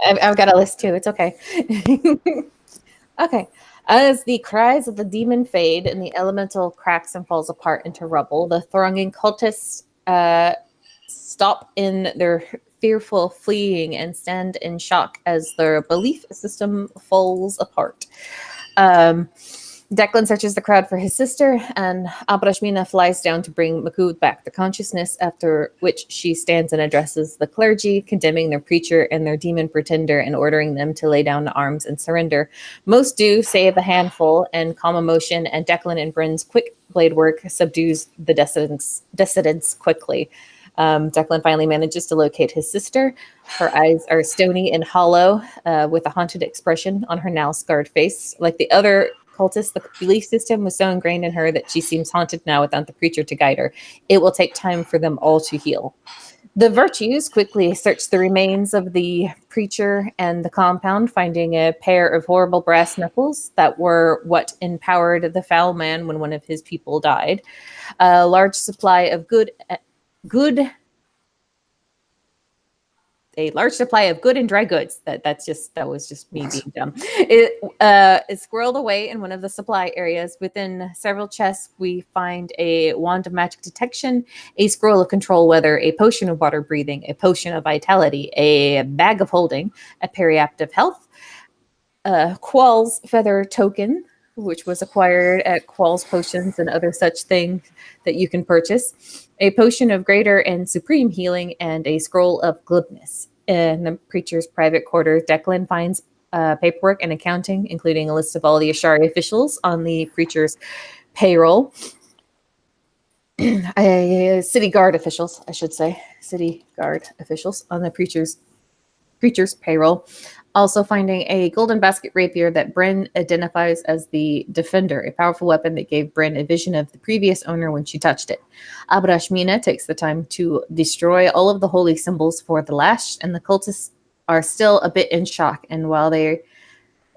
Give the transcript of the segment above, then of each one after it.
I've got a list too. It's okay. Okay. As the cries of the demon fade and the elemental cracks and falls apart into rubble, the thronging cultists stop in their fearful fleeing and stand in shock as their belief system falls apart. Um, Declan searches the crowd for his sister, and Abrashmina flies down to bring Makud back to consciousness, after which she stands and addresses the clergy, condemning their preacher and their demon pretender and ordering them to lay down arms and surrender. Most do, save a handful, and calm emotion, and Declan and Bryn's quick blade work subdues the dissidents quickly. Declan finally manages to locate his sister. Her eyes are stony and hollow, with a haunted expression on her now scarred face. Like the other cultists, the belief system was so ingrained in her that she seems haunted now without the preacher to guide her. It will take time for them all to heal. The virtues quickly search the remains of the preacher and the compound, finding a pair of horrible brass knuckles that were what empowered the foul man when one of his people died. A large supply of good a large supply of good and dry goods. That was just me being dumb. It is squirreled away in one of the supply areas. Within several chests, we find a wand of magic detection, a scroll of control weather, a potion of water breathing, a potion of vitality, a bag of holding, a periapt of health, Qual's feather token, which was acquired at Qual's Potions and other such things that you can purchase, a potion of greater and supreme healing, and a scroll of glibness. In the preacher's private quarters, Declan finds paperwork and accounting, including a list of all the Ashari officials on the preacher's payroll. City guard officials, I should say. City guard officials on the preacher's payroll. Also finding a golden basket rapier that Bryn identifies as the Defender, a powerful weapon that gave Bryn a vision of the previous owner when she touched it. Abrashmina takes the time to destroy all of the holy symbols for the lash, and the cultists are still a bit in shock. And while they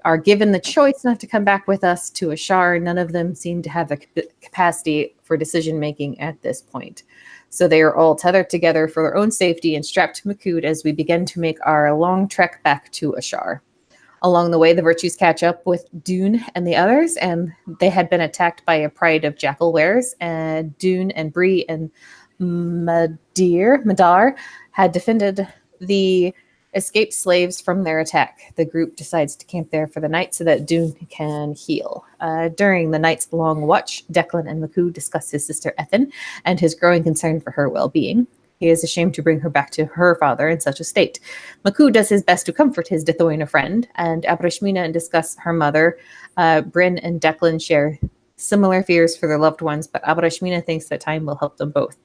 are given the choice not to come back with us to Ashar, none of them seem to have the capacity for decision making at this point. So they are all tethered together for their own safety and strapped to Makud as we begin to make our long trek back to Ashar. Along the way, the virtues catch up with Dune and the others, and they had been attacked by a pride of jackal wares. And Dune and Bree and Madar had defended the escaped slaves from their attack. The group decides to camp there for the night so that Dune can heal. During the night's long watch, Declan and Makud discuss his sister Ethan and his growing concern for her well-being. He is ashamed to bring her back to her father in such a state. Makud does his best to comfort his Dithoina friend, and Abrashmina discuss her mother. Bryn and Declan share similar fears for their loved ones, but Abrashmina thinks that time will help them both.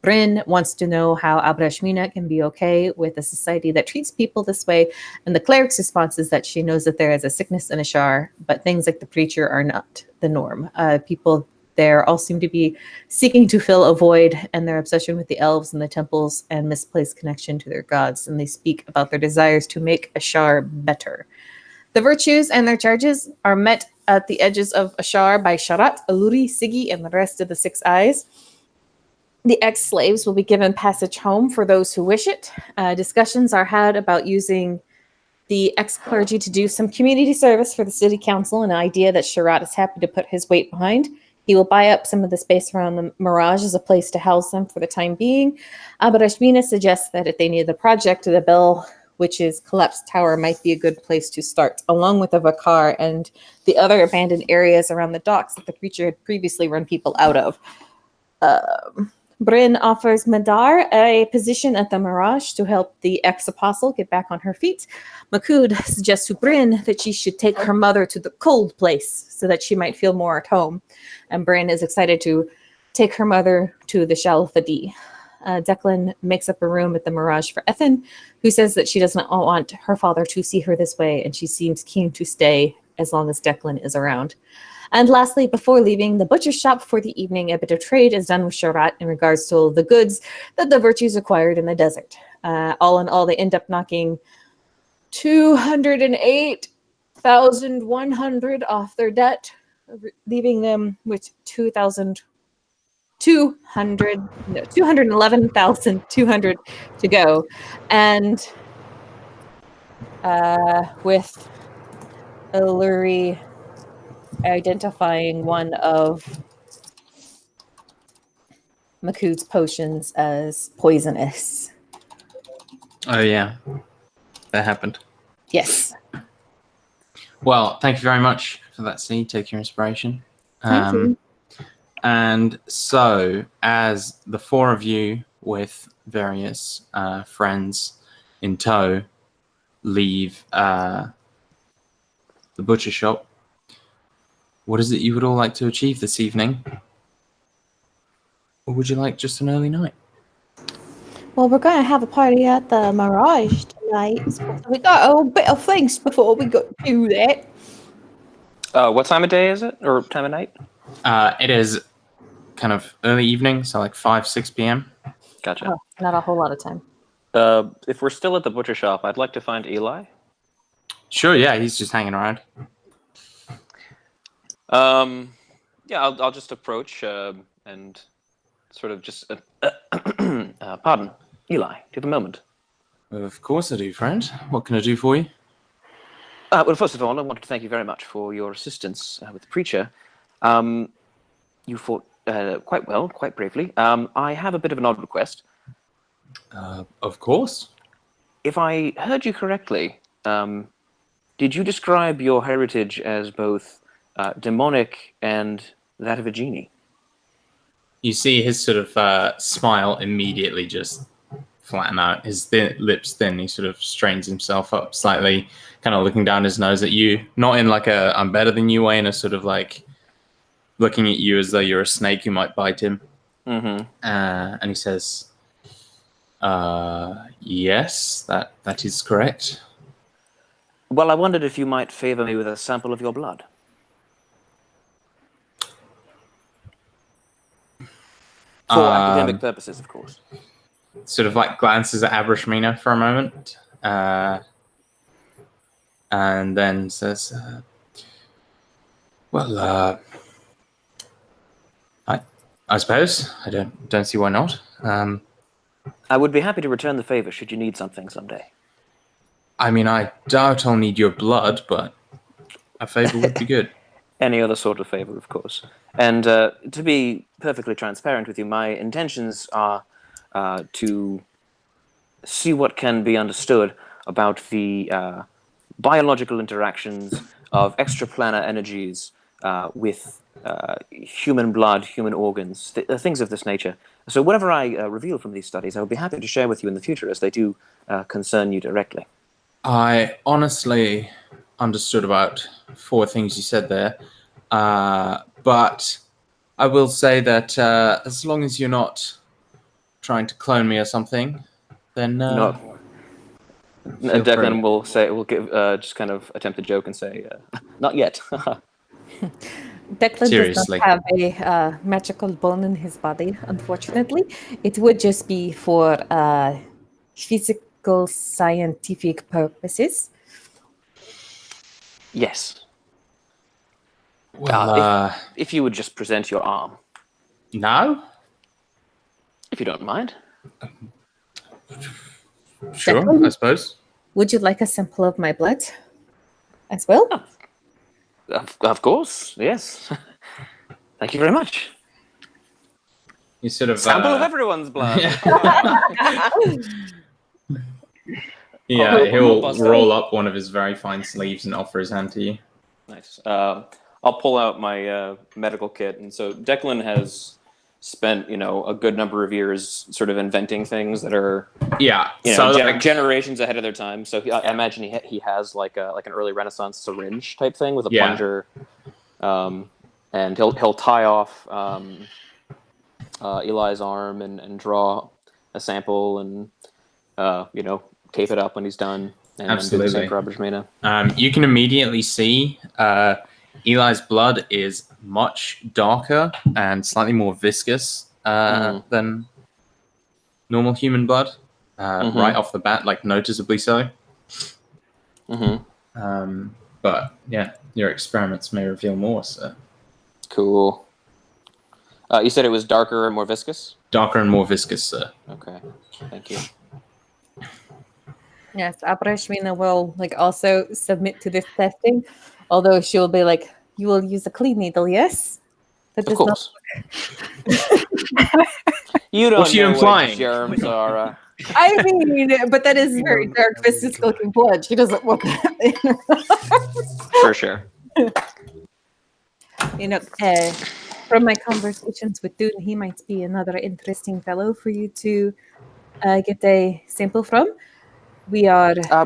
Bryn wants to know how Abrashmina can be okay with a society that treats people this way, and the cleric's response is that she knows that there is a sickness in Ashar, but things like the preacher are not the norm. People there all seem to be seeking to fill a void, and their obsession with the elves and the temples and misplaced connection to their gods, and they speak about their desires to make Ashar better. The virtues and their charges are met at the edges of Ashar by Sharat, Aluri, Sigi, and the rest of the Six Eyes. The ex-slaves will be given passage home for those who wish it. Discussions are had about using the ex-clergy to do some community service for the city council, an idea that Sharat is happy to put his weight behind. He will buy up some of the space around the Mirage as a place to house them for the time being. But Ashmina suggests that if they need the project, the Bell Witch's collapsed tower might be a good place to start, along with the Vakar and the other abandoned areas around the docks that the preacher had previously run people out of. Bryn offers Madar a position at the Mirage to help the ex-apostle get back on her feet. Makud suggests to Bryn that she should take her mother to the cold place so that she might feel more at home. And Bryn is excited to take her mother to the Shalfadi. Declan makes up a room at the Mirage for Ethan, who says that she doesn't want her father to see her this way, and she seems keen to stay as long as Declan is around. And lastly, before leaving the butcher's shop for the evening, a bit of trade is done with Sharat in regards to the goods that the virtues acquired in the desert. All in all, they end up knocking 208,100 off their debt, leaving them with 211,200 to go. And with Illyri identifying one of Maku's potions as poisonous. Oh, yeah. That happened. Yes. Well, thank you very much for that, C. Take your inspiration. Thank you. And so, as the four of you with various friends in tow leave the butcher shop, what is it you would all like to achieve this evening? Or would you like just an early night? Well, we're going to have a party at the Mirage tonight. So we got a bit of things before we go do that. What time of day is it? Or time of night? It is kind of early evening, so like 5, 6 p.m. Gotcha. Oh, not a whole lot of time. If we're still at the butcher shop, I'd like to find Eli. Sure, yeah, he's just hanging around. Yeah, I'll just approach and sort of just... pardon, Eli, do you have a moment? Of course I do, friend. What can I do for you? Well, first of all, I want to thank you very much for your assistance with the preacher. You fought quite well, quite bravely. I have a bit of an odd request. Of course. If I heard you correctly, did you describe your heritage as both demonic and that of a genie? You see his sort of smile immediately just flatten out. His lips thin. He sort of strains himself up slightly, kind of looking down his nose at you. Not in like a I'm better than you way, in a sort of like looking at you as though you're a snake who might bite him. Mm-hmm. And he says, yes, that is correct. Well, I wondered if you might favor me with a sample of your blood. For academic purposes, of course. Sort of like glances at Abrashmina for a moment, and then says, "Well, I suppose I don't see why not." I would be happy to return the favor should you need something someday. I mean, I doubt I'll need your blood, but a favor would be good. Any other sort of favor, of course. And to be perfectly transparent with you, my intentions are to see what can be understood about the biological interactions of extraplanar energies with human blood, human organs, things of this nature. So whatever I reveal from these studies, I would be happy to share with you in the future as they do concern you directly. I honestly understood about 4 things you said there, but I will say that as long as you're not trying to clone me or something, then No. feel Declan free. will give just kind of attempt a joke and say, "Not yet." Declan Seriously. does not have a magical bone in his body, unfortunately. It would just be for physical scientific purposes. Yes. Well, If you would just present your arm, no? if you don't mind. Sure, Declan? I suppose. Would you like a sample of my blood as well? Of course, yes. Thank you very much. You sort of Sample of everyone's blood. Yeah, Oh, he'll bust roll up one of his very fine sleeves and offer his hand to you. Nice. I'll pull out my medical kit, and so Declan has spent, a good number of years sort of inventing things that are, Yeah, generations ahead of their time. So I imagine he has like an early Renaissance syringe type thing with a Yeah. plunger, and he'll tie off Eli's arm and draw a sample and tape it up when he's done. And Absolutely. do the same for Abrashmina. You can immediately see Eli's blood is much darker and slightly more viscous than normal human blood, right off the bat, like noticeably so. But yeah, your experiments may reveal more, so. Cool. You said it was darker and more viscous? Darker and more viscous, sir. Okay, thank you. Yes, Abrashmina will also submit to this testing, although she will be like, "You will use a clean needle, yes?" That Of does not. course. You don't What's she know what implying? germs are. I mean, but that is very know dark, what that viscous would looking blood. She doesn't want that in her. For sure. From my conversations with Dune, he might be another interesting fellow for you to get a sample from. We are, Uh,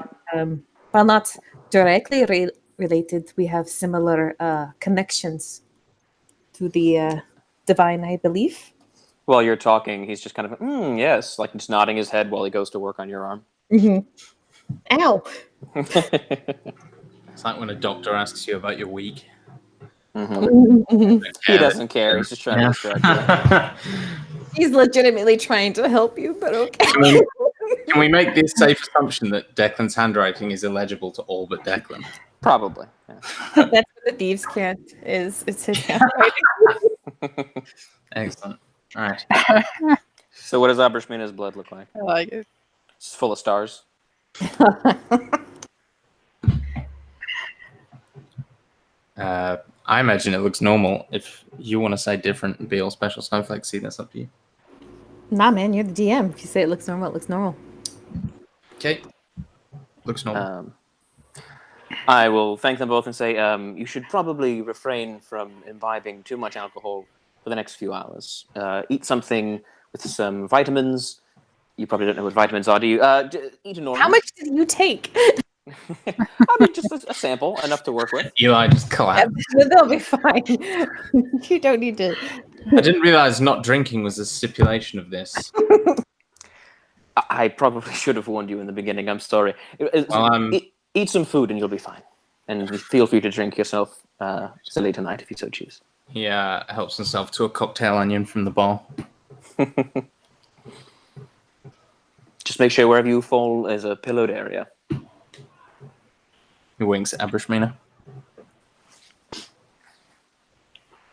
while not directly related, we have similar connections to the divine, I believe. while you're talking, he's just kind of, yes, like just nodding his head while he goes to work on your arm. Mm-hmm. Ow! It's like when a doctor asks you about your week. Mhm. He doesn't care. He's just trying to distract you. He's legitimately trying to help you, but okay. Can we make the safe assumption that Declan's handwriting is illegible to all but Declan? Probably. Yeah. That's what the thieves can't is it's his handwriting. Excellent. All right. So what does Abrashmina's blood look like? I like it. It's full of stars. I imagine it looks normal. If you want to say different and be all special snowflakes, see, that's up to you. Nah, man, you're the DM. If you say it looks normal, it looks normal. Okay. Looks normal. I will thank them both and say, you should probably refrain from imbibing too much alcohol for the next few hours. Eat something with some vitamins. You probably don't know what vitamins are, do you? Eat a normal. How much did you take? I mean, just a sample, enough to work with. Eli just collapsed. They'll be fine. You don't need to. I didn't realize not drinking was a stipulation of this. I probably should have warned you in the beginning. I'm sorry. Well, Eat some food and you'll be fine. And feel free to drink yourself silly tonight if you so choose. he helps himself to a cocktail onion from the bar. Just make sure wherever you fall is a pillowed area. He winks at Abrashmina.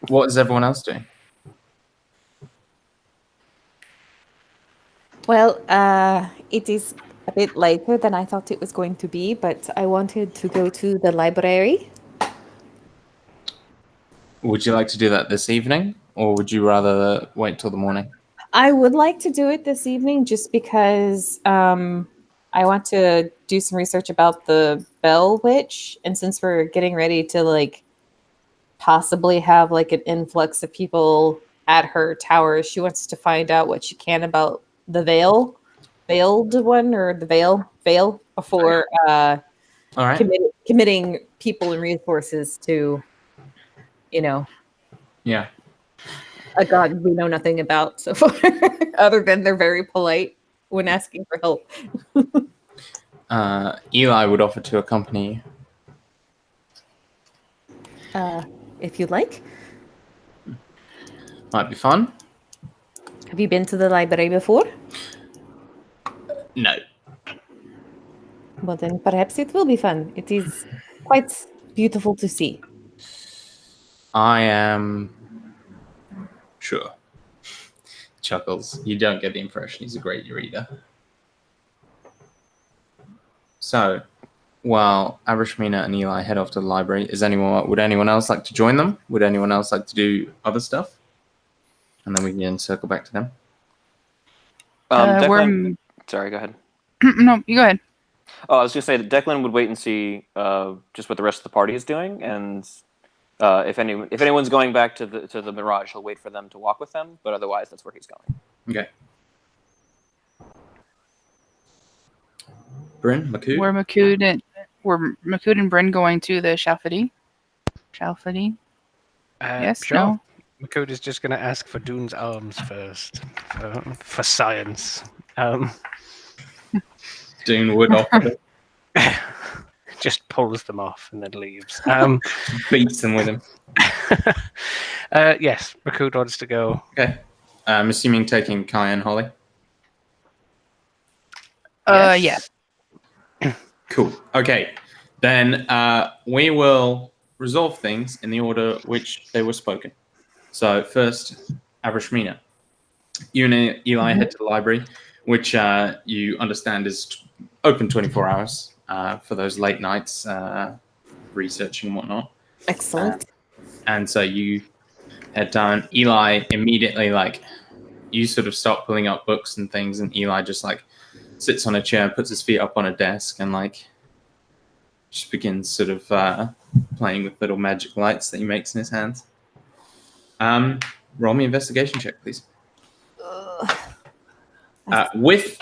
What is everyone else doing? Well, it is a bit later than I thought it was going to be, but I wanted to go to the library. Would you like to do that this evening, or would you rather wait till the morning? I would like to do it this evening just because I want to do some research about the Bell Witch, and since we're getting ready to possibly have an influx of people at her tower, she wants to find out what she can about the veiled one, or the veil before All right. committing people and resources to, Yeah. a god we know nothing about so far, other than they're very polite when asking for help. Eli would offer to accompany you. If you'd like. Might be fun. Have you been to the library before? No. Well, then perhaps it will be fun. It is quite beautiful to see. I am sure. Chuckles. You don't get the impression he's a great reader. So, while Abrashmina and Eli head off to the library, would anyone else like to join them? Would anyone else like to do other stuff? And then we can circle back to them. Declan, sorry, go ahead. No, you go ahead. Oh, I was going to say that Declan would wait and see just what the rest of the party is doing, and if anyone's going back to the Mirage, he'll wait for them to walk with them. But otherwise, that's where he's going. Okay. Bryn, Makood? Were Makood and Bryn going to the Shalfadi? Shalfadi? Yes, sure. no? Makood is just going to ask for Dune's arms first, for science. Dune would offer them. Just pulls them off and then leaves. Beats them with him. Yes, Makood wants to go. Okay. I'm assuming taking Kai and Holly. Yes. Cool. Okay. Then we will resolve things in the order which they were spoken. So first, Abrashmina. You and Eli head to the library, which you understand is open 24 hours for those late nights, researching and whatnot. Excellent. And so you head down. Eli immediately, like, you sort of start pulling up books and things, and Eli just like sits on a chair, puts his feet up on a desk, and like just begins sort of playing with little magic lights that he makes in his hands. Roll me investigation check, please. With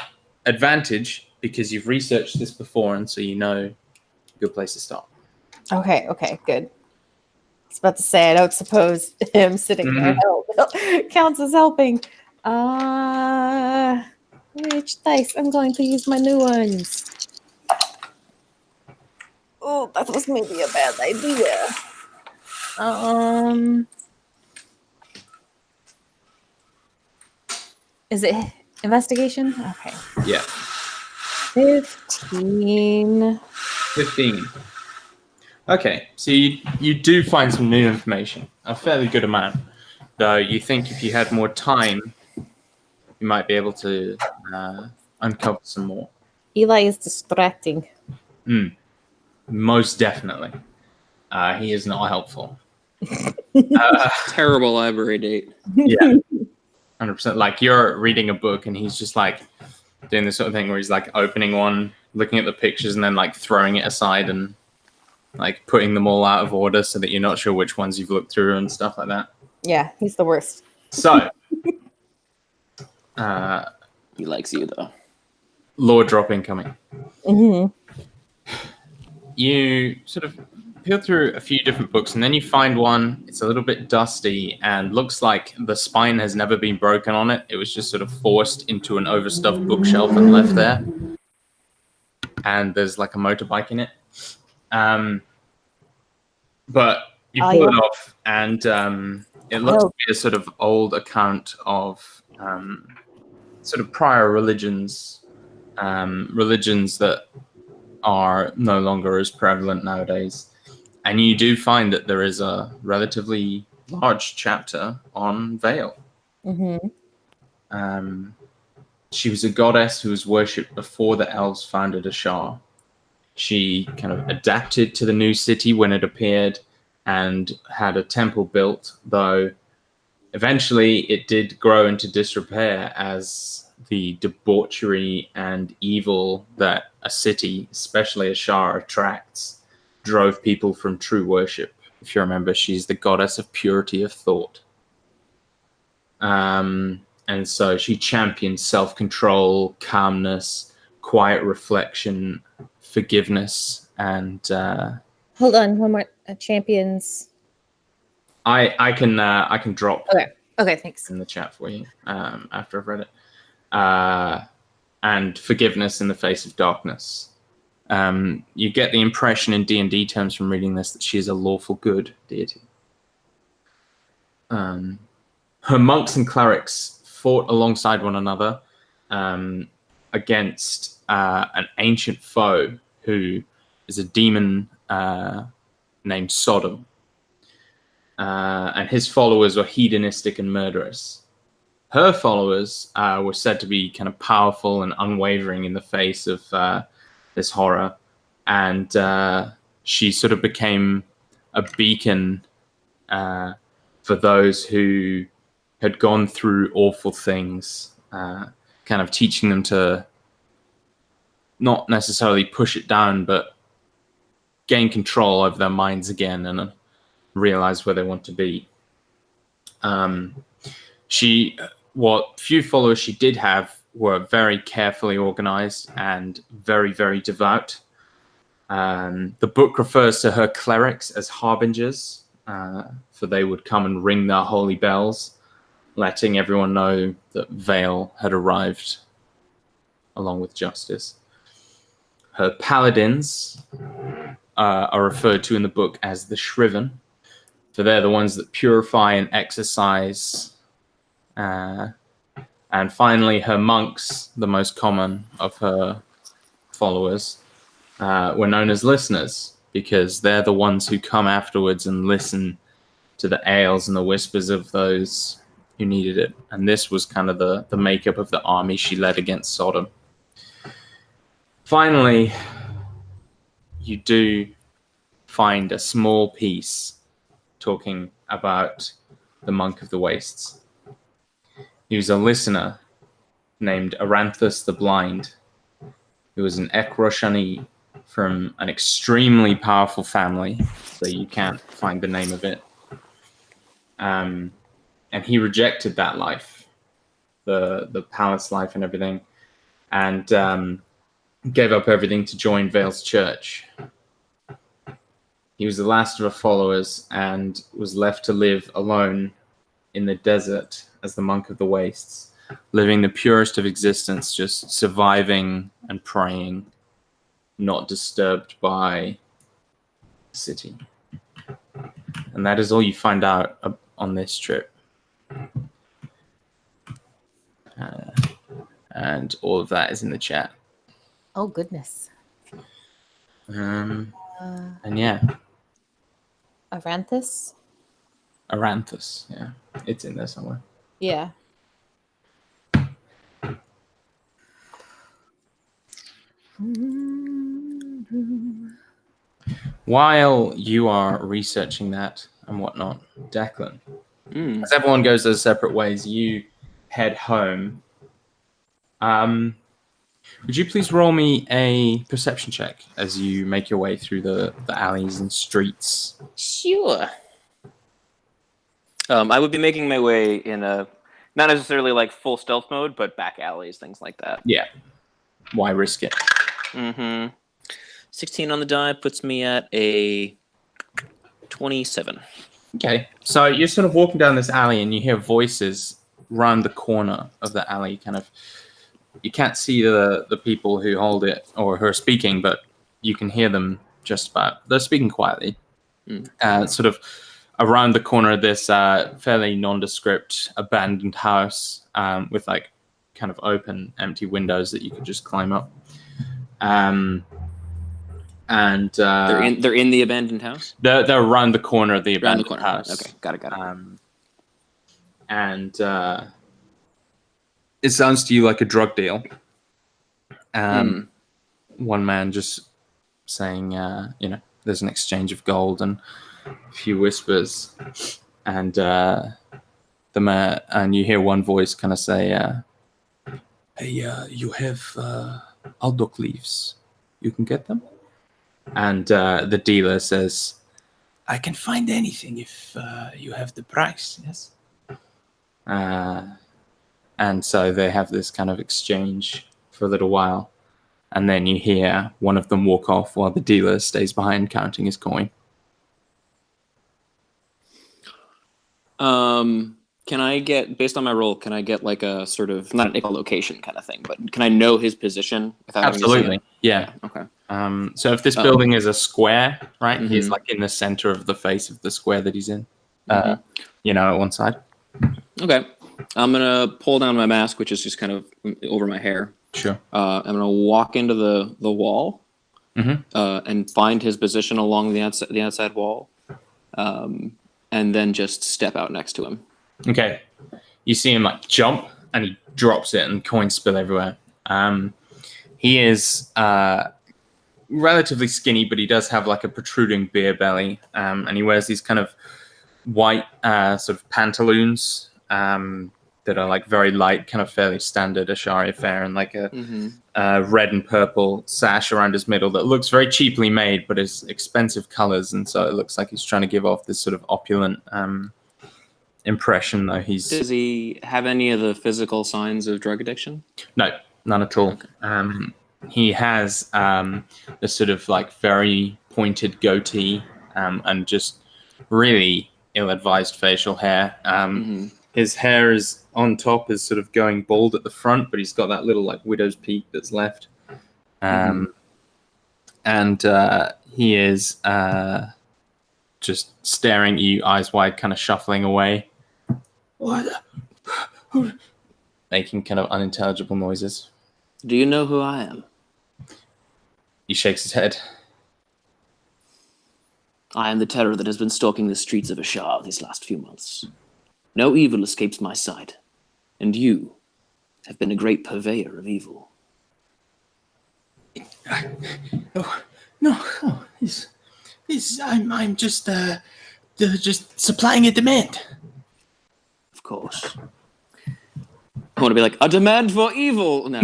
advantage, because you've researched this before, and so you know a good place to start. Okay, good. I was about to say, I don't suppose him sitting there counts as helping. Which dice? I'm going to use my new ones. Oh, that was maybe a bad idea. Is it investigation? Okay. Yeah. 15. 15. Okay, so you do find some new information, a fairly good amount, though you think if you had more time, you might be able to uncover some more. Eli is distracting. Most definitely. He is not helpful. Terrible library date. Yeah, 100%. Like, you're reading a book and he's just like doing this sort of thing where he's like opening one, looking at the pictures, and then like throwing it aside and like putting them all out of order so that you're not sure which ones you've looked through and stuff like that. Yeah, he's the worst. So, He likes you, though. lore drop incoming. Mm-hmm. You sort of peel through a few different books, and then you find one. It's a little bit dusty and looks like the spine has never been broken on it. It was just sort of forced into an overstuffed bookshelf and left there. And there's like a motorbike in it. But you pull it off, and it looks to be a sort of old account of sort of prior religions that are no longer as prevalent nowadays. And you do find that there is a relatively large chapter on Vale. Mm-hmm. She was a goddess who was worshipped before the elves founded Ashar. She kind of adapted to the new city when it appeared and had a temple built, though eventually it did grow into disrepair as the debauchery and evil that a city, especially Ashar, attracts, drove people from true worship. If you remember, she's the goddess of purity of thought. And so she championed self-control, calmness, quiet reflection, forgiveness, and Hold on, one more. Champions. I can drop Okay, thanks. in the chat for you after I've read it. And forgiveness in the face of darkness. You get the impression in D&D terms from reading this that she is a lawful good deity. Her monks and clerics fought alongside one another against an ancient foe who is a demon named Sodom. And his followers were hedonistic and murderous. Her followers were said to be kind of powerful and unwavering in the face of this horror. And she sort of became a beacon for those who had gone through awful things, kind of teaching them to not necessarily push it down, but gain control over their minds again and realize where they want to be. What few followers she did have were very carefully organized and very, very devout. The book refers to her clerics as harbingers, for they would come and ring their holy bells, letting everyone know that Vale had arrived along with justice. Her paladins are referred to in the book as the Shriven, for they're the ones that purify and exercise. And finally, her monks, the most common of her followers, were known as listeners, because they're the ones who come afterwards and listen to the ails and the whispers of those who needed it. And this was kind of the makeup of the army she led against Sodom. Finally, you do find a small piece talking about the Monk of the Wastes. He was a listener named Aranthus the Blind, who was an Ek-Roshani from an extremely powerful family, so you can't find the name of it. And he rejected that life, the palace life and everything, and gave up everything to join Vale's church. He was the last of her followers and was left to live alone in the desert as the Monk of the Wastes, living the purest of existence, just surviving and praying, not disturbed by the city. And that is all you find out on this trip. And all of that is in the chat. Oh, goodness. And yeah. Aranthus? Aranthus, yeah. It's in there somewhere. Yeah. While you are researching that and whatnot, Declan, as everyone goes their separate ways, you head home. Would you please roll me a perception check as you make your way through the alleys and streets? Sure. I would be making my way in a not necessarily like full stealth mode, but back alleys, things like that. Yeah. Why risk it? 16 on the die puts me at a 27. Okay. So you're sort of walking down this alley and you hear voices round the corner of the alley. Kind of, you can't see the people who hold it or who are speaking, but you can hear them just about. They're speaking quietly. Sort of around the corner of this fairly nondescript abandoned house with like kind of open, empty windows that you could just climb up. And they're in the abandoned house. They're around the corner of the abandoned house. Okay, got it. And it sounds to you like a drug deal. One man just saying, there's an exchange of gold and a few whispers, and the man, and you hear one voice kind of say, "Hey, you have Aldok leaves. You can get them." And the dealer says, "I can find anything if you have the price." Yes. And so they have this kind of exchange for a little while, and then you hear one of them walk off while the dealer stays behind counting his coin. Can I get, based on my role, can I get like a sort of, not an echolocation kind of thing, but can I know his position without Absolutely, yeah. Okay. So if this building is a square, right, he's like in the center of the face of the square that he's in, at one side. Okay. I'm going to pull down my mask, which is just kind of over my hair. Sure. I'm going to walk into the wall and find his position along the outside wall, and then just step out next to him. Okay. You see him like jump, and he drops it, and coins spill everywhere. He is relatively skinny, but he does have like a protruding beer belly, and he wears these kind of white sort of pantaloons that are like very light, kind of fairly standard Ashari fare, and like a red and purple sash around his middle that looks very cheaply made, but is expensive colors, and so it looks like he's trying to give off this sort of opulent impression, though he's... Does he have any of the physical signs of drug addiction? No, none at all. Okay. He has this sort of like very pointed goatee and just really ill-advised facial hair. His hair is on top, is sort of going bald at the front, but he's got that little like widow's peak that's left. And he is just staring at you, eyes wide, kind of shuffling away. Making kind of unintelligible noises. Do you know who I am? He shakes his head. I am the terror that has been stalking the streets of Ashar these last few months. No evil escapes my sight, and you have been a great purveyor of evil. Oh, no, oh, I'm just supplying a demand. Of course. I want to be like, a demand for evil. No.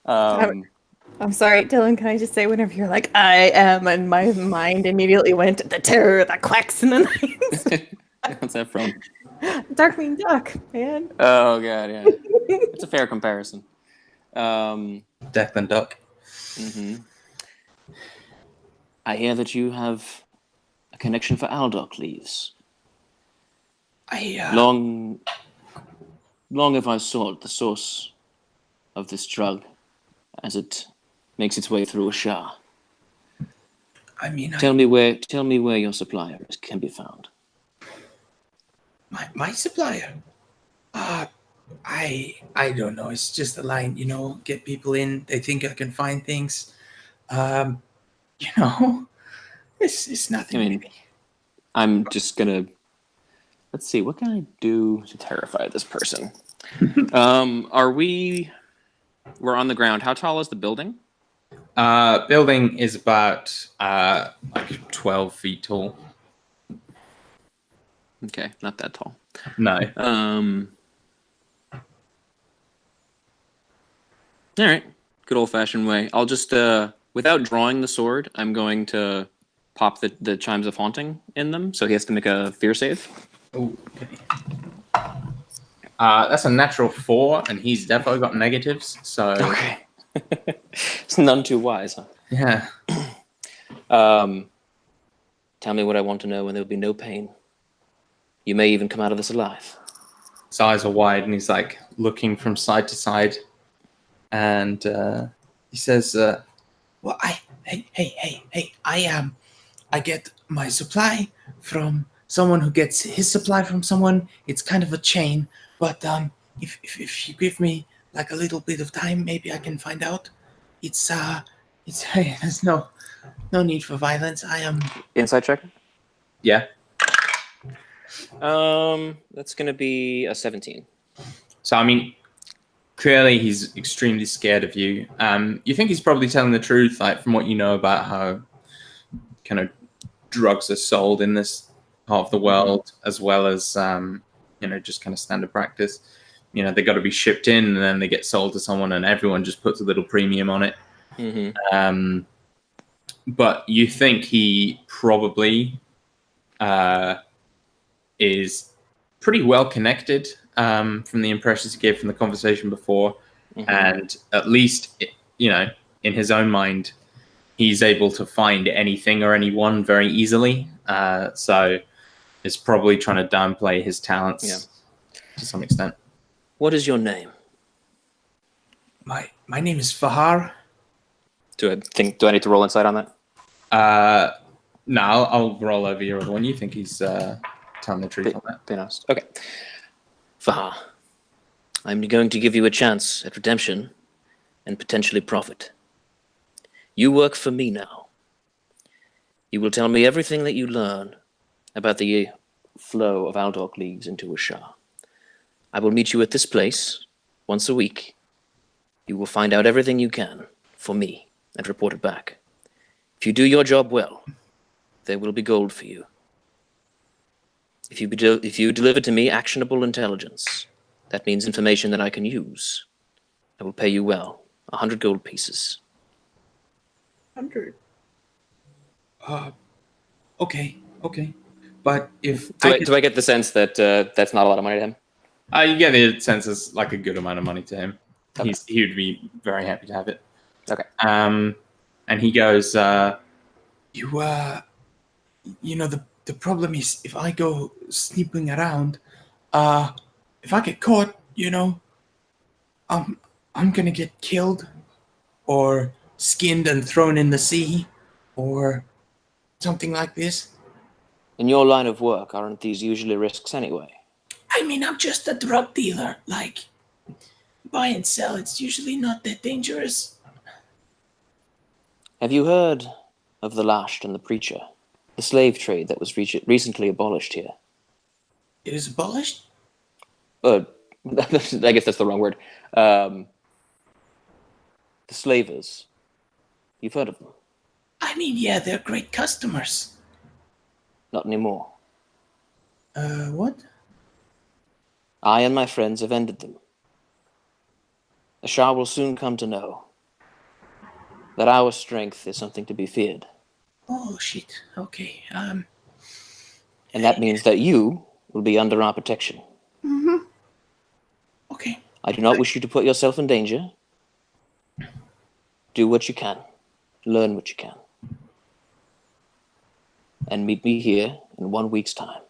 I'm sorry, Dylan. Can I just say, whenever you're like, I am, and my mind immediately went to the terror that quacks in the night. What's that from? Darkwing Duck, man. Oh god, yeah. It's a fair comparison. Declan Duck. Mm-hmm. I hear that you have a connection for Aldoc leaves. Long have I sought the source of this drug as it makes its way through a Shah. I mean, Tell me where your supplier can be found. my supplier. I don't know. It's just a line, get people in. They think I can find things. It's nothing. I mean, I'm just gonna. Let's see. What can I do to terrify this person? We're on the ground. How tall is the building? Building is about like 12 feet tall. Okay, not that tall. No. All right. Good old-fashioned way. I'll just, without drawing the sword, I'm going to pop the chimes of haunting in them, so he has to make a fear save. Ooh, okay. That's a natural 4, and he's definitely got negatives, so... Okay. It's none too wise, huh? Yeah. Tell me what I want to know, and there'll be no pain. You may even come out of this alive. His eyes are wide, and he's, like, looking from side to side. And he says, well, I get my supply from someone who gets his supply from someone. It's kind of a chain, but if you give me like a little bit of time, maybe I can find out. It's there's no need for violence. I am Insight check? Yeah. That's gonna be a 17. So I mean, clearly he's extremely scared of you. You think he's probably telling the truth, like from what you know about how kind of drugs are sold in this part of the world, as well as just kind of standard practice. They got to be shipped in, and then they get sold to someone, and everyone just puts a little premium on it. Mm-hmm. But you think he probably is pretty well connected from the impressions he gave from the conversation before. Mm-hmm. And at least, in his own mind, he's able to find anything or anyone very easily. So is probably trying to downplay his talents to some extent. What is your name? My name is Fahar. Do I need to roll insight on that? No, I'll roll over your other one. You think he's telling the truth on that? Be honest. Okay. Fahar, I'm going to give you a chance at redemption and potentially profit. You work for me now. You will tell me everything that you learn about the flow of Aldoc leaves into a Shah. I will meet you at this place once a week. You will find out everything you can for me and report it back. If you do your job well, there will be gold for you. If you deliver to me actionable intelligence, that means information that I can use. I will pay you well, 100 gold pieces. 100. Okay. But if do I get the sense that that's not a lot of money to him? You get the sense it's like a good amount of money to him. Okay. He would be very happy to have it. Okay. And he goes, the problem is if I go snooping around, if I get caught, I'm gonna get killed, or skinned and thrown in the sea, or something like this. In your line of work, aren't these usually risks anyway? I mean, I'm just a drug dealer. Like, buy and sell, it's usually not that dangerous. Have you heard of the Lashed and the Preacher? The slave trade that was recently abolished here? It is abolished? I guess that's the wrong word. The slavers. You've heard of them? I mean, yeah, they're great customers. Not anymore. What? I and my friends have ended them. The Shah will soon come to know that our strength is something to be feared. Oh, shit. Okay. And that means that you will be under our protection. Okay. I do not wish you to put yourself in danger. Do what you can. Learn what you can. And meet me here in 1 week's time.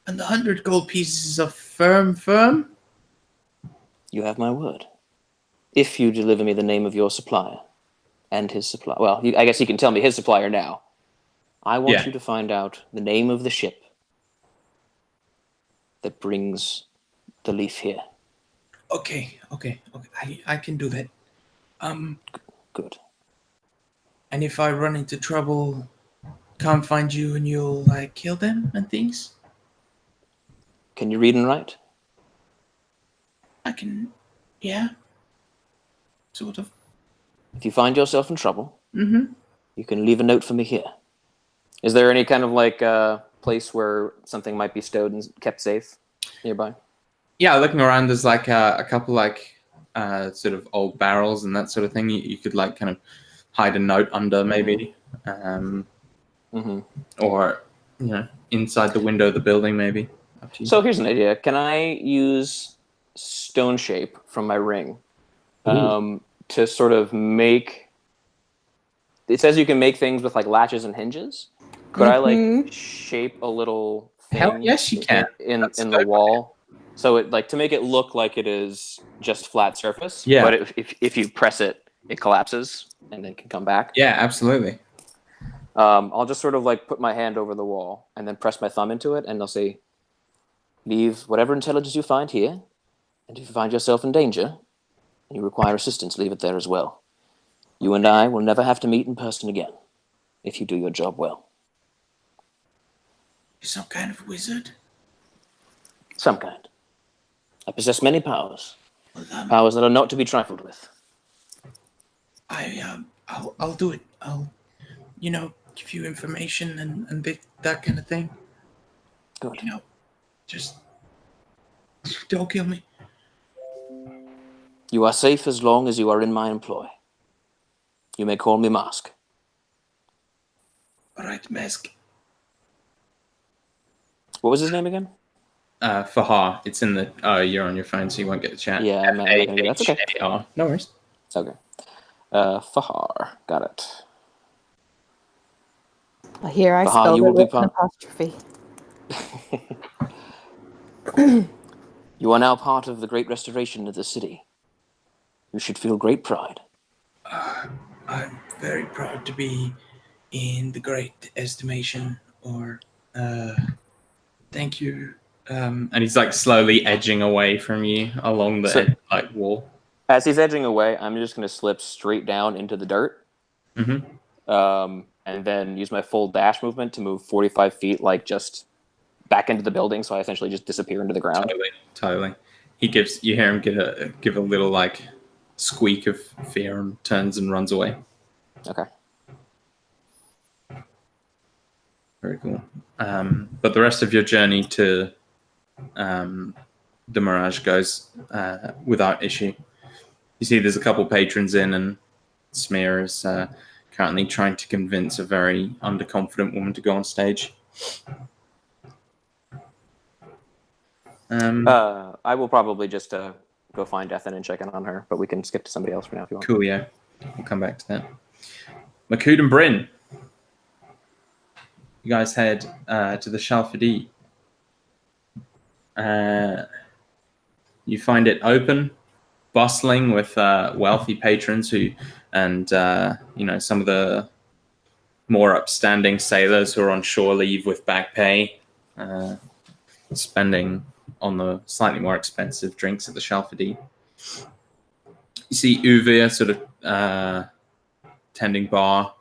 And the 100 gold pieces of firm? You have my word. If you deliver me the name of your supplier and his supplier. Well, I guess you can tell me his supplier now. I want you to find out the name of the ship that brings the leaf here. Okay. I can do that. Good. And if I run into trouble, can't find you and you'll, kill them and things? Can you read and write? I can, yeah. Sort of. If you find yourself in trouble, Mm-hmm. you can leave a note for me here. Is there any kind of place where something might be stowed and kept safe nearby? Yeah, looking around, there's a couple sort of old barrels and that sort of thing. You could kind of hide a note under maybe, or inside the window of the building maybe. Up to you. So here's an idea. Can I use stone shape from my ring to sort of make? It says you can make things with latches and hinges. Could I shape a little thing? Hell yes, you can. In the wall. So it to make it look like it is just flat surface. Yeah. But if you press it, it collapses and then can come back. Yeah, absolutely. I'll just sort of put my hand over the wall and then press my thumb into it, and they'll say, "Leave whatever intelligence you find here, and if you find yourself in danger and you require assistance, leave it there as well. You and I will never have to meet in person again if you do your job well." You're some kind of wizard? Some kind. I possess many powers. Well, Powers that are not to be trifled with. I'll do it. I'll, give you information and that kind of thing. Good. Just don't kill me. You are safe as long as you are in my employ. You may call me Mask. All right, Mask. What was his name again? Fahar. It's in the. You're on your phone, so you won't get the chat. Yeah, I'm not gonna do that. That's okay. F-A-H-A-R. No worries. Okay. Fahar. Got it. Here I Fahar, spelled you will it be with an apostrophe. You are now part of the great restoration of the city. You should feel great pride. I'm very proud to be in the great estimation, or thank you. And he's slowly edging away from you along the wall. As he's edging away, I'm just going to slip straight down into the dirt. And then use my full dash movement to move 45 feet, just back into the building. So I essentially just disappear into the ground. Totally. You hear him give a little squeak of fear and turns and runs away. Okay. Very cool. But the rest of your journey to the Mirage goes without issue. You see there's a couple patrons in, and Smear is currently trying to convince a very underconfident woman to go on stage. I will probably just go find Ethan and check in on her, but we can skip to somebody else for now if you want. Cool, yeah. We'll come back to that. Makud and Bryn. You guys head to the Shalfadi. You find it open, bustling with wealthy patrons and some of the more upstanding sailors who are on shore leave with back pay, spending on the slightly more expensive drinks at the Shalfadi. You see Uvir sort of tending bar,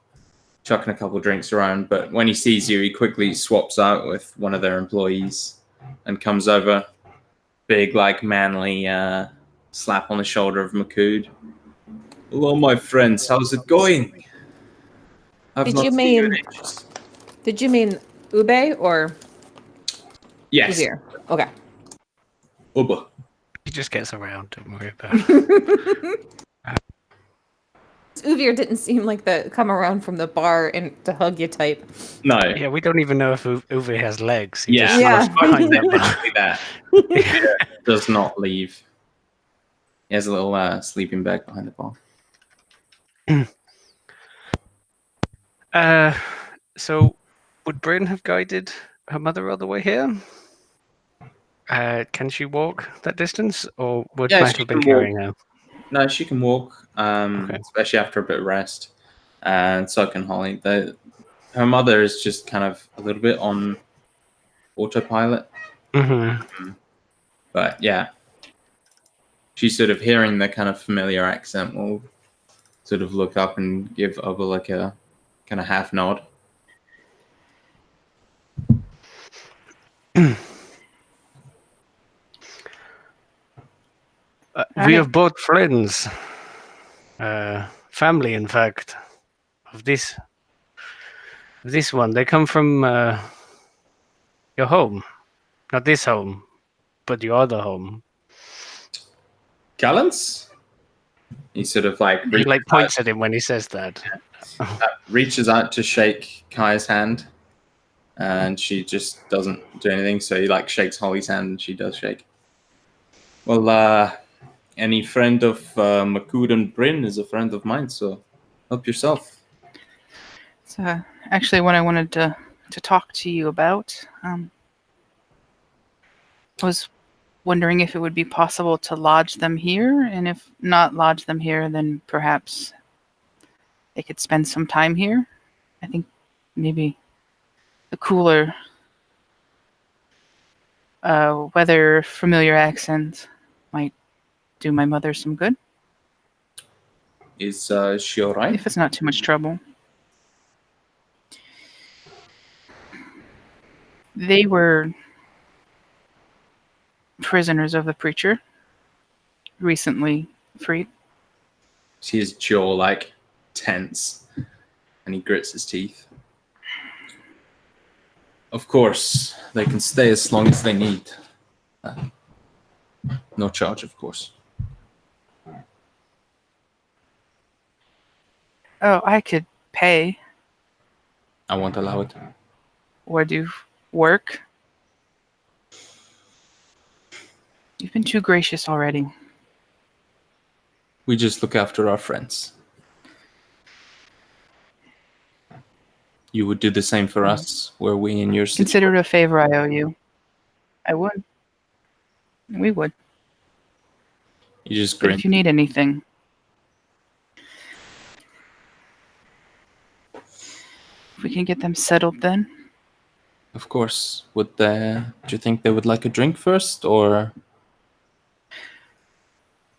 chucking a couple of drinks around, but when he sees you, he quickly swaps out with one of their employees and comes over, big, manly slap on the shoulder of Makud. Hello, my friends. How's it going? I've Did not you seen you in mean- ages. Did you mean Ube or Yes. Uvir? Okay. Uba. He just gets around. Don't worry about it. Uvir didn't seem like the come around from the bar and to hug you type. No. Yeah, we don't even know if Uwe has legs. He Yeah. just Yeah. slides behind that bar. Literally that. Does not leave. He has a little sleeping bag behind the bar. So, would Bryn have guided her mother all the way here? Can she walk that distance, or would Yeah, Matt she have been can walk. carrying her? No, she can walk, Okay. especially after a bit of rest. And so can Holly. Her mother is just kind of a little bit on autopilot. Mm-hmm. But yeah, she's sort of hearing the kind of familiar accent will sort of look up and give Oba like a kind of half nod. We have both friends, family, in fact, of this one. They come from your home, not this home, but your other home. Gallants? He sort of like He like points at him when he says that. reaches out to shake Kaya's hand, and she just doesn't do anything. So he like shakes Holly's hand, and she does shake. Well, any friend of Makud and Bryn is a friend of mine, so help yourself. It's actually what I wanted to talk to you about. I was wondering if it would be possible to lodge them here, and if not lodge them here, then perhaps they could spend some time here. I think maybe the cooler weather, familiar accent might do my mother some good, Is she all right? if it's not too much trouble. They were prisoners of the preacher, recently freed. See his jaw like tense, and he grits his teeth. Of course, they can stay as long as they need. No charge, of course. Oh, I could pay I won't allow it. or do work. You've been too gracious already. We just look after our friends. You would do the same for us, were we in your situation. Consider it a favor I owe you. I would. We would. You just But grin. if you need anything, if we can get them settled then. Of course. Do you think they would like a drink first, or?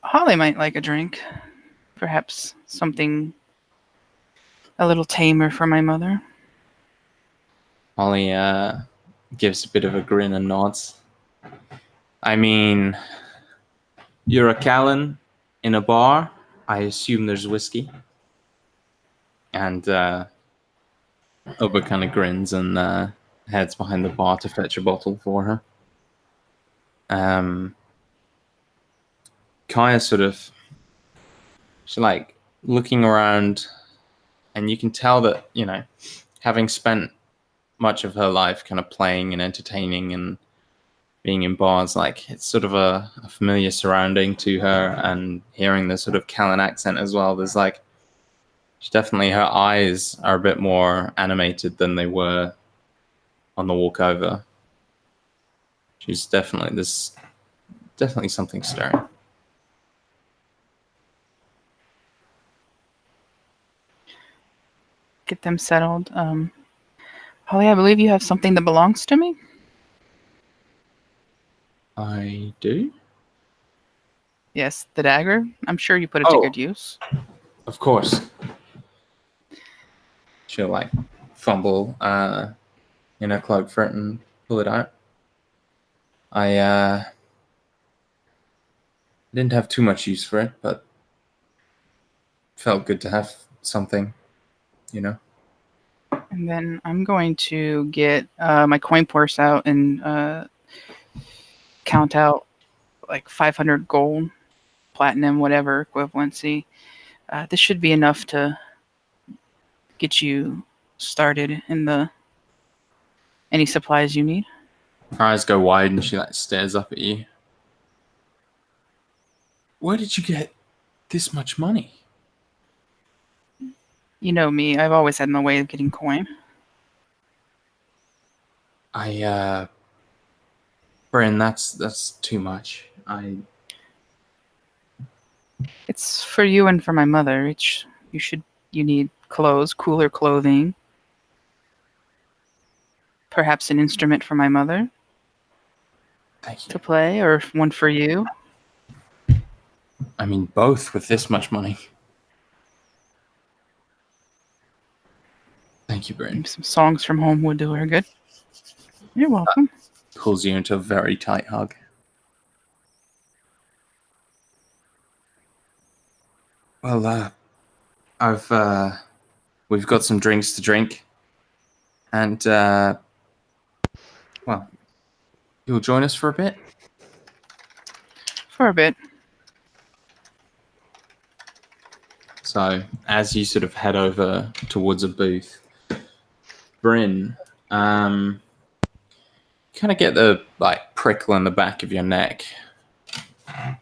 Holly might like a drink. Perhaps something a little tamer for my mother. Holly gives a bit of a grin and nods. I mean, you're a Callan in a bar. I assume there's whiskey. And Oba kind of grins and heads behind the bar to fetch a bottle for her. Kaya she's like looking around, and you can tell that, having spent much of her life kind of playing and entertaining and being in bars, like it's sort of a familiar surrounding to her, and hearing the sort of Callan accent as well. There's like, her eyes are a bit more animated than they were on the walk over. There's definitely something stirring. Get them settled. Holly, I believe you have something that belongs to me? I do? Yes, the dagger. I'm sure you put it to Oh. good use. Of course. She'll like fumble in her cloak for it and pull it out. I didn't have too much use for it, but felt good to have something, you know. And then I'm going to get my coin purse out and count out like 500 gold, platinum, whatever equivalency. This should be enough to get you started in any supplies you need. Her eyes go wide and she like stares up at you. Where did you get this much money? You know me, I've always had my way of getting coin. Bryn, that's too much. It's for you and for my mother. You need clothes, cooler clothing. Perhaps an instrument for my mother Thank you. to play, or one for you. I mean, both with this much money. Thank you, Bryn. Maybe some songs from home would do her good. You're welcome. Pulls you into a very tight hug. Well, we've got some drinks to drink, and well, you'll join us for a bit. For a bit. So, as you sort of head over towards a booth, Bryn, kind of get the like prickle in the back of your neck,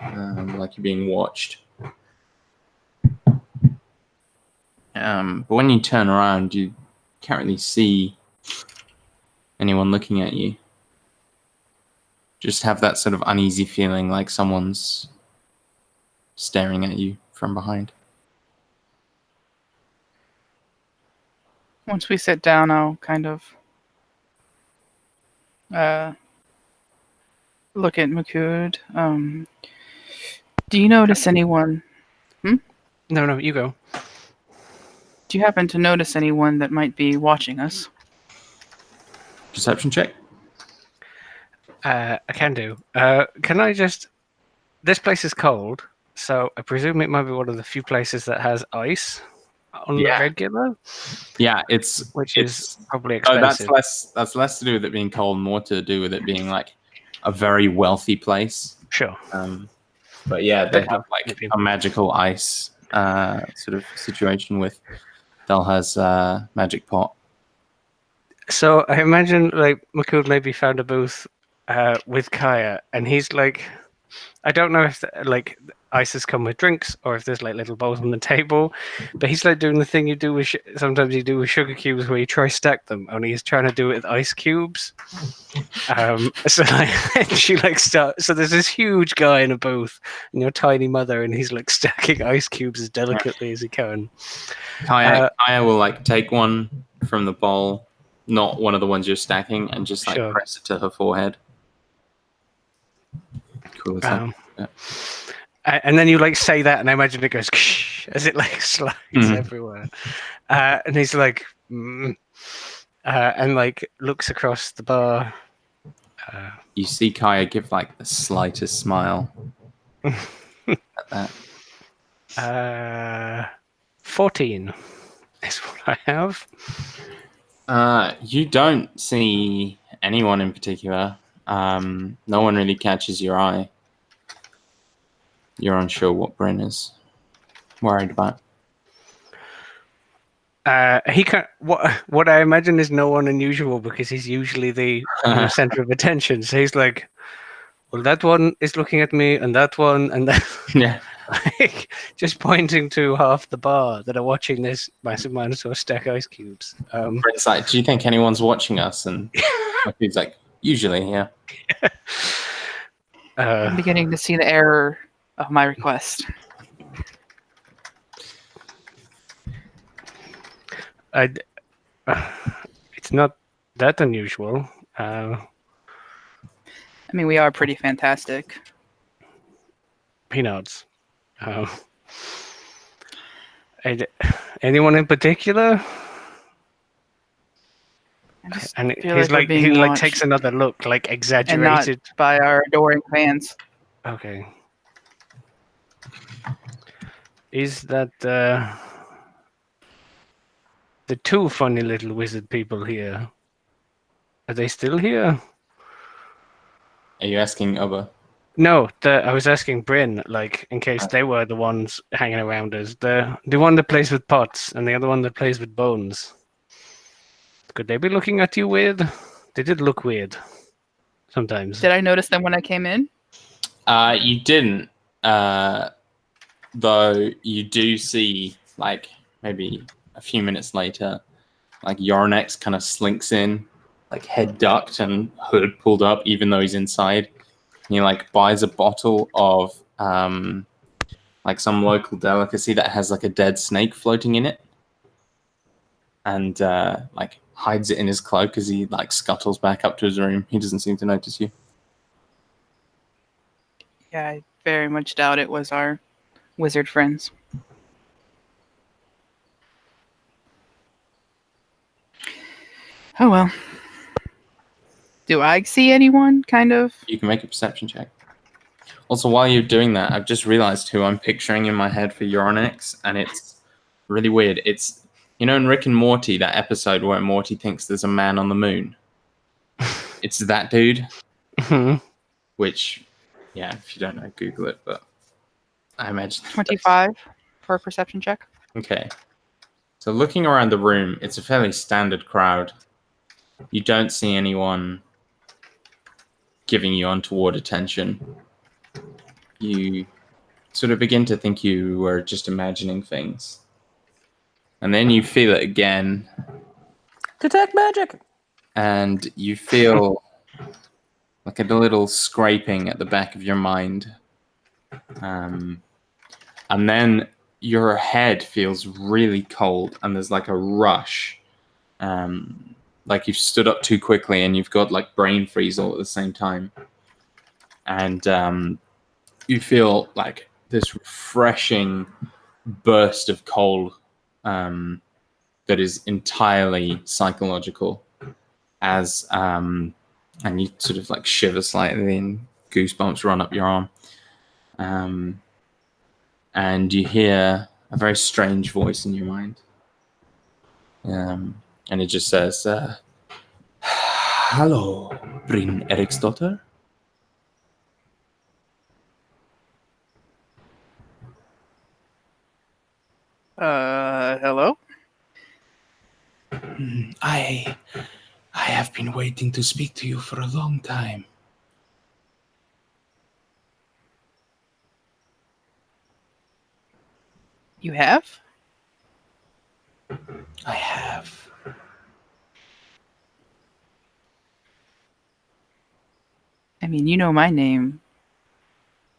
like you're being watched. But when you turn around, you can't really see anyone looking at you. Just have that sort of uneasy feeling like someone's staring at you from behind. Once we sit down, I'll kind of look at Makud. Do you notice anyone? No, you go. Do you happen to notice anyone that might be watching us? Perception check. I can do. Can I just... This place is cold, so I presume it might be one of the few places that has ice on the regular. Yeah, which is probably Oh, expensive. that's less to do with it being cold, more to do with it being like a very wealthy place. Sure. But yeah, they have like maybe. a magical ice sort of situation with Delha's magic pot. So I imagine like Makud maybe found a booth with Kaya, and he's like, I don't know if like ices come with drinks or if there's like little bowls on the table, but he's like doing the thing you do with sometimes you do with sugar cubes where you try stack them, only he's trying to do it with ice cubes. So like she like starts. So there's this huge guy in a booth, and your tiny mother, and he's like stacking ice cubes as delicately as he can. Kaya will like take one from the bowl, not one of the ones you're stacking, and just like Sure. press it to her forehead. Cool. And then you like say that, and I imagine it goes as it like slides everywhere. And he's like, and like looks across the bar. You see Kaya give like the slightest smile at that. 14 is what I have. You don't see anyone in particular. No one really catches your eye. You're unsure what Bryn is worried about. He can't. What I imagine is no one unusual because he's usually the center of attention. So he's like, well, that one is looking at me, and that one, and that. Yeah. Like, just pointing to half the bar that are watching this massive dinosaur stack ice cubes. Bryn's like, do you think anyone's watching us? And he's like, usually, yeah. I'm beginning to see the error of my request. It's not that unusual. I mean, we are pretty fantastic. Peanuts. Anyone in particular? I just And feel he's like like, we're he being like watched. takes another look, like And not exaggerated. by our adoring fans. Okay. is that the two funny little wizard people here, are they still here? Are you asking Oba? No, I was asking Bryn, like, in case they were the ones hanging around us. The one that plays with pots and the other one that plays with bones. Could they be looking at you weird? They did look weird sometimes. Did I notice them when I came in? You didn't, though you do see, like, maybe a few minutes later, like, Yornex kind of slinks in, like, head ducked and hood pulled up, even though he's inside. And he, like, buys a bottle of, like, some local delicacy that has, like, a dead snake floating in it. And, like, hides it in his cloak as he, like, scuttles back up to his room. He doesn't seem to notice you. Yeah, I very much doubt it was our wizard friends. Oh well. Do I see anyone, kind of? You can make a perception check. Also, while you're doing that, I've just realized who I'm picturing in my head for Yornex, and it's really weird. It's, you know, in Rick and Morty, that episode where Morty thinks there's a man on the moon. It's that dude. Which, yeah, if you don't know, Google it, but I imagine 25 for a perception check. Okay. So looking around the room, it's a fairly standard crowd. You don't see anyone giving you untoward attention. You sort of begin to think you were just imagining things. And then you feel it again. Detect magic! And you feel like a little scraping at the back of your mind. And then your head feels really cold, and there's like a rush. Like you've stood up too quickly and you've got like brain freeze all at the same time. And you feel like this refreshing burst of cold that is entirely psychological, as and you sort of like shiver slightly and goosebumps run up your arm. And you hear a very strange voice in your mind. And it just says, "Hello, Bryn Eriksdotter." Hello? I have been waiting to speak to you for a long time. You have? I have. I mean, you know my name,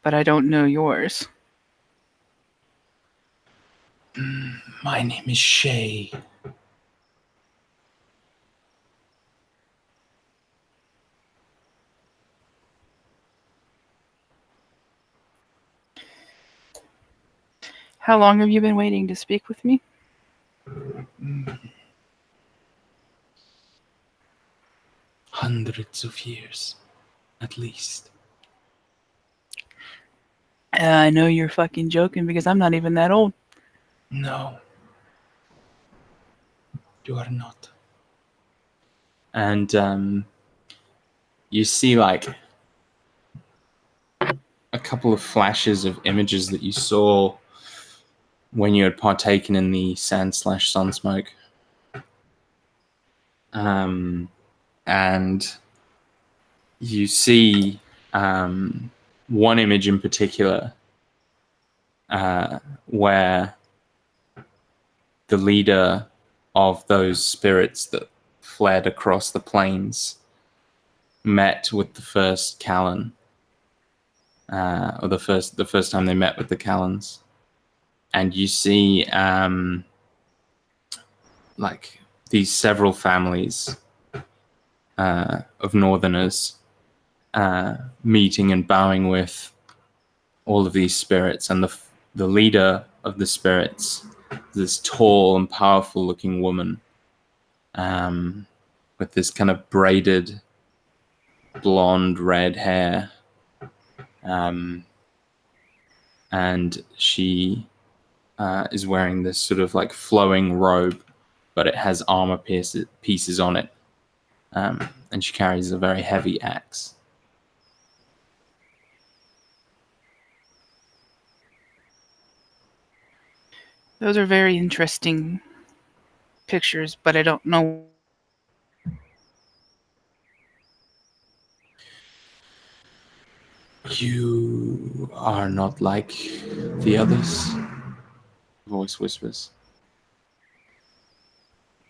but I don't know yours. My name is Shay. How long have you been waiting to speak with me? Hundreds of years, at least. I know you're fucking joking because I'm not even that old. No. You are not. And you see like a couple of flashes of images that you saw when you had partaken in the sand/sunsmoke. And you see one image in particular where the leader of those spirits that fled across the plains met with the first Callan, or the first time they met with the Callans, and you see like these several families of Northerners meeting and bowing with all of these spirits, and the leader of the spirits, this tall and powerful looking woman with this kind of braided blonde red hair, and she is wearing this sort of like flowing robe, but it has armor pieces on it. And she carries a very heavy axe. Those are very interesting pictures, but I don't know. You are not like the others, the voice whispers.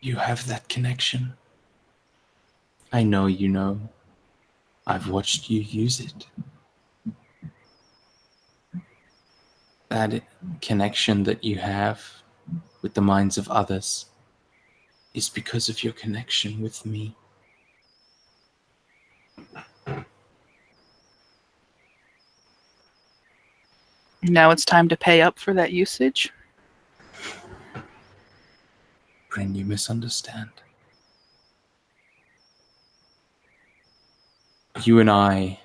You have that connection. I know you know. I've watched you use it. That connection that you have with the minds of others is because of your connection with me. Now it's time to pay up for that usage. Bryn, you misunderstand. You and I,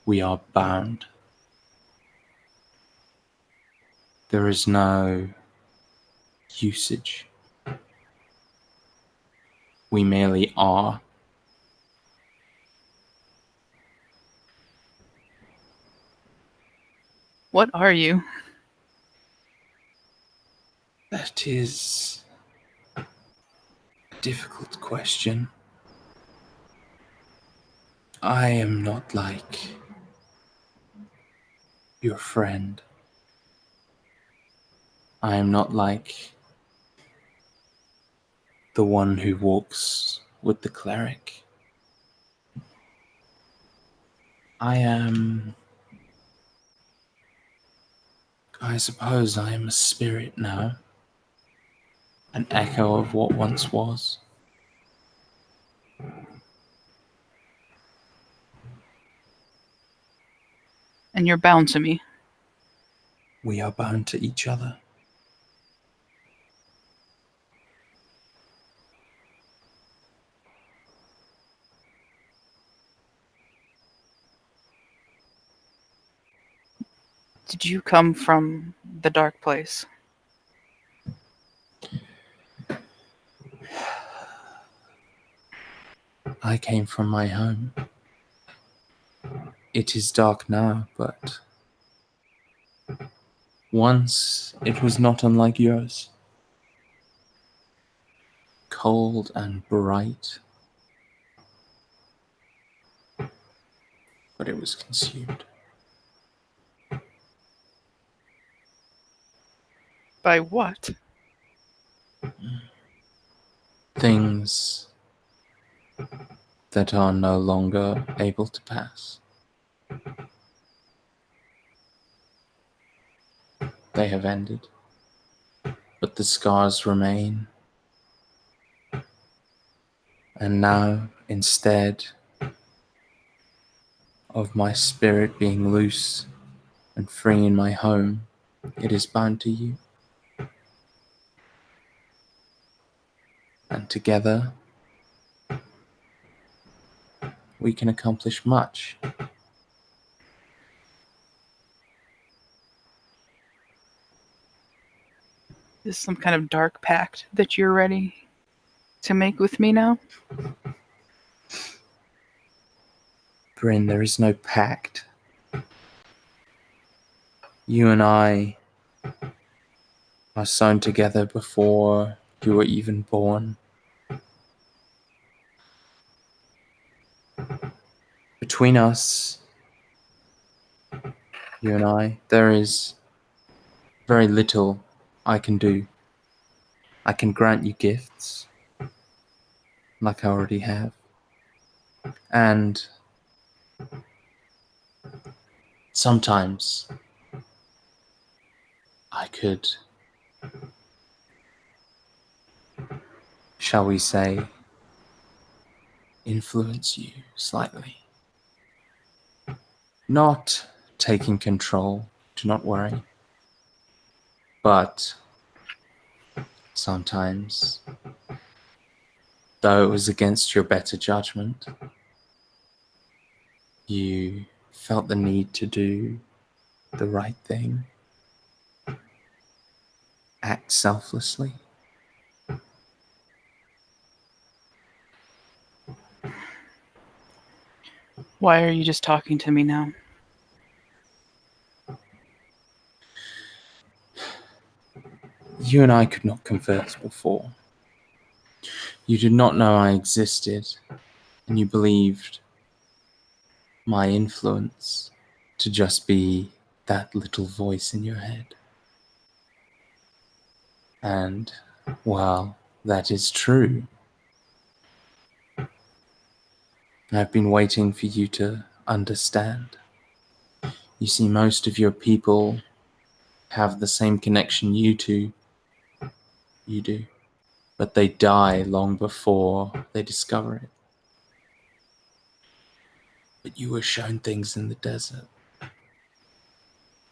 we are bound. There is no usage. We merely are. What are you? That is a difficult question. I am not like your friend. I am not like the one who walks with the cleric. I suppose I am a spirit now. An echo of what once was. And you're bound to me. We are bound to each other. Did you come from the dark place? I came from my home. It is dark now, but once it was not unlike yours. Cold and bright. But it was consumed. By what? Things that are no longer able to pass. They have ended, but the scars remain. And now, instead of my spirit being loose and free in my home, it is bound to you. And together, we can accomplish much. Is this some kind of dark pact that you're ready to make with me now? Bryn, there is no pact. You and I are sewn together before you were even born. Between us, you and I, there is very little I can do. I can grant you gifts, like I already have. And sometimes I could, shall we say, influence you slightly. Not taking control, do not worry. But sometimes, though it was against your better judgment, you felt the need to do the right thing. selflessly. Why are you just talking to me now? You and I could not converse before. You did not know I existed, and you believed my influence to just be that little voice in your head. And while that is true, I've been waiting for you to understand. You see, most of your people have the same connection you do, but they die long before they discover it. But you were shown things in the desert,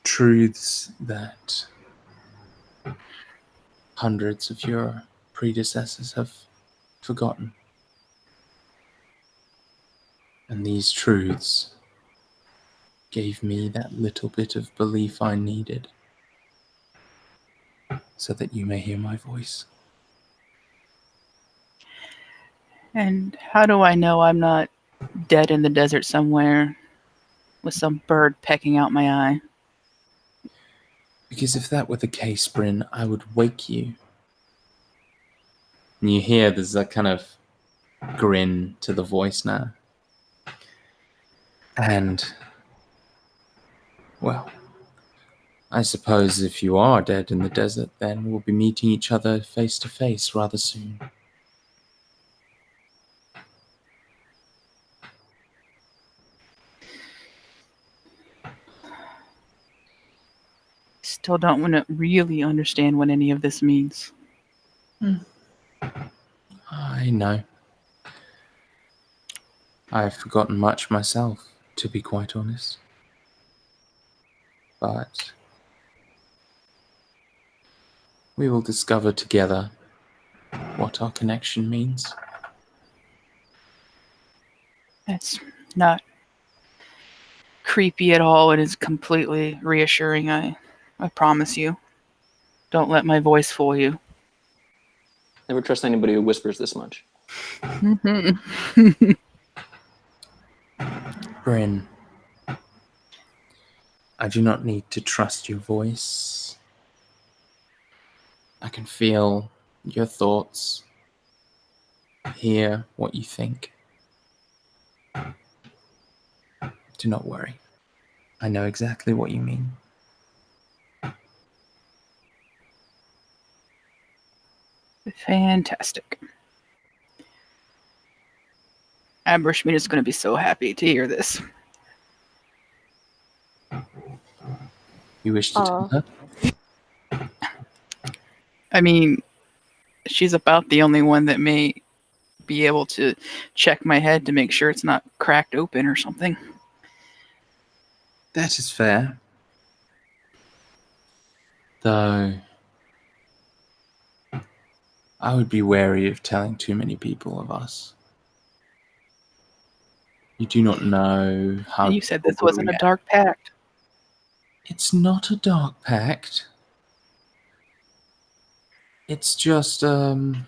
truths that hundreds of your predecessors have forgotten. And these truths gave me that little bit of belief I needed so that you may hear my voice. And how do I know I'm not dead in the desert somewhere with some bird pecking out my eye? Because if that were the case, Bryn, I would wake you. And you hear there's a kind of grin to the voice now. And, well, I suppose if you are dead in the desert, then we'll be meeting each other face to face rather soon. Still don't want to really understand what any of this means. I know. I've forgotten much myself, to be quite honest. But we will discover together what our connection means. That's not creepy at all. It is completely reassuring. I promise you. Don't let my voice fool you. Never trust anybody who whispers this much. Bryn, I do not need to trust your voice. I can feel your thoughts, hear what you think. Do not worry. I know exactly what you mean. Fantastic. Abershmead is going to be so happy to hear this. You wish to tell her? I mean, she's about the only one that may be able to check my head to make sure it's not cracked open or something. That is fair. Though I would be wary of telling too many people of us. You do not know how... And you said this people wasn't a react. dark pact. It's not a dark pact. It's just, How?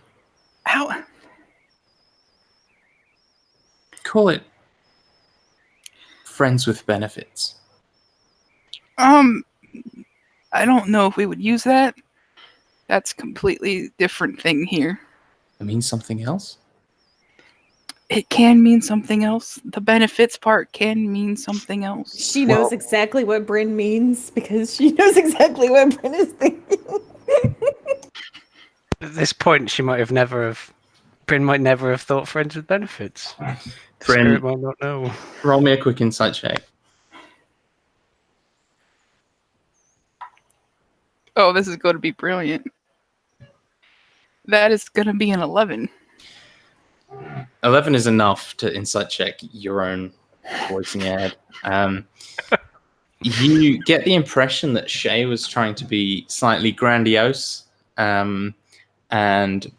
call it friends with benefits. I don't know if we would use that. That's completely different thing here. It means something else? It can mean something else. The benefits part can mean something else. She knows exactly what Bryn means because she knows exactly what Bryn is thinking. At this point, Bryn might never have thought friends with benefits. The Bryn, spirit might not know. roll me a quick insight check. Oh, this is going to be brilliant. That is going to be an 11. 11 is enough to insight check your own voice in your head. You get the impression that Shay was trying to be slightly grandiose and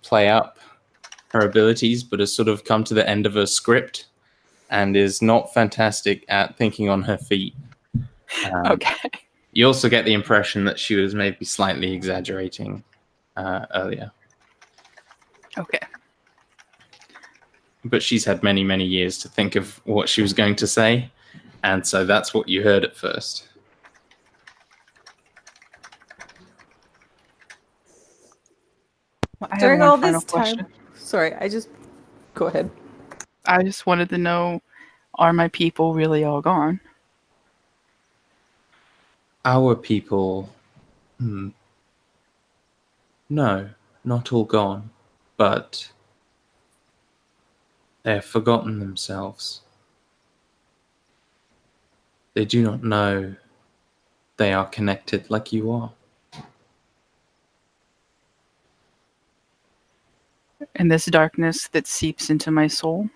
play up her abilities, but has sort of come to the end of her script and is not fantastic at thinking on her feet. Okay. You also get the impression that she was maybe slightly exaggerating earlier. Okay. But she's had many, many years to think of what she was going to say, and so that's what you heard at first. I have During one all final this time, question. sorry, go ahead. I just wanted to know, are my people really all gone? Our people, no, not all gone, but they have forgotten themselves. They do not know they are connected like you are. And this darkness that seeps into my soul,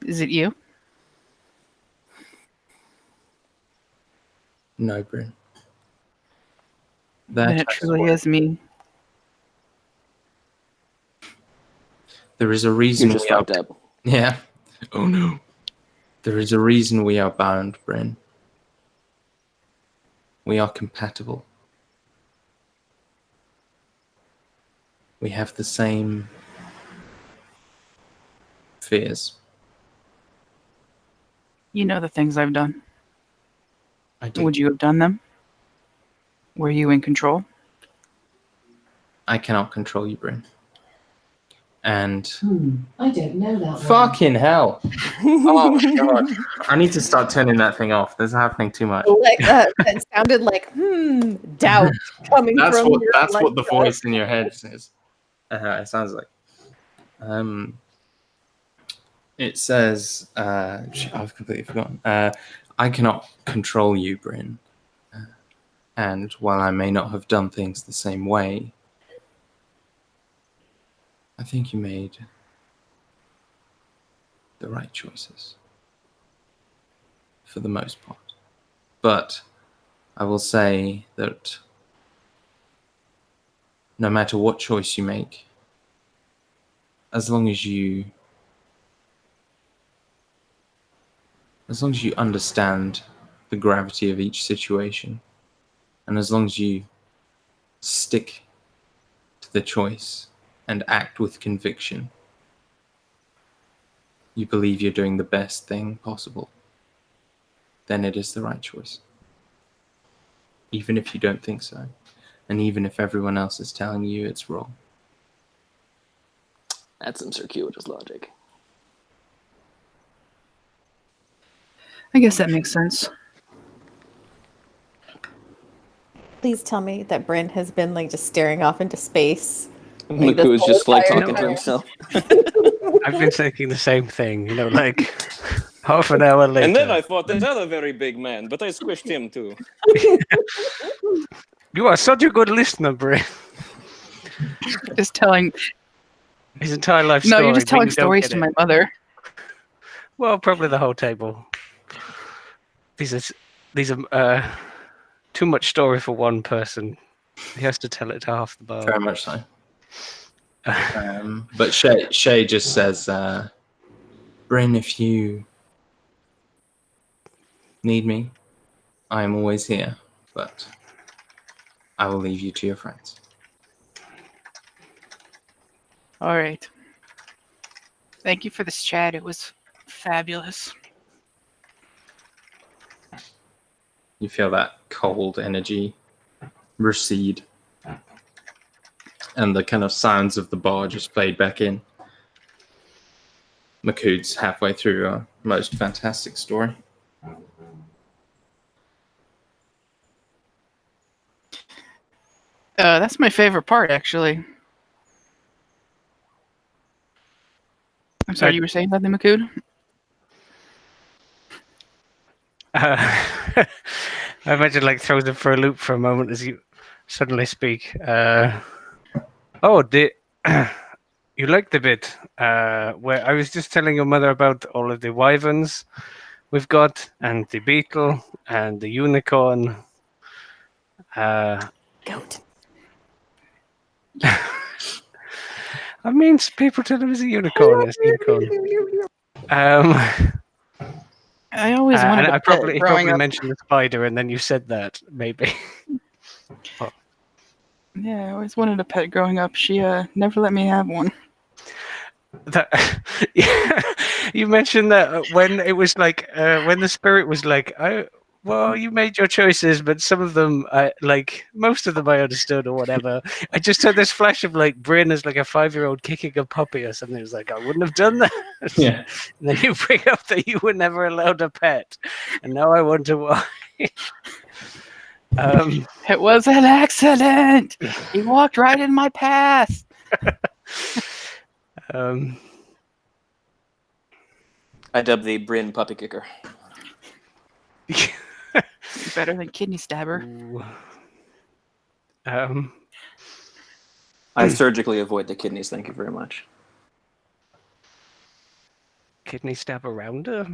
is it you? No, Bryn. Then it truly is me. There is a You reason just we are... fucked up. Yeah. Oh no. There is a reason we are bound, Bryn. We are compatible. We have the same fears. You know the things I've done. I do. Would you have done them? Were you in control? I cannot control you, Bryn. And I don't know that one. fucking hell. Oh god. I need to start turning that thing off. This is happening too much. Like that sounded like doubt coming That's from what your, that's like, what the voice in your head says. It sounds like. It says I've completely forgotten. I cannot control you, Bryn. And while I may not have done things the same way, I think you made the right choices. For the most part. But I will say that no matter what choice you make, as long as you understand the gravity of each situation, and as long as you stick to the choice and act with conviction, you believe you're doing the best thing possible, then it is the right choice. Even if you don't think so, and even if everyone else is telling you it's wrong. That's some circuitous logic. I guess that makes sense. Please tell me that Bryn has been like just staring off into space. Maku's just like whole talking to time. himself. I've been thinking the same thing, like half an hour later. And then I fought another very big man, but I squished him too. You are such a good listener, Bray. Just telling. His entire life No, story. you're just but telling you don't stories get to it. my mother. Well, probably the whole table. These are too much story for one person. He has to tell it to half the bar. Very much so. But Shay just says, Bryn, if you need me, I am always here, but I will leave you to your friends. All right. Thank you for this chat. It was fabulous. You feel that cold energy recede, and the kind of sounds of the bar just fade back in. Makood's halfway through a most fantastic story. That's my favorite part, actually. I'm sorry, you were saying something, Makood? I imagine throws him for a loop for a moment as you suddenly speak. You like the bit where I was just telling your mother about all of the wyverns we've got, and the beetle, and the unicorn. Goat. I mean, people tell him it's a unicorn. It's a unicorn. I always wanted and a he pet probably growing up. mentioned the spider, and then you said that maybe. Yeah, I always wanted a pet growing up. She never let me have one. Yeah, you mentioned that when it was like when the spirit was like, well, you made your choices, but some of them, like most of them, I understood or whatever. I just had this flash of like Bryn as like a 5-year-old kicking a puppy or something. It was like I wouldn't have done that. Yeah. And then you bring up that you were never allowed a pet, and now I wonder why. It was an accident. He walked right in my path. I dub the Bryn puppy kicker. Better than kidney stabber. I surgically avoid the kidneys. Thank you very much. Kidney stabber rounder.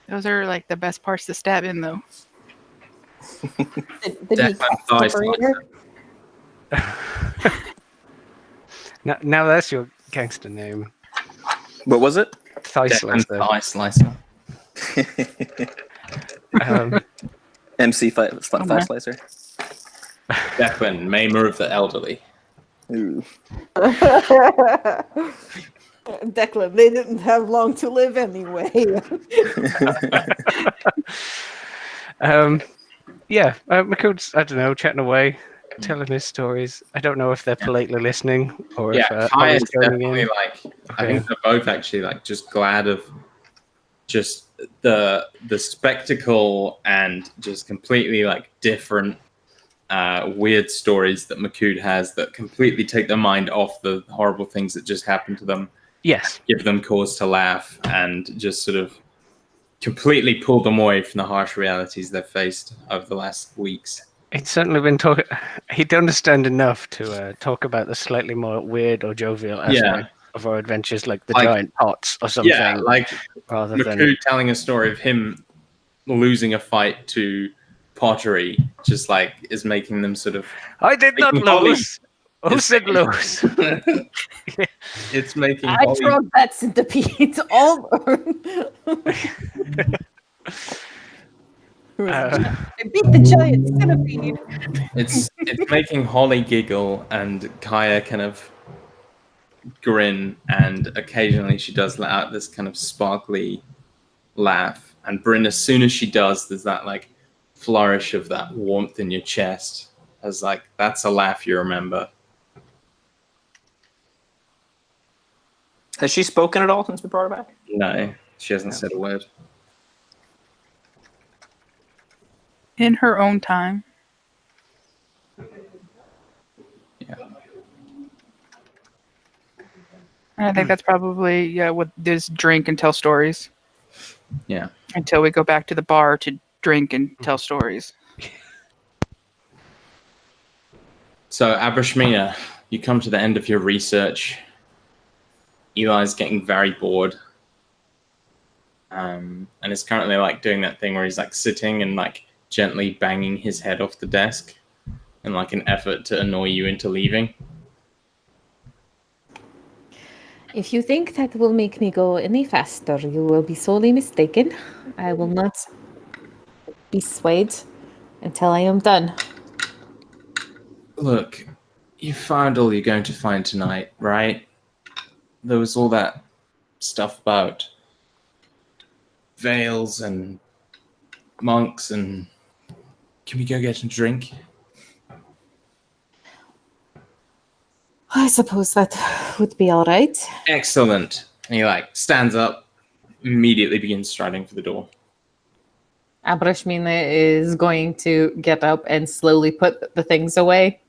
Those are like the best parts to stab in, though. The Declan thigh separator. Now that's your gangster name. What was it? Thigh Declan slicer. thigh slicer. MC thigh slicer. Declan, maimer of the elderly. Ooh. Declan, they didn't have long to live anyway. Yeah, McCood's, I don't know, chatting away, telling his stories. I don't know if they're politely listening or Yeah, if Kaya's Ollie's joining definitely in. like. I think they're both actually like just glad of just the spectacle and just completely like different weird stories that Makood has that completely take their mind off the horrible things that just happened to them. Yes. Give them cause to laugh and just sort of completely pull them away from the harsh realities they've faced over the last weeks. He'd certainly been talking. He'd understand enough to talk about the slightly more weird or jovial aspect of our adventures, like the giant pots or something. Yeah, like rather Makood than telling a story of him losing a fight to pottery, just like is making them sort of. I did not Holly. lose. Who said lose? It's making. I Holly... drug that centipede all over. I beat the giant centipede. It's making Holly giggle and Kaya kind of grin, and occasionally she does let out this kind of sparkly laugh. And Bryn, as soon as she does, there's that like flourish of that warmth in your chest, as like that's a laugh you remember. Has she spoken at all since we brought her back? No, she hasn't said a word. In her own time. Yeah. And I think that's probably what this drink and tell stories. Yeah. Until we go back to the bar to drink and tell stories. So, Abrashmina, you come to the end of your research. Eli's getting very bored. And is currently like doing that thing where he's like sitting and like gently banging his head off the desk in like an effort to annoy you into leaving. If you think that will make me go any faster, you will be sorely mistaken. I will not be swayed until I am done. Look, you found all you're going to find tonight, right? There was all that stuff about veils and monks and... Can we go get a drink? I suppose that would be all right. Excellent. And he like stands up, immediately begins striding for the door. Abrashmina is going to get up and slowly put the things away.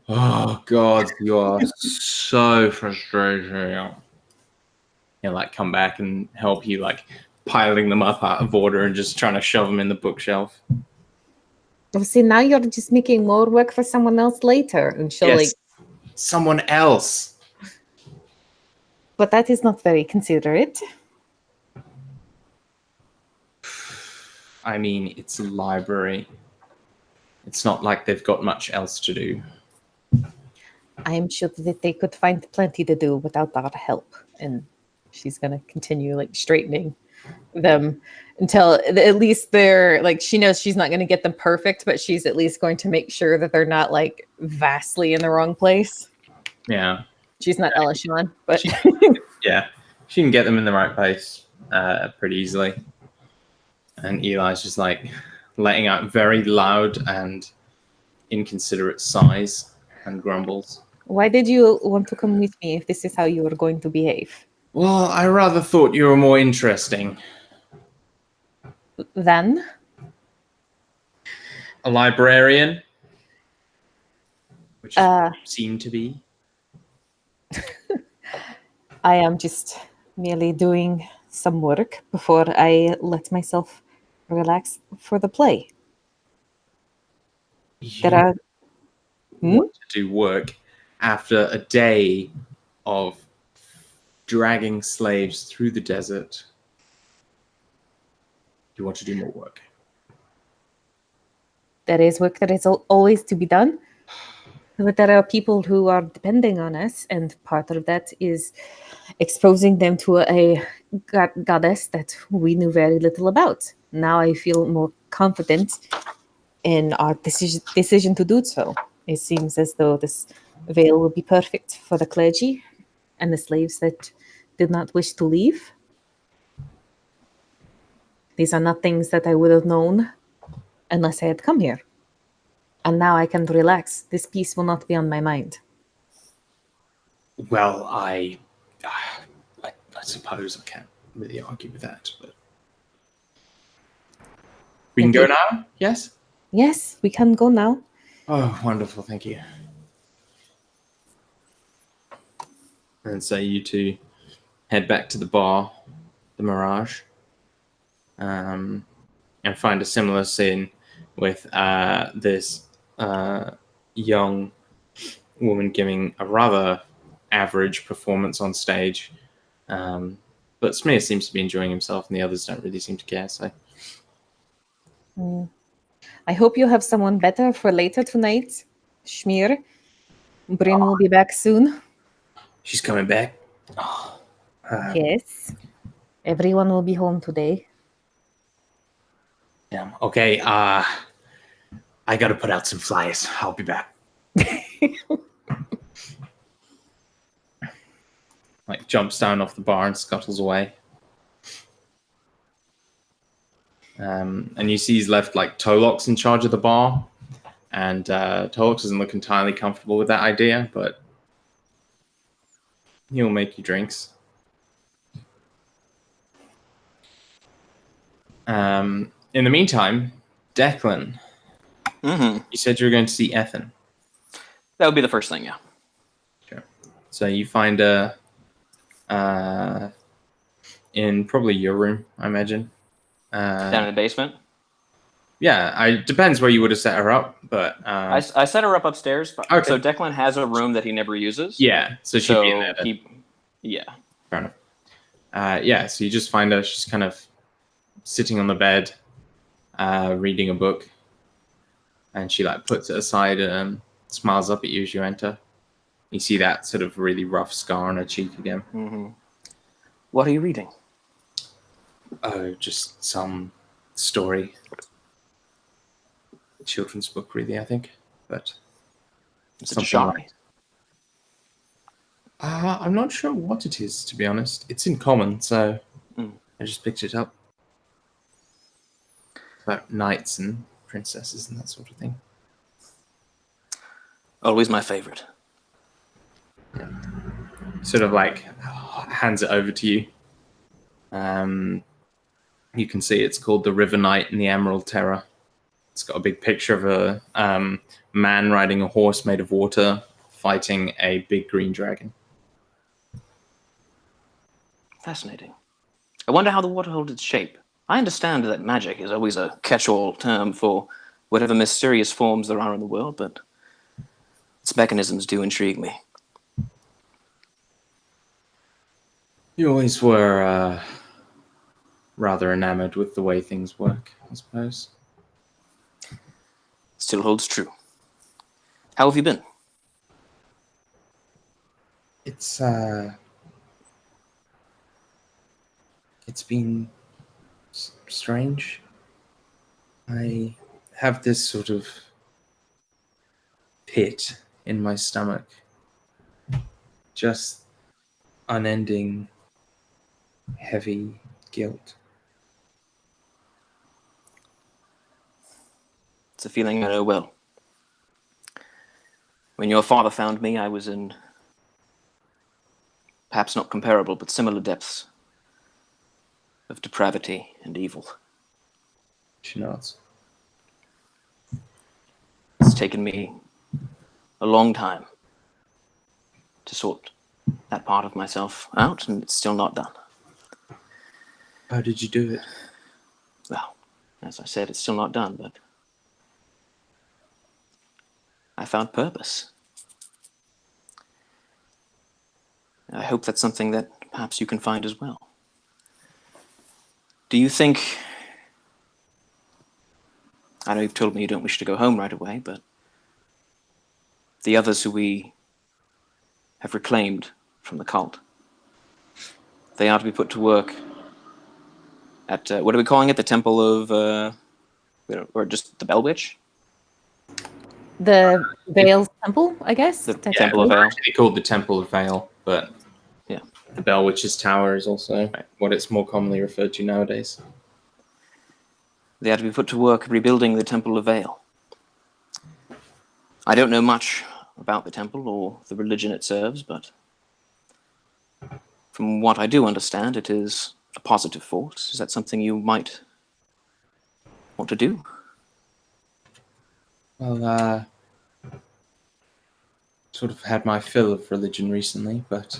Oh God, you are so frustrating. He'll like come back and help you, like piling them up out of order and just trying to shove them in the bookshelf. Oh, see, now you're just making more work for someone else later. And she'll Yes, someone else. But that is not very considerate. I mean, it's a library. It's not like they've got much else to do. I am sure that they could find plenty to do without our help. And she's going to continue like straightening them. until at least they're like, she knows she's not going to get them perfect, but she's at least going to make sure that they're not like vastly in the wrong place. Yeah. She's not Ella Sean, but Yeah. She can get them in the right place pretty easily. And Eli's just like letting out very loud and inconsiderate sighs and grumbles. why did you want to come with me if this is how you were going to behave? Well, I rather thought you were more interesting. Then A librarian? Which you seem to be. I am just merely doing some work before I let myself relax for the play. There are Want to do work after a day of dragging slaves through the desert. You want to do more work. there is work that is always to be done, but there are people who are depending on us, and part of that is exposing them to a goddess that we knew very little about. Now I feel more confident in our decision to do so. It seems as though this veil will be perfect for the clergy and the slaves that did not wish to leave. These are not things that I would have known unless I had come here. And now I can relax. This piece will not be on my mind. Well, I suppose I can't really argue with that, but we can go now? Yes? Yes, we can go now. Oh, wonderful, thank you. And so you two head back to the bar, the Mirage, and find a similar scene with this young woman giving a rather average performance on stage. But Smear seems to be enjoying himself, and the others don't really seem to care. So, I hope you have someone better for later tonight, Schmear. Bryn will be back soon. she's coming back. Yes. Everyone will be home today. Yeah. Okay. I gotta put out some flyers. I'll be back. Like jumps down off the bar and scuttles away. And you see he's left like Tolox in charge of the bar, and Tolox doesn't look entirely comfortable with that idea, but he'll make you drinks. In the meantime, Declan, you said you were going to see Ethan. That would be the first thing, yeah. Sure. So you find her in probably your room, I imagine. Down in the basement? Yeah, it depends where you would have set her up, but I set her up upstairs. Okay. So Declan has a room that he never uses. yeah, so she'd be in there. Then. Yeah. Fair enough. Yeah, so you just find her. She's kind of sitting on the bed, reading a book, and she like puts it aside and smiles up at you as you enter. You see that sort of really rough scar on her cheek again. Mm-hmm. What are you reading? Oh, just some story. Children's book, really, I think. But Is it a genre? I'm not sure what it is, to be honest. It's in common, so I just picked it up. About knights and princesses and that sort of thing. Always my favorite. Yeah. Sort of like hands it over to you. You can see it's called The River Knight and the Emerald Terror. It's got a big picture of a man riding a horse made of water fighting a big green dragon. Fascinating. I wonder how the water holds its shape. I understand that magic is always a catch-all term for whatever mysterious forms there are in the world, but its mechanisms do intrigue me. You always were rather enamored with the way things work, I suppose. Still holds true. How have you been? It's been strange. I have this sort of pit in my stomach. Just unending, heavy guilt. It's a feeling I know well. When your father found me, I was in perhaps not comparable, but similar depths of depravity and evil. She nods. It's taken me a long time to sort that part of myself out, and it's still not done. How did you do it? Well, as I said, it's still not done, but I found purpose. I hope that's something that perhaps you can find as well. Do you think... I know you've told me you don't wish to go home right away, but the others who we have reclaimed from the cult, they are to be put to work at, what are we calling it? The Temple of, or just the Bell Witch? The Vale's Temple, I guess. The technically. Temple of Vale. Actually called the Temple of Vale, but yeah, the Bell Witch's Tower is also what it's more commonly referred to nowadays. They are to be put to work rebuilding the Temple of Vale. I don't know much about the temple or the religion it serves, but from what I do understand, it is a positive force. Is that something you might want to do? Well, sort of had my fill of religion recently, but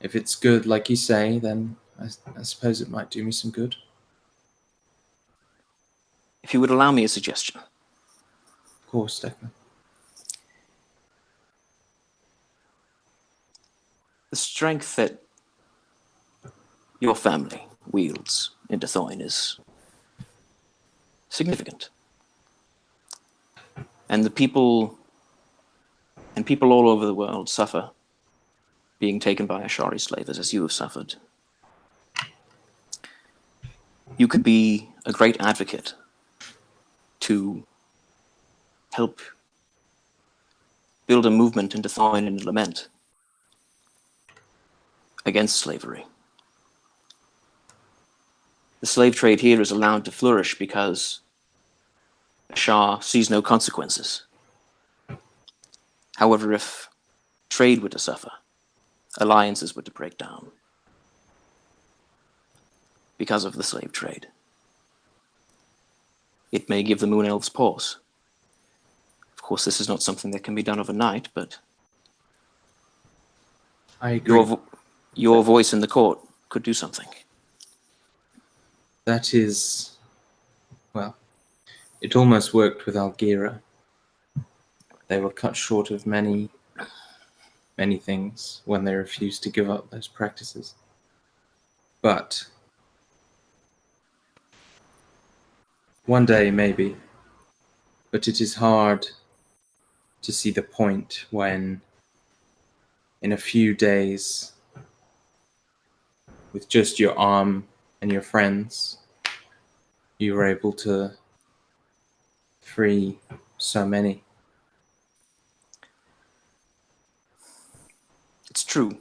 if it's good, like you say, then I suppose it might do me some good. If you would allow me a suggestion. Of course, Declan. The strength that your family wields in Dithoin is significant. And the people all over the world suffer being taken by Ashari slavers as you have suffered. You could be a great advocate to help build a movement in Dithoin and lament against slavery. The slave trade here is allowed to flourish because Ashar sees no consequences. However, if trade were to suffer, alliances were to break down because of the slave trade, it may give the Moon Elves pause. Of course, this is not something that can be done overnight, but I agree. Your voice in the court could do something. That is, well, it almost worked with Algira. They were cut short of many things when they refused to give up those practices. But one day, maybe. But it is hard to see the point when, in a few days, with just your arm and your friends, you were able to free so many. It's true.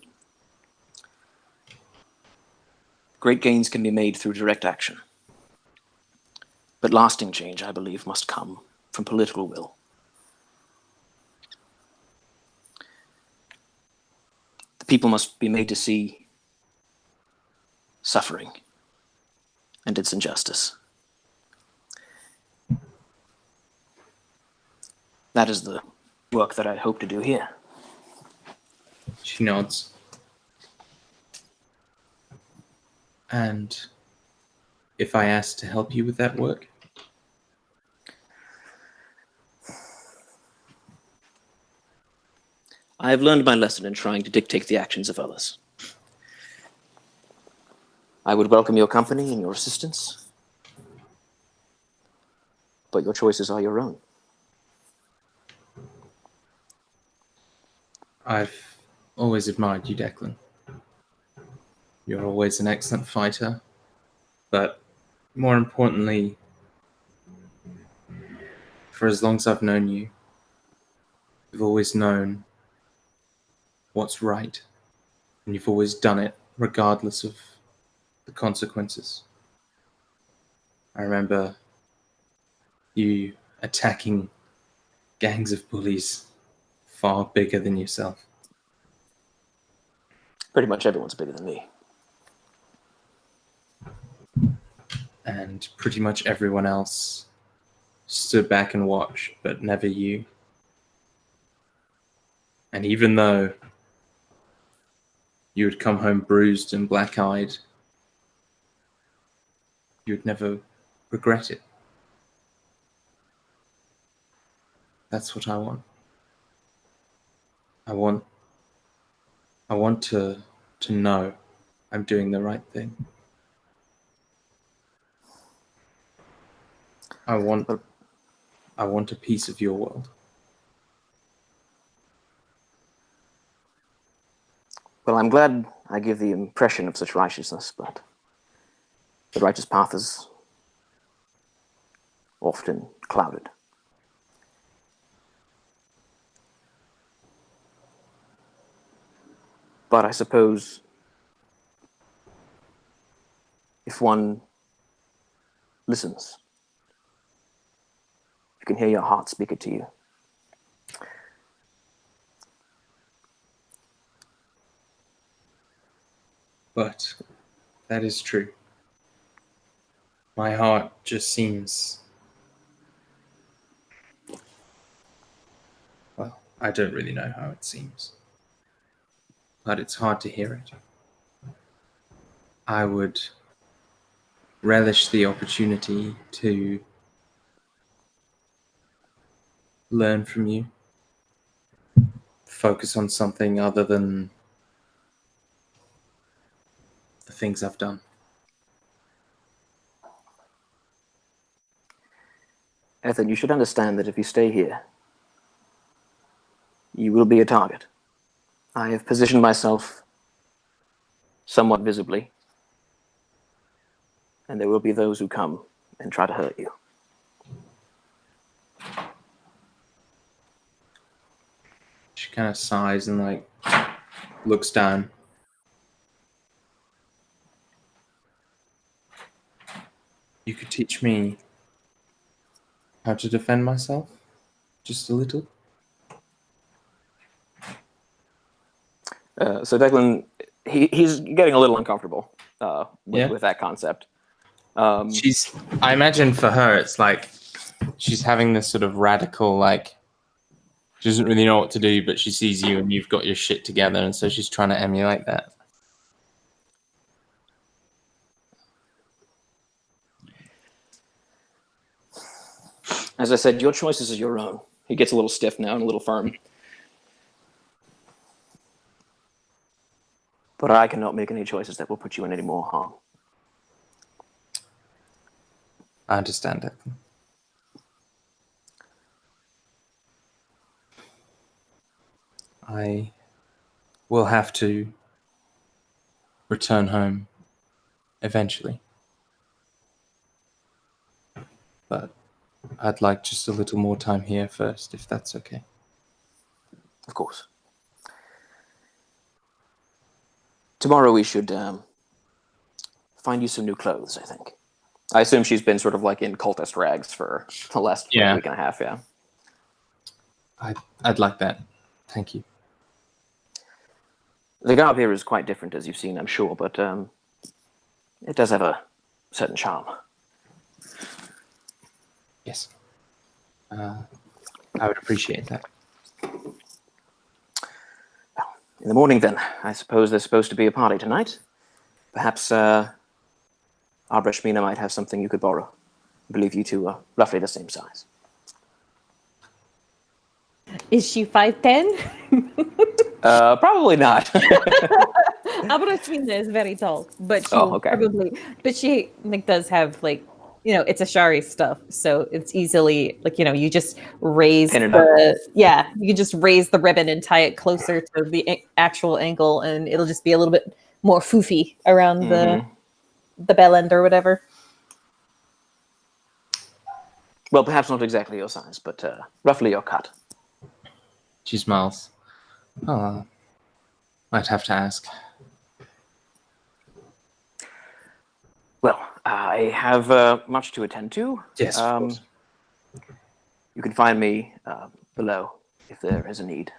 Great gains can be made through direct action. But lasting change, I believe, must come from political will. The people must be made to see suffering and its injustice. That is the work that I hope to do here. She nods. And if I ask to help you with that work? I have learned my lesson in trying to dictate the actions of others. I would welcome your company and your assistance, but your choices are your own. I've always admired you, Declan. You're always an excellent fighter, but more importantly, for as long as I've known you, you've always known what's right, and you've always done it regardless of the consequences. I remember you attacking gangs of bullies far bigger than yourself. Pretty much everyone's bigger than me. And pretty much everyone else stood back and watched, but never you. And even though you would come home bruised and black-eyed, you would never regret it. That's what I want. I want to know I'm doing the right thing. I want a piece of your world. Well, I'm glad I give the impression of such righteousness, but the righteous path is often clouded. But I suppose if one listens, you can hear your heart speak it to you. But that is true. My heart just seems... Well, I don't really know how it seems. But it's hard to hear it. I would relish the opportunity to learn from you. Focus on something other than the things I've done. Ethan, you should understand that if you stay here, you will be a target. I have positioned myself somewhat visibly, and there will be those who come and try to hurt you. She kind of sighs and looks down. You could teach me how to defend myself? Just a little? So Declan, he's getting a little uncomfortable with that concept. I imagine for her, it's like she's having this sort of radical, she doesn't really know what to do, but she sees you and you've got your shit together, and so she's trying to emulate that. As I said, your choices are your own. He gets a little stiff now and a little firm. But I cannot make any choices that will put you in any more harm. I understand it. I will have to return home eventually. But I'd like just a little more time here first, if that's okay. Of course. Tomorrow we should find you some new clothes, I think. I assume she's been sort of in cultist rags for the last week and a half, yeah. I'd like that. Thank you. The garb here is quite different, as you've seen, I'm sure, but it does have a certain charm. Yes. I would appreciate that. In the morning, then, I suppose there's supposed to be a party tonight. Perhaps Mina might have something you could borrow. I believe you two are roughly the same size. Is she 5'10"? Probably not. Mina is very tall, but she okay. probably. But she does have it's a Shari stuff, so it's easily you just raise you can just raise the ribbon and tie it closer to the actual ankle, and it'll just be a little bit more foofy around the bell end or whatever. Well, perhaps not exactly your size, but roughly your cut. She smiles. Oh, I'd have to ask. Well, I have much to attend to. Yes, of course. You can find me below if there is a need.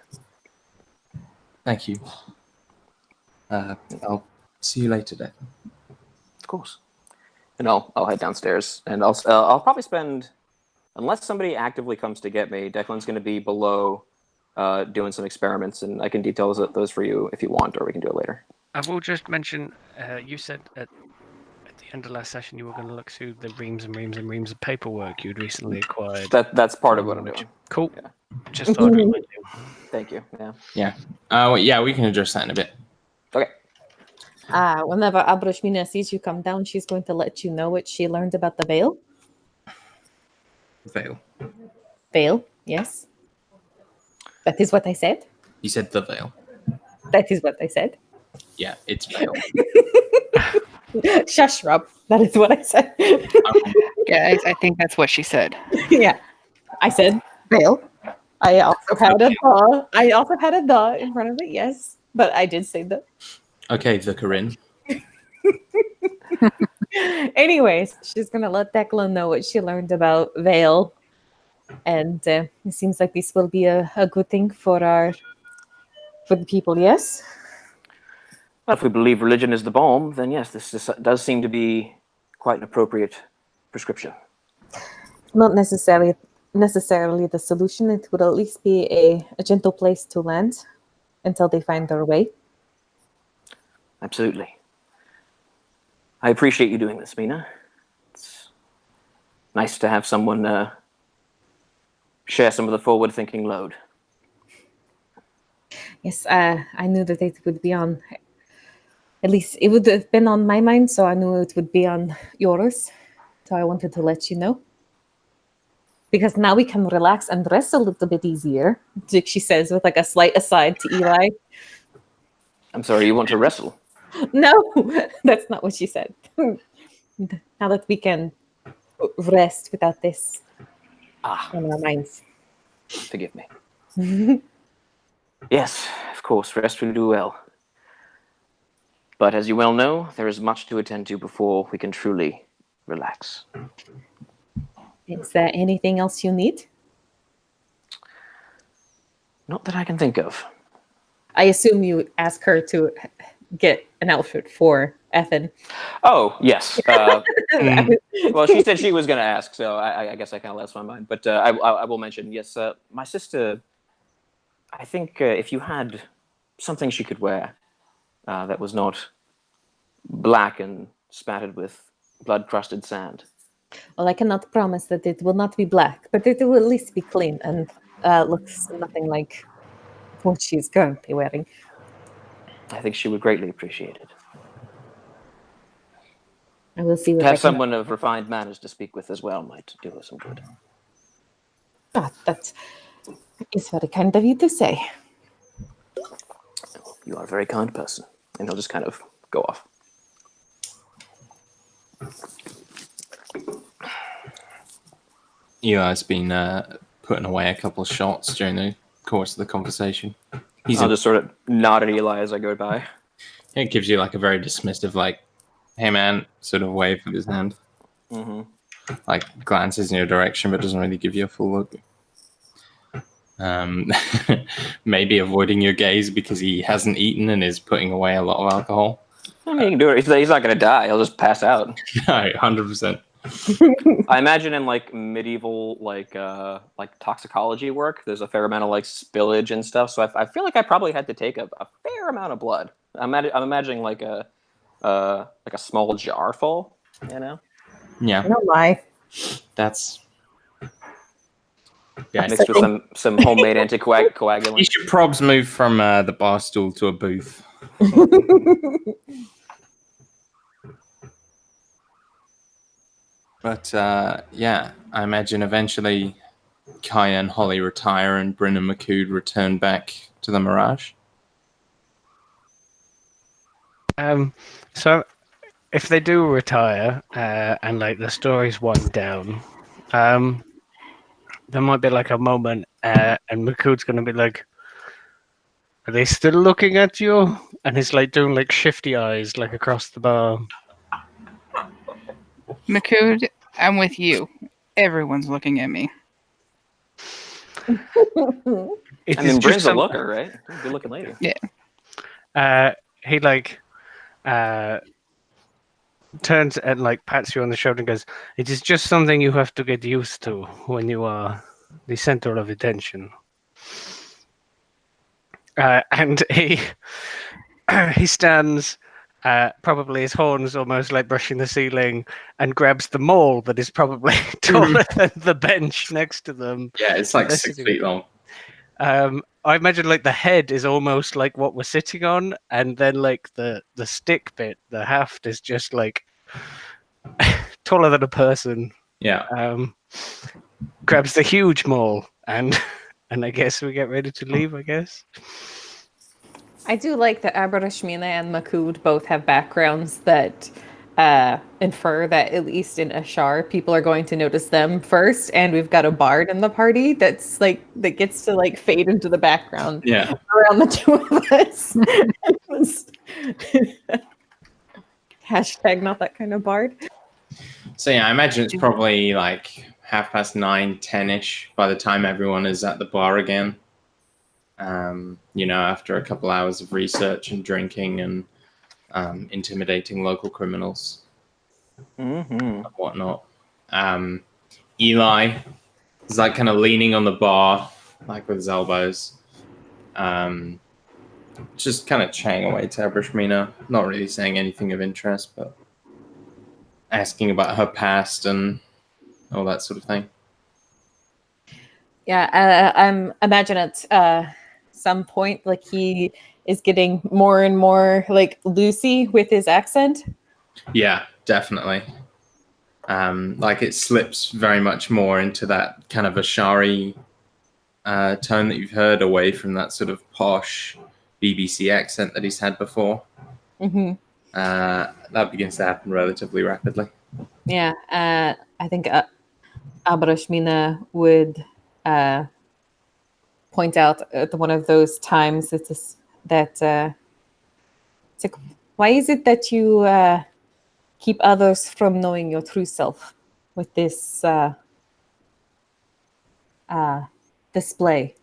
Thank you. I'll see you later, then. Of course. And I'll head downstairs, and I'll probably spend, unless somebody actively comes to get me, Declan's going to be below doing some experiments, and I can detail those for you if you want, or we can do it later. I will just mention, you said at the end of last session you were going to look through the reams and reams and reams of paperwork you'd recently acquired. That's part of what I'm doing. Cool. Yeah. Just thought I'd remind you. Thank you. Yeah. Yeah. Well, yeah, we can address that in a bit. Okay. Whenever Abroshmina sees you come down, she's going to let you know what she learned about the veil. Veil. Veil, yes. That is what I said. You said the veil. That is what I said. Yeah, it's veil. Shush, Rob. That is what I said. Yeah, I think that's what she said. Yeah. I said veil. I also had a the. I also had a the in front of it, yes. But I did say the. Okay, the Corinne. Anyways, she's going to let Declan know what she learned about veil. And it seems like this will be a good thing for the people, yes? Well, if we believe religion is the balm, then yes, does seem to be quite an appropriate prescription. Not necessarily the solution. It would at least be a gentle place to land until they find their way. Absolutely. I appreciate you doing this, Mina. It's nice to have someone share some of the forward-thinking load. Yes, I knew that it would be on. At least it would have been on my mind, so I knew it would be on yours. So I wanted to let you know. Because now we can relax and rest a little bit easier, she says with like a slight aside to Eli. I'm sorry, you want to wrestle? No, that's not what she said. Now that we can rest without this on our minds. Forgive me. Yes, of course, rest will do well. But as you well know, there is much to attend to before we can truly relax. Is there anything else you need? Not that I can think of. I assume you ask her to get an outfit for Ethan. Oh, yes. Well, she said she was going to ask, so I guess I kind of lost my mind. But I will mention, yes, my sister, I think if you had something she could wear that was not black and spattered with blood-crusted sand. Well, I cannot promise that it will not be black, but it will at least be clean and looks nothing like what she's currently wearing. I think she would greatly appreciate it. I will see what To I have can... someone of refined manners to speak with as well might do her some good. That is very kind of you to say. You are a very kind person. And he'll just kind of go off. Eli's been putting away a couple of shots during the course of the conversation. I'll just sort of nod at Eli as I go by. It gives you like a very dismissive, like, hey man, sort of wave with his hand. Mm-hmm. Like glances in your direction, but doesn't really give you a full look. Maybe avoiding your gaze because he hasn't eaten and is putting away a lot of alcohol. I mean, he can do it. He's not going to die. He'll just pass out. No, 100%. I imagine in like medieval like toxicology work, there's a fair amount of like spillage and stuff. So I feel like I probably had to take a fair amount of blood. I'm imagining like a small jar full, you know? Yeah. No lie. That's... Yeah, mixed with some homemade anticoagulant. You should probs move from the bar stool to a booth. But yeah, I imagine eventually Kaya and Holly retire and Bryn and McCood return back to the Mirage. So if they do retire and like the story's wound down, there might be like a moment, and Makood's gonna be like, "Are they still looking at you?" And he's like doing like shifty eyes, like across the bar. Makood, I'm with you. Everyone's looking at me. It I is mean, just Brain's a some- looker, right? Good looking lady. he like turns and like pats you on the shoulder and goes, "It is just something you have to get used to when you are the center of attention." And he stands, probably his horns almost like brushing the ceiling, and grabs the maul that is probably taller than the bench next to them. Yeah, it's like They're 6 sitting- feet long. I imagine like the head is almost like what we're sitting on, and then like the stick bit, the haft is just like taller than a person. Yeah. Grabs the huge maul, and I guess we get ready to leave. I guess. I do like that Aberashmina and Makood both have backgrounds that infer that at least in Ashar, people are going to notice them first, and we've got a bard in the party that's like that gets to like fade into the background Yeah. around the two of us. Hashtag not that kind of bard. So yeah, I imagine it's probably like 9:30, 10-ish by the time everyone is at the bar again. After a couple hours of research and drinking and intimidating local criminals and whatnot. Eli is like kind of leaning on the bar, like with his elbows, just kind of chatting away to Abrishmina, not really saying anything of interest, but asking about her past and all that sort of thing. Yeah, I'm imagine at some point like he is getting more and more like loosey with his accent. Yeah, definitely. Like it slips very much more into that kind of Ashari tone that you've heard, away from that sort of posh BBC accent that he's had before. Mm-hmm. That begins to happen relatively rapidly. Yeah, I think Abrashmina would point out at one of those times it's like, why is it that you keep others from knowing your true self with this display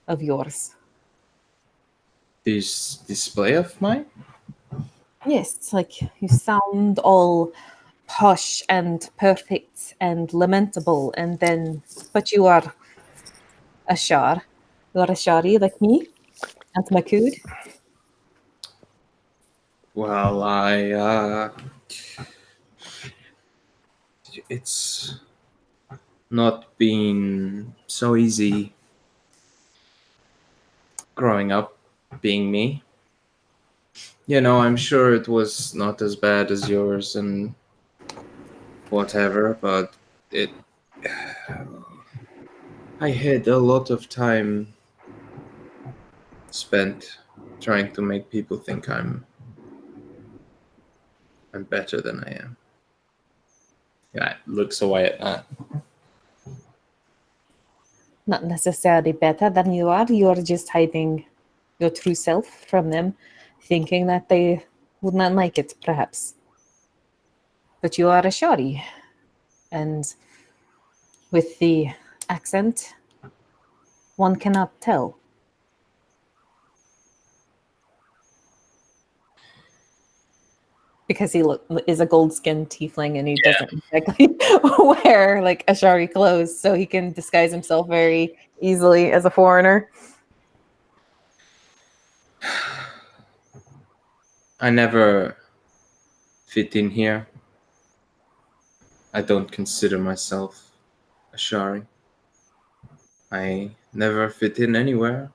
of yours? This display of mine? Yes, it's like you sound all posh and perfect and lamentable, and then, but you are Ashar. You are Ashari like me and Makood. Well, it's not been so easy growing up being me. I'm sure it was not as bad as yours and whatever, but I had a lot of time spent trying to make people think I'm better than I am. Yeah, looks away at that. Not necessarily better than you are. You are just hiding your true self from them, thinking that they would not like it, perhaps. But you are a Shari, and with the accent, one cannot tell. Because he is a gold-skinned tiefling, and he doesn't exactly wear like Ashari clothes, so he can disguise himself very easily as a foreigner. I never fit in here. I don't consider myself a Shari. I never fit in anywhere.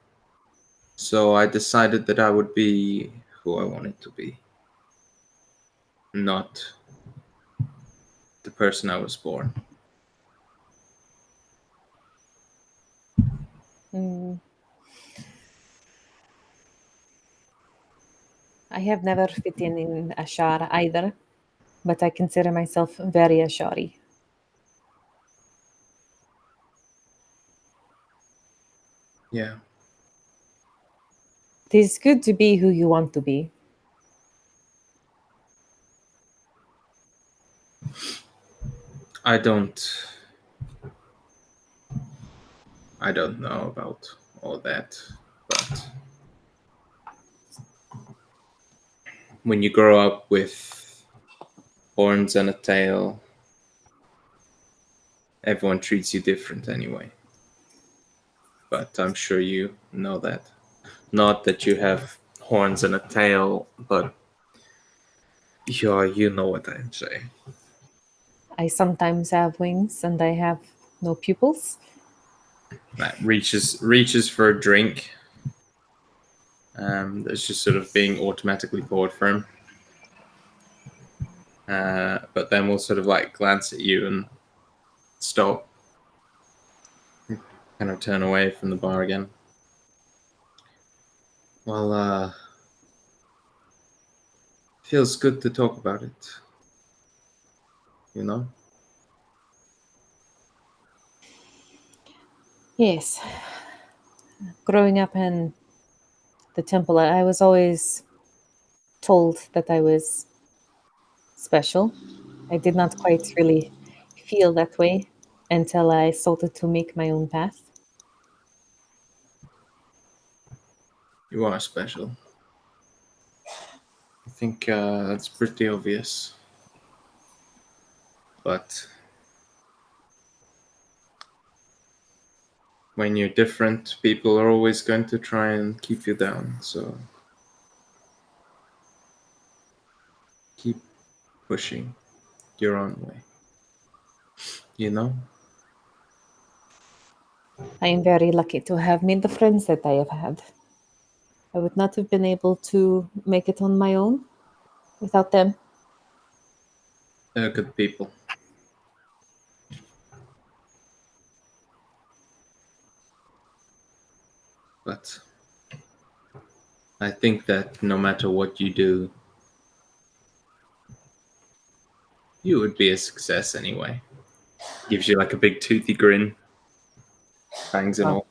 So I decided that I would be who I wanted to be. Not the person I was born. Mm. I have never fit in Ashar either, but I consider myself very Ashari. Yeah. It is good to be who you want to be. I don't know about all that, but when you grow up with horns and a tail, everyone treats you different anyway. But I'm sure you know that. Not that you have horns and a tail, but yeah, you know what I'm saying. I sometimes have wings and I have no pupils. Matt reaches for a drink. That's just sort of being automatically poured for him. But then we'll sort of like glance at you and stop. Kind of turn away from the bar again. Well, feels good to talk about it. You know? Yes. Growing up in the temple, I was always told that I was special. I did not quite really feel that way until I started to make my own path. You are special. I think that's pretty obvious. But when you're different, people are always going to try and keep you down. So keep pushing your own way. You know? I am very lucky to have made the friends that I have had. I would not have been able to make it on my own without them. They're good people. But I think that no matter what you do, you would be a success anyway. Gives you like a big toothy grin. Fangs and all.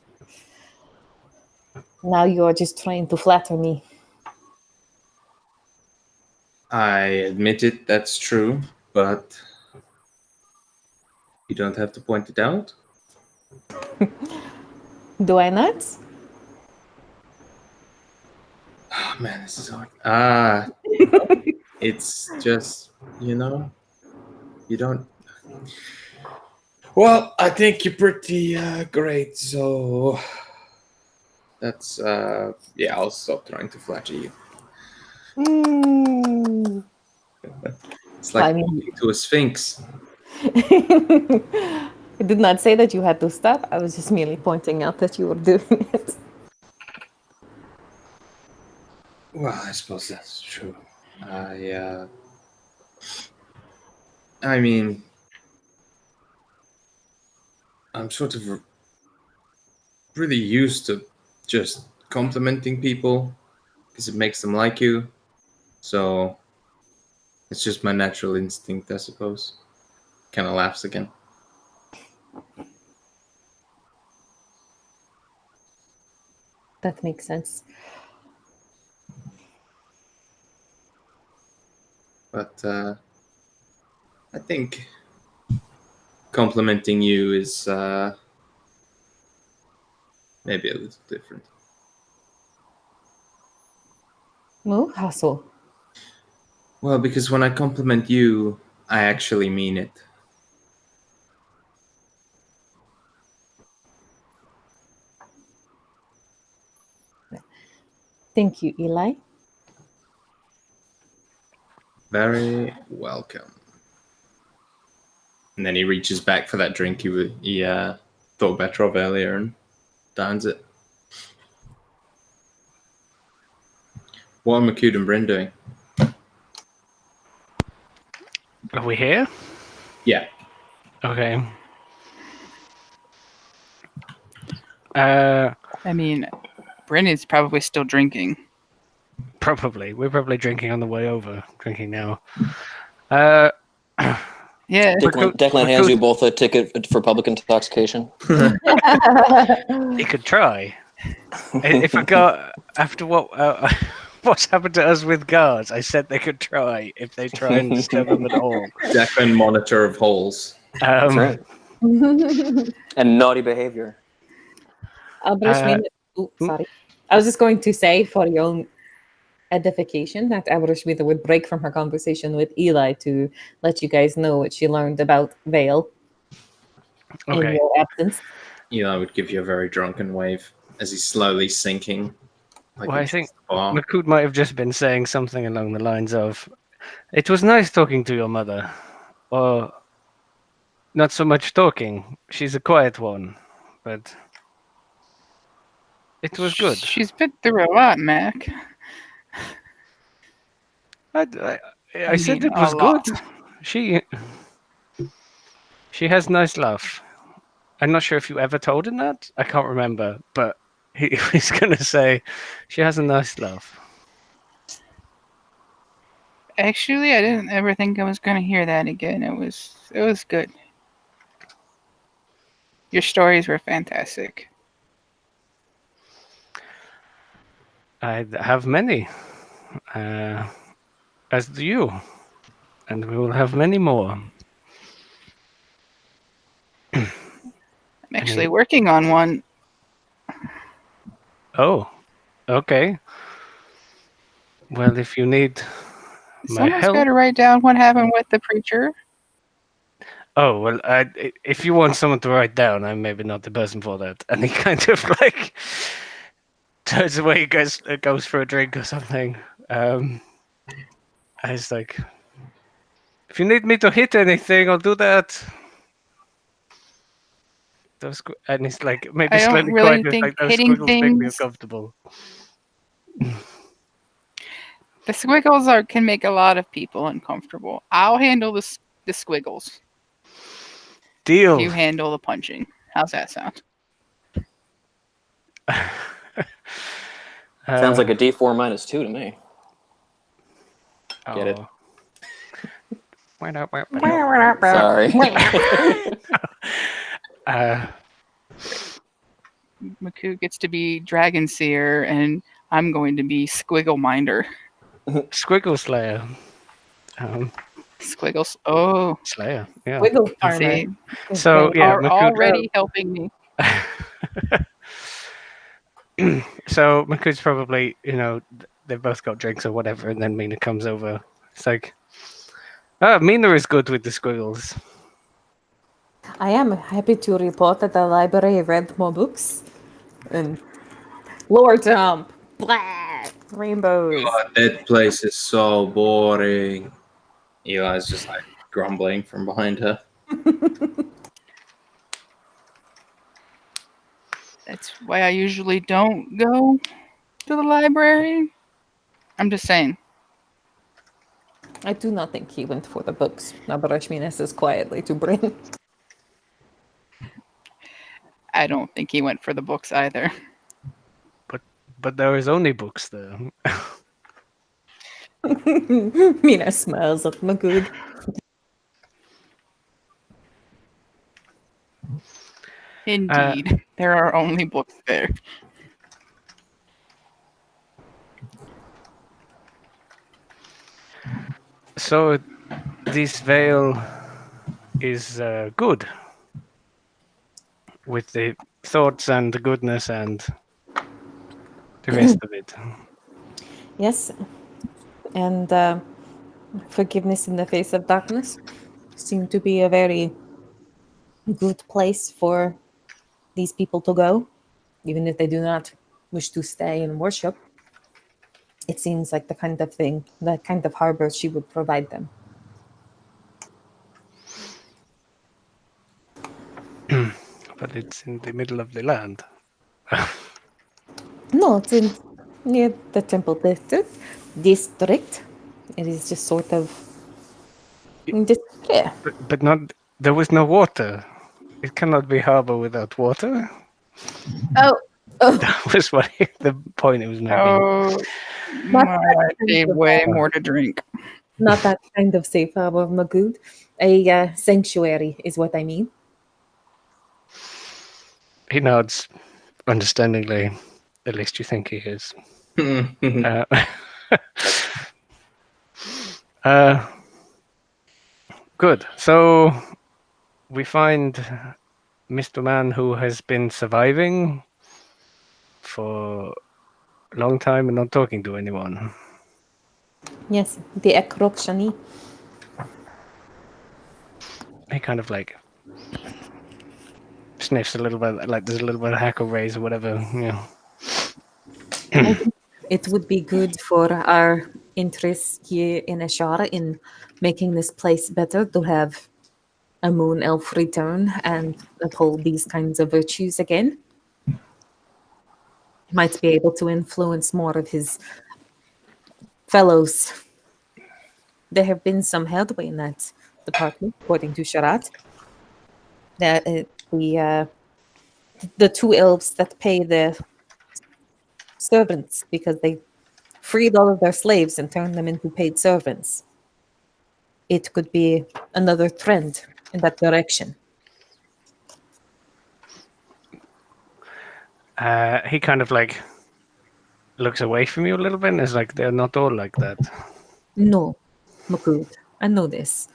Now you are just trying to flatter me. I admit it, that's true, but you don't have to point it out. Do I not? Oh, man, this is hard. It's just, you know, you don't. Well, I think you're pretty great, so that's, yeah, I'll stop trying to flatter you. It's like I mean- talking to a sphinx. I did not say that you had to stop. I was just merely pointing out that you were doing it. Well, I suppose that's true. I mean, I'm sort of really used to just complimenting people because it makes them like you. So it's just my natural instinct, I suppose. Kind of laughs again. That makes sense. But I think complimenting you is maybe a little different. No, how so? Well, because when I compliment you, I actually mean it. Thank you, Eli. Very welcome. And then he reaches back for that drink he thought better of earlier and downs it. What are McCune and Bryn doing? Are we here? Yeah. Okay. I mean, Bryn is probably still drinking. Probably. We're probably drinking on the way over. Drinking now. Yeah. Declan hands you both a ticket for public intoxication. He could try. If a guard, after what's happened to us with guards, I said they could try if they try and disturb them at all. Declan, monitor of holes. That's right. And naughty behavior. Sorry. I was just going to say, for your own edification, that Aberashmita would break from her conversation with Eli to let you guys know what she learned about Vale in Okay. your absence. Eli would give you a very drunken wave as he's slowly sinking. Like Well, I think the bar. Makud might have just been saying something along the lines of, "It was nice talking to your mother," or not so much talking. She's a quiet one, but it was good. She's been through a lot, Mac. I said mean, it was a good. lot. She has nice laugh. I'm not sure if you ever told him that. I can't remember, but he's gonna say she has a nice laugh. Actually, I didn't ever think I was going to hear that again. It was good. Your stories were fantastic. I have many, as do you, and we will have many more. I'm actually working on one. Oh, okay. Well, if you need my Someone's help. got to write down what happened with the preacher. Oh, well, if you want someone to write down, I'm maybe not the person for that. And he kind of like turns away, goes for a drink or something. I was like, if you need me to hit anything, I'll do that. And it's like, maybe I don't slightly really quiet. It's think like, those hitting squiggles make me things- uncomfortable. The squiggles can make a lot of people uncomfortable. I'll handle the squiggles. Deal. You handle the punching. How's that sound? Sounds like a D4 minus 2 to me. Get it? Sorry. Maku gets to be Dragon Seer, and I'm going to be Squiggle Minder. Squiggle Slayer. Squiggles. Oh, Slayer. Yeah. Wiggle see, farmer. So they yeah, are already helping me. So Maku's probably, they've both got drinks or whatever, and then Mina comes over. It's like, Mina is good with the squiggles. I am happy to report that the library read more books. And lower jump, black, rainbows. God, that place is so boring. Eli's just like grumbling from behind her. That's why I usually don't go to the library. I'm just saying. I do not think he went for the books. Nabarashmina says quietly to Bryn. I don't think he went for the books either. But there is only books there. Mina smiles at Magud. Indeed, there are only books there. So this veil is good with the thoughts and the goodness and the rest of it. Yes. And forgiveness in the face of darkness seem to be a very good place for these people to go, even if they do not wish to stay and worship. It seems like the kind of thing, the kind of harbor she would provide them. But it's in the middle of the land. No, it's in near the temple district. It is just sort of yeah. But not. There was no water. It cannot be harbor without water. Oh. That was what the point it was making. Oh, I gave way more to drink. Not that kind of safe harbor, Magud. A sanctuary is what I mean. He nods understandingly. At least you think he is. Yeah. Good. So we find Mr. Man who has been surviving for a long time and not talking to anyone. Yes, the XXII. He kind of like sniffs a little bit, like there's a little bit of hackle raise or whatever. It would be good for our interests here in Ashara in making this place better to have a moon elf return and uphold these kinds of virtues again. Might be able to influence more of his fellows. There have been some headway in that department, according to Sharat. That the two elves that pay the servants because they freed all of their slaves and turned them into paid servants. It could be another trend in that direction. He kind of like looks away from you a little bit and is like, they're not all like that. No, Makud, I know this.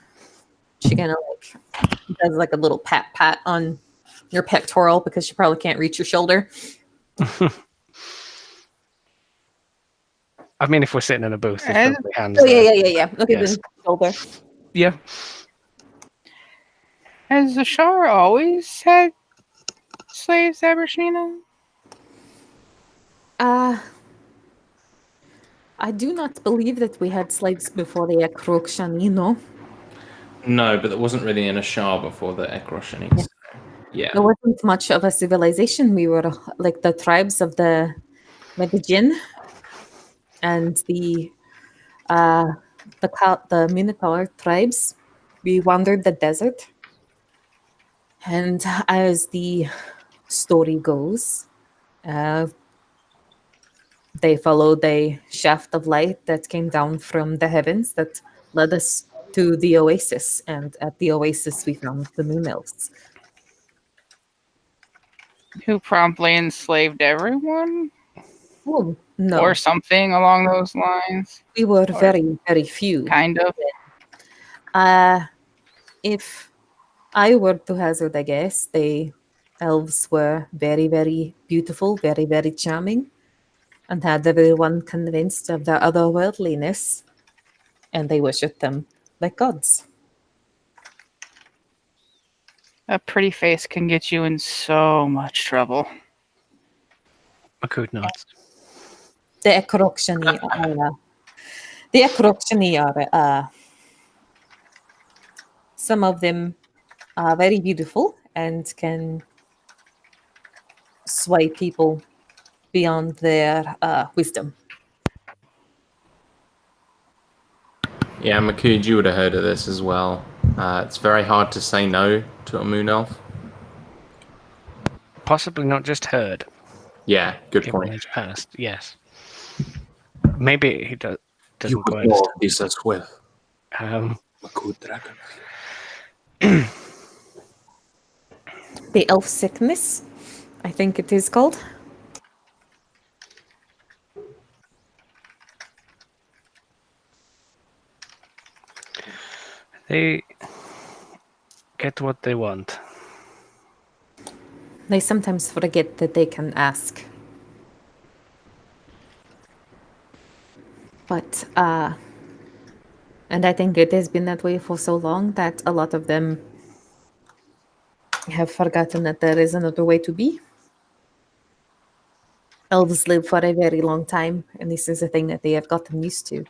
She kind of like does like a little pat on your pectoral because she probably can't reach your shoulder. I mean, if we're sitting in a booth, there's probably hands. Oh there. yeah. Look at Yes. the shoulder. Yeah. Has Ashara always had slaves, Abershina? I do not believe that we had slaves before the Ekrokshani, no. No, but there wasn't really an Ashar before the Ekroshanis. Yeah. There wasn't much of a civilization. We were like the tribes of the Medellin and the Minotaur tribes. We wandered the desert. And as the story goes, they followed a shaft of light that came down from the heavens that led us to the oasis. And at the oasis, we found the moon elves. Who promptly enslaved everyone? Oh, no. Or something along those lines? We were or- very, very few. Kind of. If I were to hazard a guess, the elves were very, very beautiful, very, very charming, and had everyone convinced of their otherworldliness, and they worshipped them like gods. A pretty face can get you in so much trouble. Makud nods. The Ekrokshani are some of them are very beautiful and can sway people beyond their wisdom. Yeah, Makud, you would have heard of this as well. It's very hard to say no to a moon elf. Possibly not just heard. Yeah, good Given point. his past, yes. Maybe he doesn't You quite would know understand. this as well. Makud Dragon. The elf sickness, I think it is called. They get what they want. They sometimes forget that they can ask. But, and I think it has been that way for so long that a lot of them have forgotten that there is another way to be. Elves live for a very long time, and this is a thing that they have gotten used to.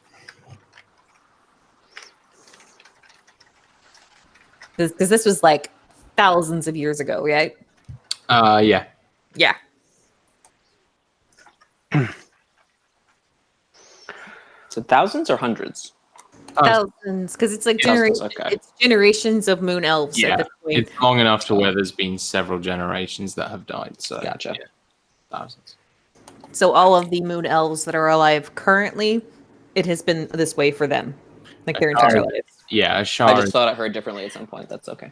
Because this was like thousands of years ago, right? Yeah. Yeah. So thousands or hundreds? Thousands, because it's like Thousands, generations. okay. It's generations of moon elves Yeah, at this point. it's long enough to where there's been several generations that have died. So Gotcha. yeah, thousands. So all of the moon elves that are alive currently, it has been this way for them, like their entire lives. Yeah, I Ashar just thought I heard differently at some point. That's okay.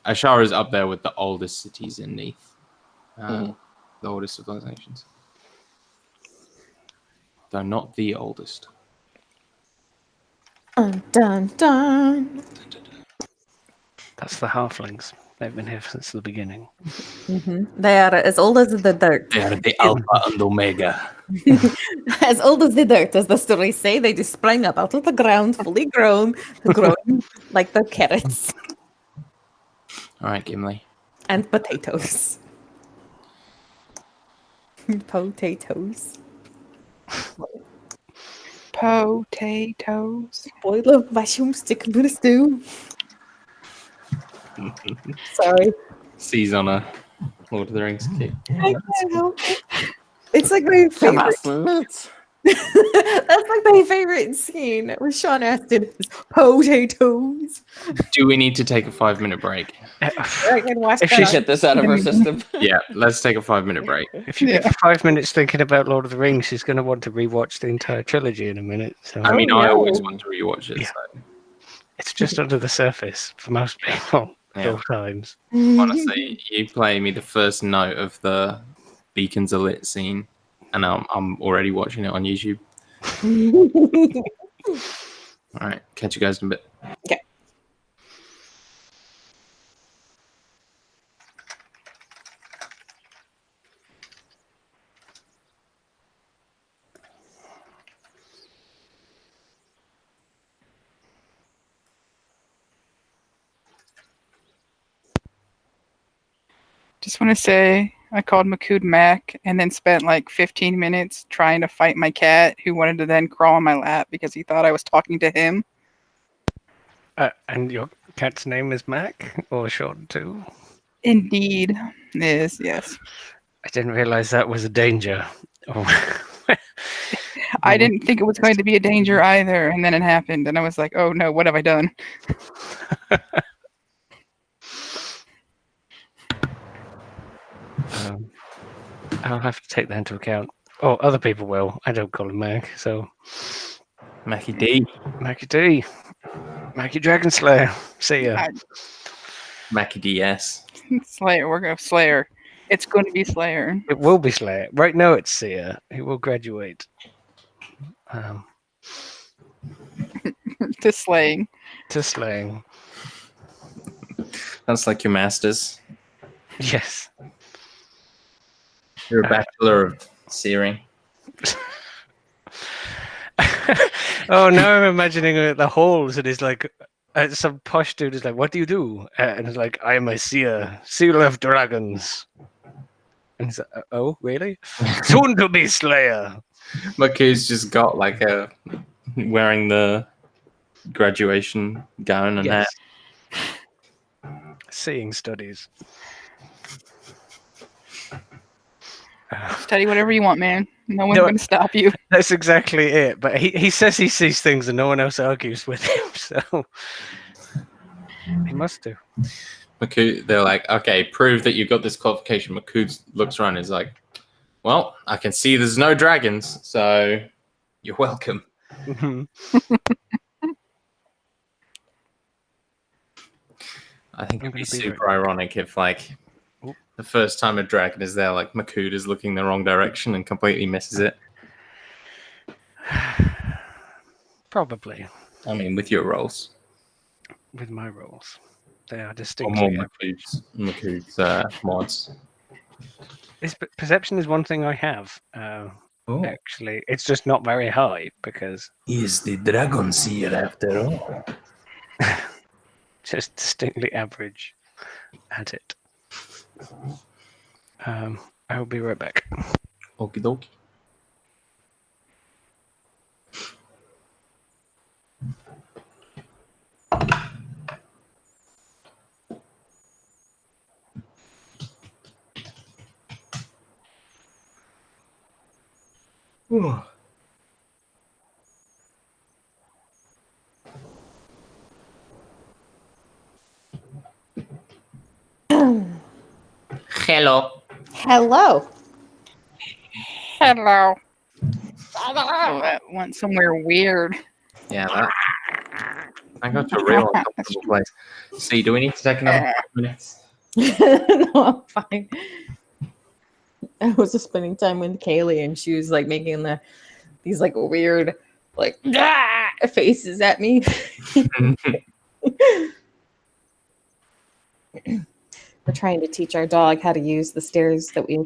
Ashar is up there with the oldest cities in Neath. Mhm. The oldest civilizations. though not the oldest. Dun, dun, dun. That's the halflings. They've been here since the beginning. They are as old as the dirt. They are the Alpha and Omega. As old as the dirt, as the stories say. They just sprang up out of the ground, fully grown, growing like the carrots All right, Gimli. and potatoes. Potatoes. Potatoes. Boil a mushroom, stick them in a stew. Sorry. C's on a Lord of the Rings kick. I can't help it. It's like my Come favorite. on, minutes. That's like my favorite scene with Sean Astin. Is potatoes. Do we need to take a 5-minute break? I can watch If that. she's- Get this out of our system. Yeah, let's take a 5-minute break. If you get 5 minutes thinking about Lord of the Rings, she's going to want to rewatch the entire trilogy in a minute. So I mean, I no. always want to rewatch it. Yeah. So. it's just under the surface for most people at Yeah. all times. Honestly, you play me the first note of the Beacons are Lit scene, and I'm already watching it on YouTube. All right, catch you guys in a bit. Okay. Just want to say I called Makud Mac and then spent like 15 minutes trying to fight my cat who wanted to then crawl on my lap because he thought I was talking to him. And your cat's name is Mac, or short too? Indeed. Yes. I didn't realize that was a danger. Oh. I didn't think it was going to be a danger either. And then it happened. And I was like, oh no, what have I done? I'll have to take that into account. Oh, other people will. I don't call him Mac, so Mackie D. Mackie D. Mackie Dragon Slayer. See ya. Mackie DS. Slayer. We're going to Slayer. It's going to be Slayer. It will be Slayer. Right now it's Seer. He will graduate. To slaying. To slaying. That's like your masters. Yes. You're a bachelor of searing. Oh, now I'm imagining the halls, and he's like, some posh dude is like, "What do you do?" And it's like, "I'm a seer, seal of dragons." And he's like, "Oh, really? Soon to be slayer." Maku's just got like wearing the graduation gown and hat. Seeing studies. Study whatever you want, man. No one's No, going to stop you. That's exactly it. But he says he sees things and no one else argues with him, so he must do. Maku, they're like, okay, prove that you got this qualification. Maku looks around and is like, well, I can see there's no dragons, so you're welcome. Mhm. I think it'd be gonna be super ironic if, like, the first time a dragon is there, like, Makud is looking the wrong direction and completely misses it. Probably I mean, with your rolls. with my rolls, they are Or distinctly. more Makud's mods. Perception is one thing I have. Actually, it's just not very high because He is the dragon seer after all. just distinctly average at it. I will be right back. Okie dokie. Hello. Hello. Hello. Oh, that went somewhere weird. Yeah, that. I got to a real uncomfortable place. See, do we need to take another 5 minutes? No, I'm fine. I was just spending time with Kaylee, and she was like making the these like weird, like faces at me. We're trying to teach our dog how to use the stairs that we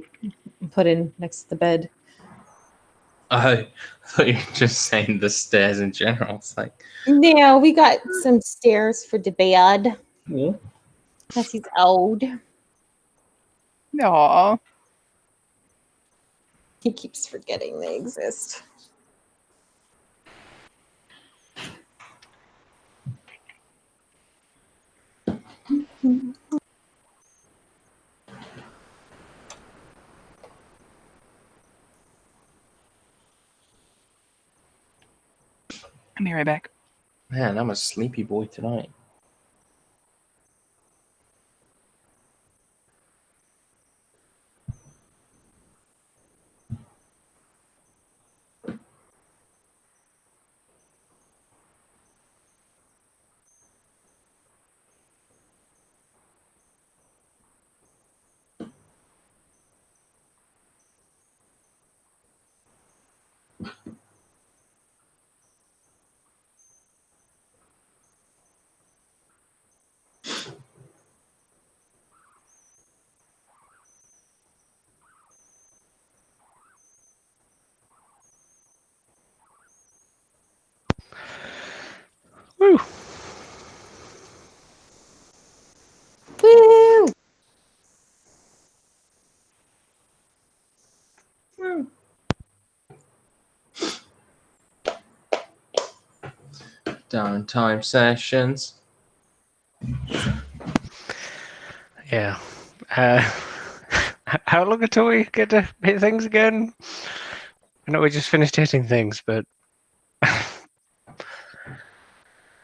put in next to the bed. I thought you were just saying the stairs in general. It's like, Yeah, we got some stairs for the bed. yeah. Because he's old. Aw. He keeps forgetting they exist. I'll be right back. Man, I'm a sleepy boy tonight. Woo! Woo! Downtime sessions. Yeah. How long until we get to hit things again? I know we just finished hitting things, but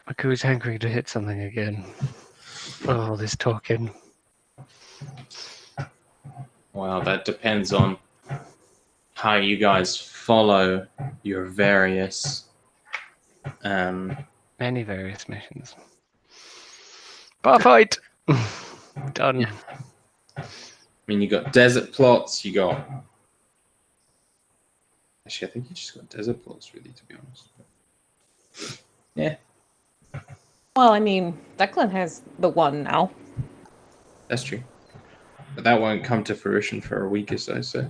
Maku's hankering to hit something again. Oh, this talking. Well, that depends on how you guys follow your various Many various missions. Bar fight! Done. Yeah. I mean, you got desert plots, you got... Actually, I think you just got desert plots, really, to be honest. Yeah, Well, I mean, Declan has the one now. that's true. But that won't come to fruition for a week or so, so...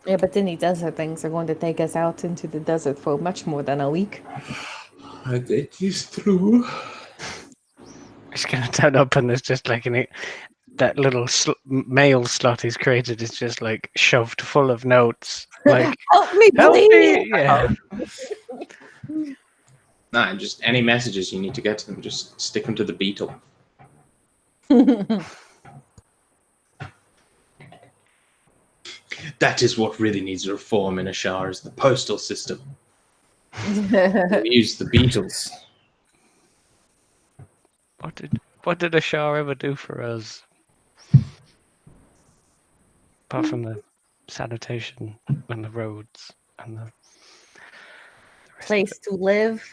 Yeah, but then the desert things are going to take us out into the desert for much more than a week. That is true. It's gonna turn up and there's just like that little mail slot he's created is just like shoved full of notes. Like, Help me, help please! me! Yeah. Nah, just any messages you need to get to them, just stick them to the beetle. That is what really needs reform in Ashar, is the postal system. Use the Beatles. What did Ashar ever do for us? Apart from the sanitation and the roads and the rest of Place it. to live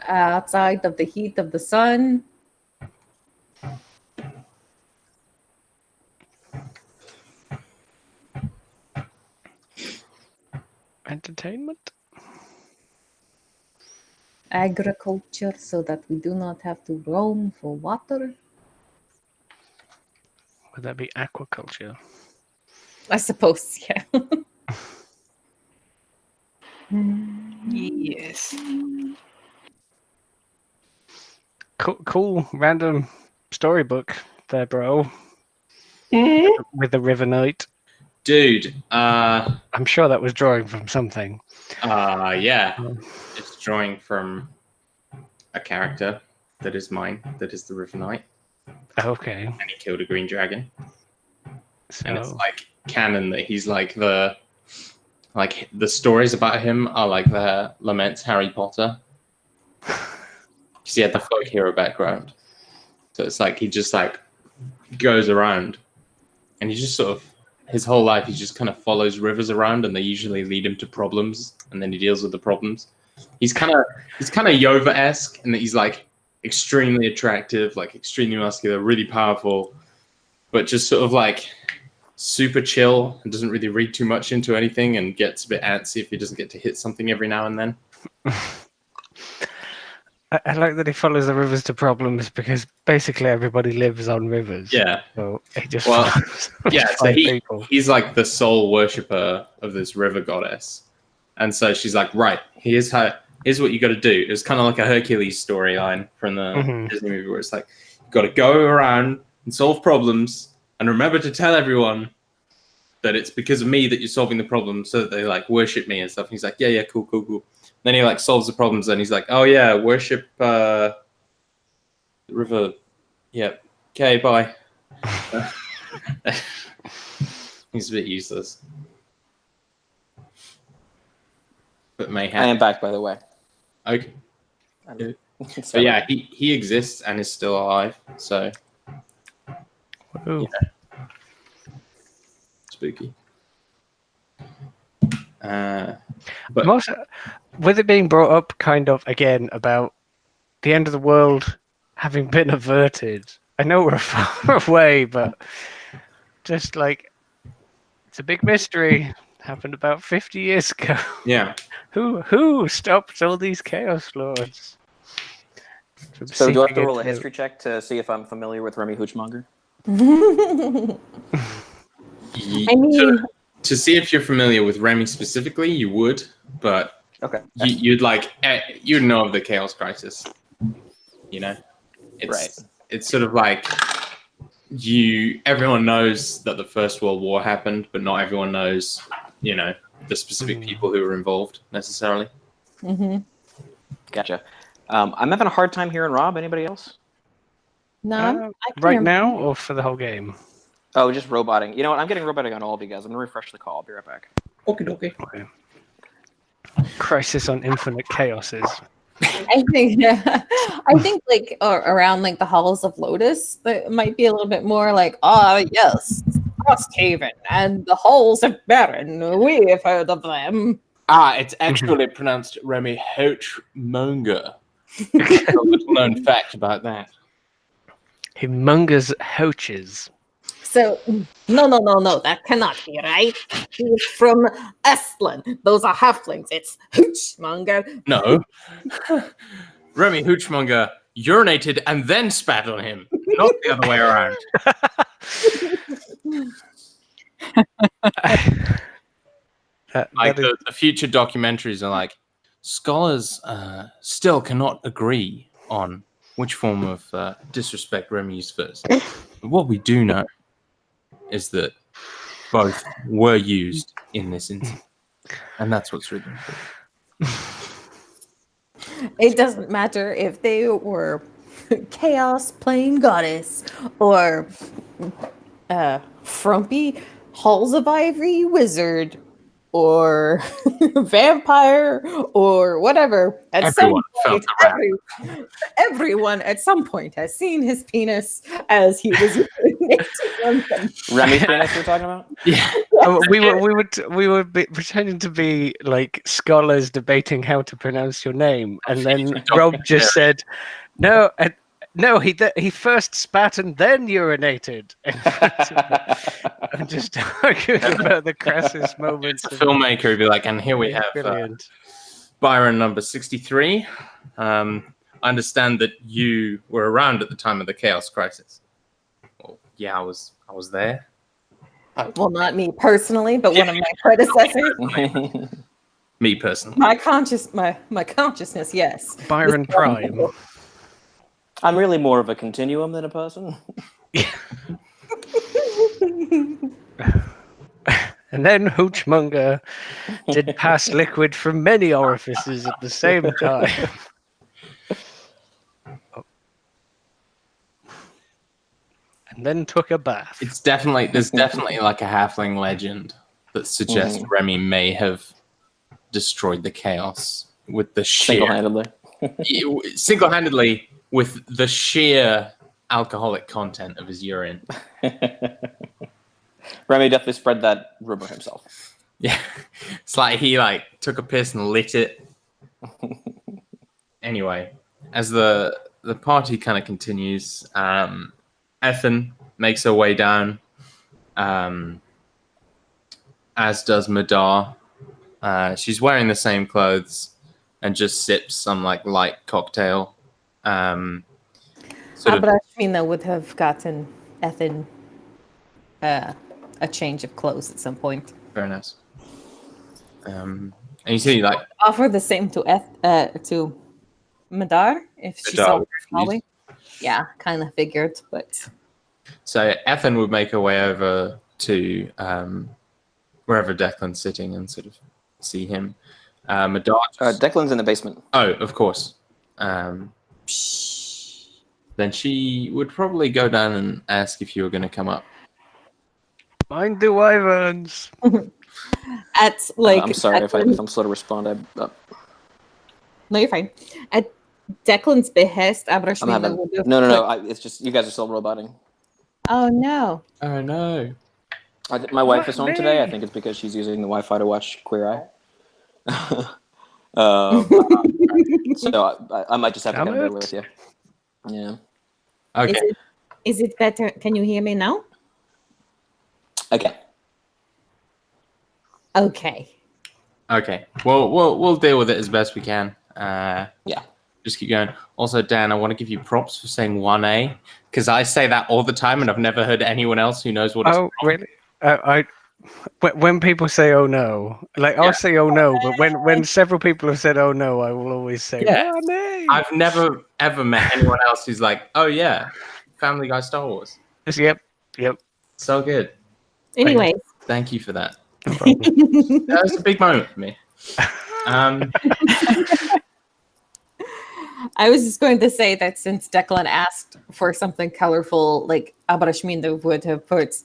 outside of the heat of the sun. Entertainment? Agriculture so that we do not have to roam for water. Would that be aquaculture? I suppose, yeah. Yes. Cool random storybook there, bro. With the River Knight. Dude, I'm sure that was drawing from something. yeah. It's drawing from a character that is mine, that is the River Knight, Okay. and he killed a green dragon. And it's So like canon that he's like the stories about him are like the Laments Harry Potter. Because he had the folk hero background. So it's like he just like goes around and he just sort of his whole life he just kind of follows rivers around and they usually lead him to problems and then he deals with the problems. He's kind of Yova-esque in that he's like extremely attractive, like extremely muscular, really powerful, but just sort of like super chill and doesn't really read too much into anything and gets a bit antsy if he doesn't get to hit something every now and then. I like that he follows the rivers to problems because basically everybody lives on rivers. Yeah. So he just Well, follows yeah, so five people. he's like the sole worshipper of this river goddess. And so she's like, right, here's what you got to do. It's kind of like a Hercules storyline from the Disney movie where it's like, you got to go around and solve problems and remember to tell everyone that it's because of me that you're solving the problem so that they like worship me and stuff. And he's like, yeah, cool. Then he like solves the problems and he's like, oh yeah, worship the river. Yep. Okay, bye. He's a bit useless. But mayhem. I am back, by the way. Okay. But yeah, he exists and is still alive. So Ooh. yeah. Spooky. But Also, with it being brought up kind of again about the end of the world having been averted, I know we're far away, but just like it's a big mystery. Happened about 50 years ago. yeah. Who stopped all these Chaos Lords? So do I have to roll a history check to see if I'm familiar with Remy Hoochmonger? I mean, to see if you're familiar with Remy specifically, you would, but okay, you'd know of the Chaos Crisis. You know, it's sort of like everyone knows that the First World War happened, but not everyone knows, the specific people who were involved necessarily. Gotcha. I'm having a hard time hearing Rob. Anybody else? No, right now or for the whole game? Oh, just roboting. You know what? I'm getting roboting on all of you guys. I'm gonna refresh the call. I'll be right back. Okay. Crisis on Infinite Chaoses. I think like around like the Halls of Lotus, that might be a little bit more like, yes, Frosthaven and the Halls of Baron. We have heard of them. It's actually pronounced Remy Hoochmonger. A little known fact about that. Humongous houches. So, no, that cannot be right. He's from Estland. Those are halflings. It's Hoochmonger. No. Remy Hoochmonger urinated and then spat on him, not the other way around. The future documentaries are like, scholars still cannot agree on which form of disrespect Remy used first. But what we do know is that both were used in this instance. And that's what's really important. It doesn't matter if they were Chaos playing goddess or frumpy Halls of Ivory wizard or vampire or whatever. Everyone at some point has seen his penis as he was Remy's penis we're talking about? Yeah. We were pretending to be like scholars debating how to pronounce your name, and then Rob just said, "No, he first spat and then urinated." And just arguing about the crassest moments. It's a filmmaker would be like, and here we have Byron number 63. I understand that you were around at the time of the Chaos Crisis. Well, yeah, I was there. Well, not me personally, but one of my predecessors. Me personally. My consciousness, yes. Byron Prime. I'm really more of a continuum than a person. And then Hoochmonger did pass liquid from many orifices at the same time. And then took a bath. There's definitely like a halfling legend that suggests Remy may have destroyed the chaos with the single-handedly with the sheer alcoholic content of his urine. Remy definitely spread that rumor himself. Yeah, it's like he took a piss and lit it. Anyway, as the party kind of continues, Ethan makes her way down. as does Madar. She's wearing the same clothes and just sips some like light cocktail. Sort of, Abrashmina would have gotten Ethan a change of clothes at some point. very nice. And you see, like, Offer the same to Madar if she Madar saw would her smiling. Yeah, kind of figured, but so Ethan would make her way over to wherever Declan's sitting and sort of see him. Madar. Declan's in the basement. Oh, of course. Then she would probably go down and ask if you were going to come up. Mind the wyverns. at like I'm sorry if Declan- I'm slow to respond. No, you're fine. At Declan's behest, I'm Abrashmina having would have no. It's just you guys are still roboting. Oh no. Oh, no. My wife is What home today. I me? think it's because she's using the Wi-Fi to watch Queer Eye. So I might just have to Damn kind of bear it. with you. Yeah. Okay. Is it better? Can you hear me now? Okay. Okay. Okay. Well, we'll deal with it as best we can. Yeah. Just keep going. Also, Dan, I want to give you props for saying 1A because I say that all the time and I've never heard anyone else who knows what it's Oh, from. really? When people say "oh no," like I'll say "oh no," but when several people have said "oh no," I will always say Yeah. "1A." I've never ever met anyone else who's like, oh yeah, Family Guy Star Wars. Yep. So good. Anyway, Thank you for that. No problem. That was a big moment for me. I was just going to say that since Declan asked for something colorful, like Abrashmina would have put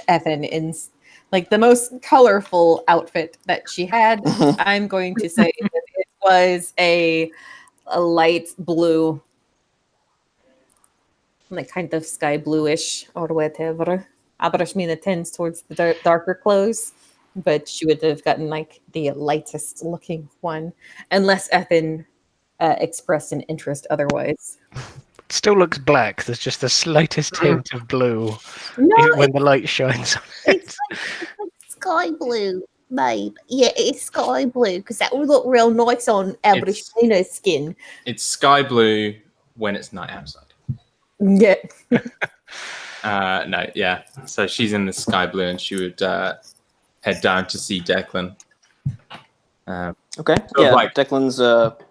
Ethan in like the most colorful outfit that she had. I'm going to say that it was a light blue, like kind of sky bluish or whatever. Abrashmina tends towards the darker clothes, but she would have gotten like the lightest looking one, unless Ethan expressed an interest otherwise. Still looks black. There's just the slightest hint of blue when the light shines on it. It's like sky blue, babe. Yeah, it's sky blue because that would look real nice on Abrashmina's skin. It's sky blue when it's night outside. Yeah. No, yeah. So she's in the sky blue and she would head down to see Declan. Okay. Sort of Yeah. like- Declan's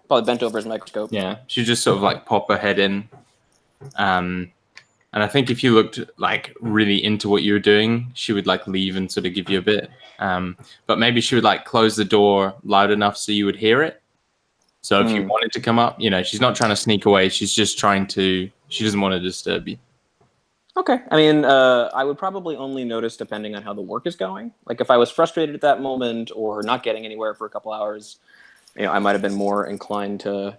probably bent over his microscope. Yeah, she just sort of like pop her head in. And I think if you looked like really into what you were doing, she would like leave and sort of give you a bit. But maybe she would like close the door loud enough so you would hear it. So if you wanted to come up, she's not trying to sneak away. She's just she doesn't want to disturb you. Okay. I mean, I would probably only notice depending on how the work is going. Like if I was frustrated at that moment or not getting anywhere for a couple hours, I might have been more inclined to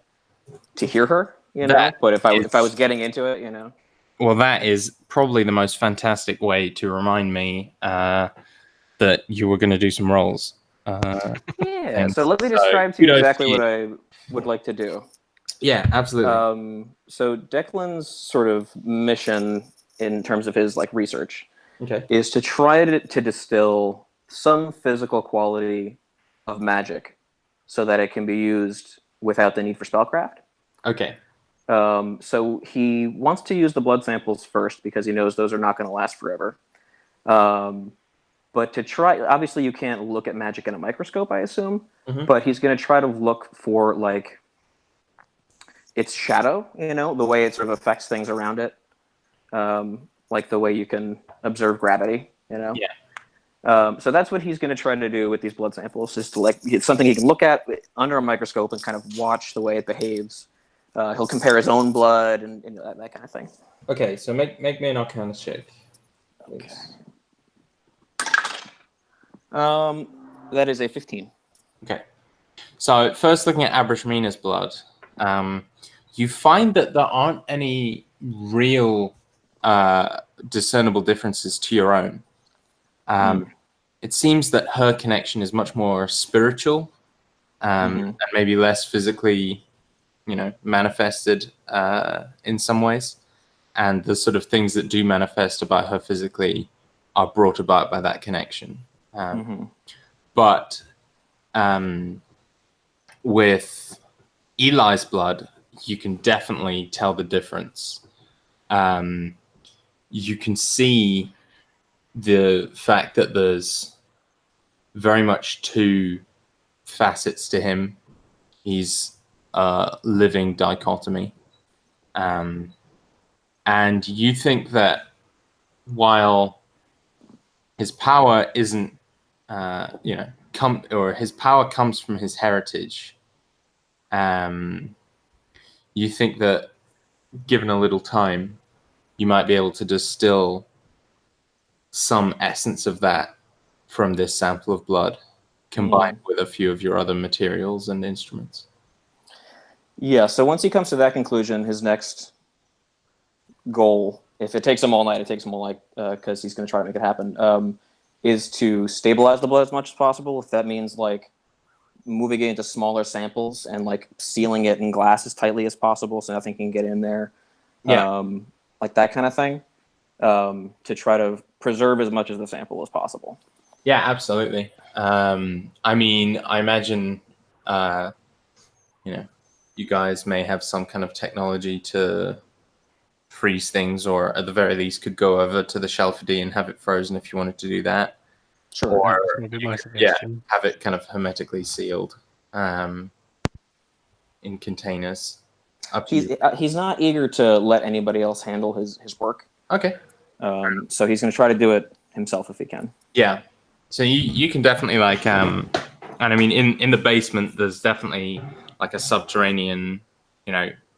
hear her, But if I was getting into it, Well, that is probably the most fantastic way to remind me that you were going to do some rolls. Yeah. So let me describe to you exactly what I would like to do. Yeah, absolutely. So Declan's sort of mission in terms of his like research Okay. is to try to distill some physical quality of magic so that it can be used without the need for spellcraft. Okay. So he wants to use the blood samples first because he knows those are not going to last forever. But to try, obviously you can't look at magic in a microscope, I assume, but he's going to try to look for like its shadow, the way it sort of affects things around it. Like the way you can observe gravity, Yeah. So that's what he's going to try to do with these blood samples, is to it's something he can look at under a microscope and kind of watch the way it behaves. He'll compare his own blood and that kind of thing. Okay, so make me an Arcana check, please. That is a 15. Okay. So first looking at Abrashmina's blood, you find that there aren't any real discernible differences to your own. It seems that her connection is much more spiritual and maybe less physically, manifested in some ways. And the sort of things that do manifest about her physically are brought about by that connection. But with Eli's blood, you can definitely tell the difference. You can see the fact that there's very much two facets to him. He's a living dichotomy. And you think that while his power isn't, his power comes from his heritage, you think that given a little time, you might be able to distill some essence of that from this sample of blood, combined with a few of your other materials and instruments. Yeah, so once he comes to that conclusion, his next goal, if it takes him all night, it takes him all night, because he's going to try to make it happen, is to stabilize the blood as much as possible. If that means like moving it into smaller samples and like sealing it in glass as tightly as possible so nothing can get in there. Like that kind of thing, to try to preserve as much of the sample as possible. Yeah, absolutely. I mean, I imagine, you guys may have some kind of technology to freeze things, or at the very least could go over to the Shelfady and have it frozen if you wanted to do that. Sure. Or My suggestion. have it kind of hermetically sealed in containers. He's not eager to let anybody else handle his work. Okay. So he's going to try to do it himself if he can. Yeah. So you can definitely like, and I mean, in the basement, there's definitely like a subterranean,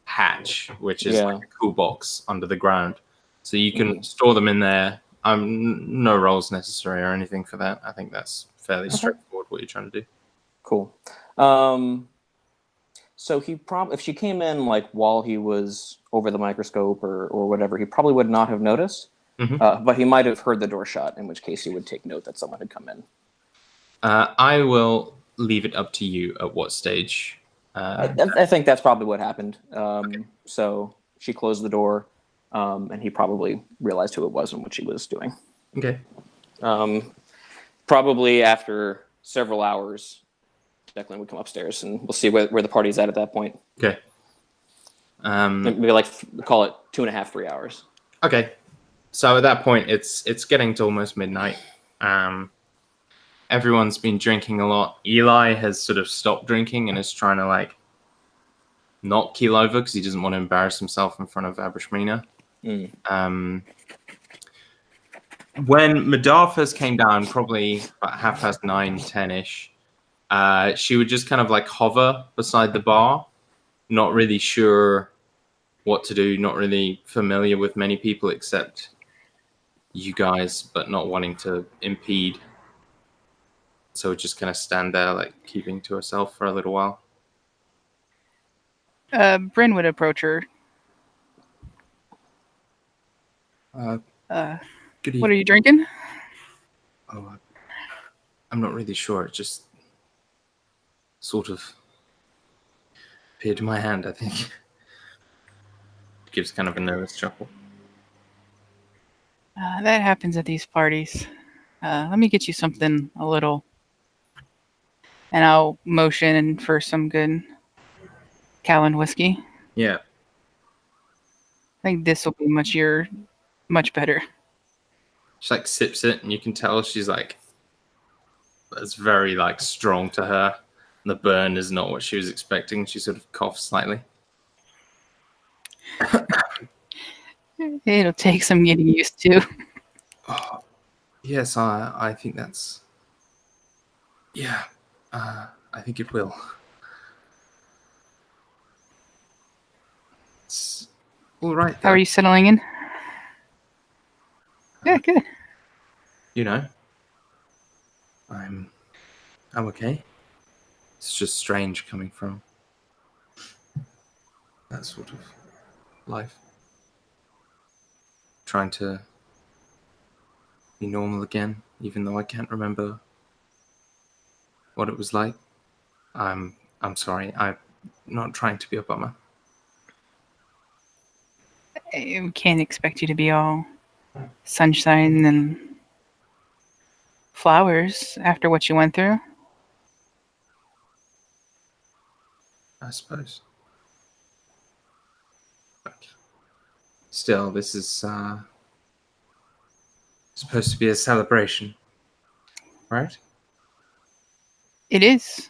hatch, which is like a cool box under the ground. So you can store them in there. No rolls necessary or anything for that. I think that's fairly straightforward what you're trying to do. Cool. So if she came in like while he was over the microscope or whatever, he probably would not have noticed. But he might have heard the door shut, in which case he would take note that someone had come in. I will leave it up to you at what stage. I think that's probably what happened. So she closed the door, and he probably realized who it was and what she was doing. Okay. Probably after several hours, Declan would come upstairs, and we'll see where the party's at that point. Okay. Maybe like call it 2.5, 3 hours. Okay. So at that point, it's getting to almost midnight. Everyone's been drinking a lot. Eli has sort of stopped drinking and is trying to like not keel over because he doesn't want to embarrass himself in front of Abrishmina. When Madar first came down, probably about 9:30, 10-ish, she would just kind of like hover beside the bar, not really sure what to do, not really familiar with many people except you guys, but not wanting to impede. So just kind of stand there, like keeping to herself for a little while. Bryn would approach her. Good evening. What are you drinking? Oh, I'm not really sure. It just sort of appeared in my hand, I think. Gives kind of a nervous chuckle. That happens at these parties. Let me get you something a little. And I'll motion for some good Callan whiskey. Yeah. I think this will be much better. She like sips it, and you can tell she's like, it's very like strong to her. The burn is not what she was expecting. She sort of coughs slightly. It'll take some getting used to. Oh, yes, I think that's. Yeah, I think it will. It's all right. How are you settling in? Yeah, good. I'm okay. It's just strange coming from that sort of life. Trying to be normal again, even though I can't remember what it was like. I'm sorry. I'm not trying to be a bummer. I can't expect you to be all sunshine and flowers after what you went through. I suppose. But still, this is supposed to be a celebration, right? It is.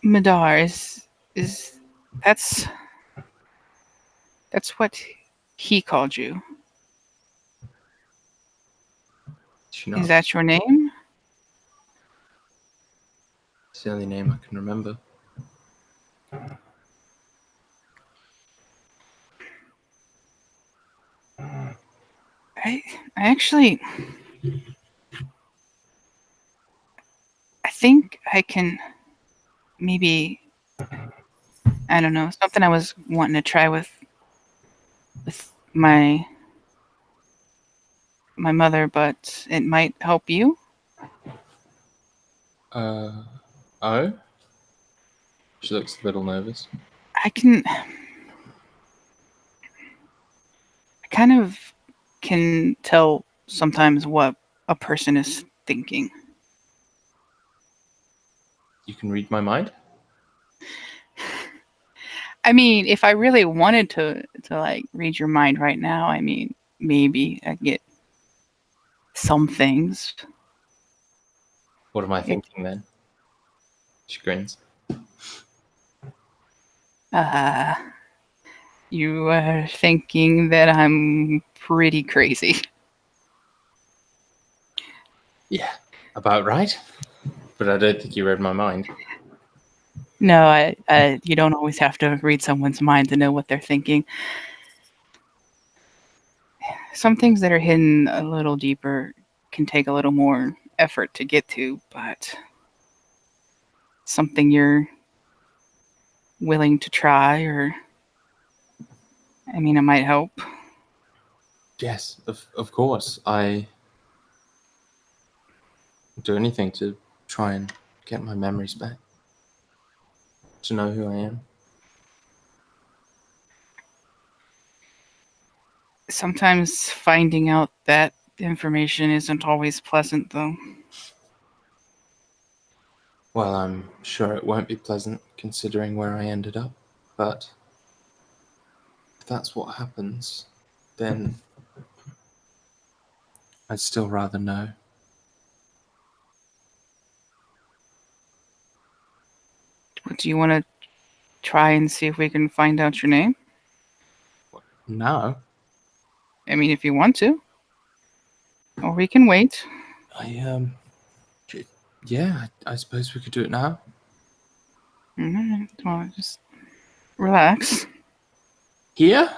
Madar is that's what he called you. Do you know? Is that your name? It's the only name I can remember. I actually I think I can maybe, I don't know, something I was wanting to try with my mother, but it might help you. Oh? She looks a little nervous. I kind of can tell sometimes what a person is thinking. You can read my mind? I mean, if I really wanted to like read your mind right now, I mean, maybe I get some things. What am I thinking then? She grins. You are thinking that I'm pretty crazy. Yeah, about right. But I don't think you read my mind. No, you don't always have to read someone's mind to know what they're thinking. Some things that are hidden a little deeper can take a little more effort to get to, but something you're willing to try, or I mean, it might help. Yes, of course. I do anything to try and get my memories back. To know who I am. Sometimes finding out that information isn't always pleasant, though. Well, I'm sure it won't be pleasant considering where I ended up, but if that's what happens, then I'd still rather know. Do you want to try and see if we can find out your name? No. I mean, if you want to. Or we can wait. Yeah, I suppose we could do it now. Alright, well, just relax. Here?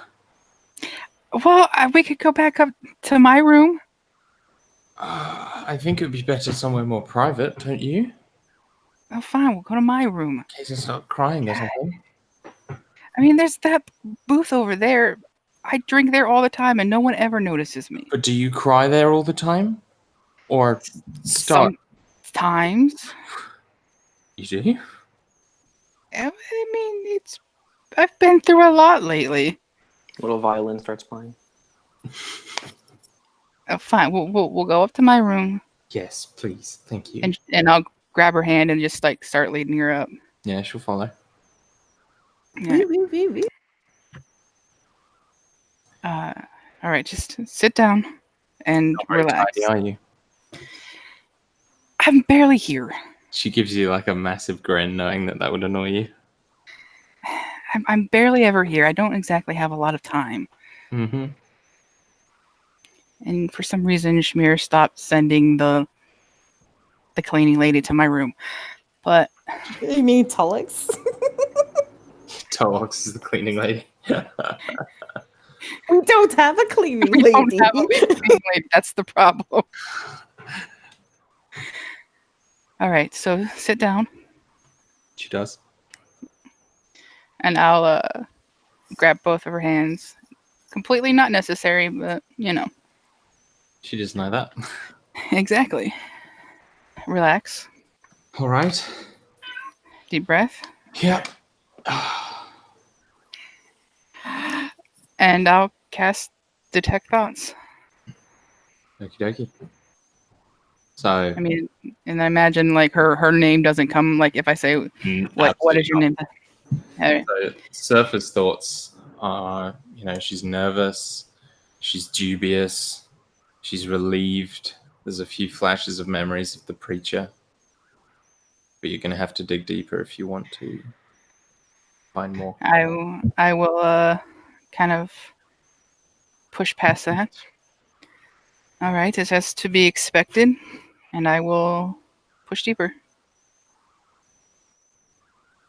Well, we could go back up to my room. I think it would be better somewhere more private, don't you? Oh, fine, we'll go to my room. In case I start crying or something. I mean, there's that booth over there. I drink there all the time and no one ever notices me. But do you cry there all the time? Or start? Sometimes. You do? I mean, I've been through a lot lately. Little violin starts playing. Oh, fine, we'll go up to my room. Yes, please. Thank you. And I'll grab her hand and just like start leading her up. Yeah, she'll follow. Yeah. All right, just sit down and Not very relax. tidy, are you? I'm barely here. She gives you like a massive grin, knowing that would annoy you. I'm barely ever here. I don't exactly have a lot of time. Mm-hmm. And for some reason, Shmir stopped sending the cleaning lady to my room. But You mean Tullix? Tolox is the cleaning lady. We don't have a cleaning we lady. don't have a cleaning lady. That's the problem. All right, so sit down. She does. And I'll grab both of her hands. Completely not necessary, but you know. She does know that. Exactly. Relax. All right. Deep breath. Yep. And I'll cast detect thoughts. Okie dokie. So, I mean, and I imagine like her name doesn't come like if I say what is your name? Alright. So surface thoughts are, she's nervous, she's dubious, she's relieved. There's a few flashes of memories of the preacher, but you're going to have to dig deeper if you want to find more. I will kind of push past that. All right, it has to be expected, and I will push deeper.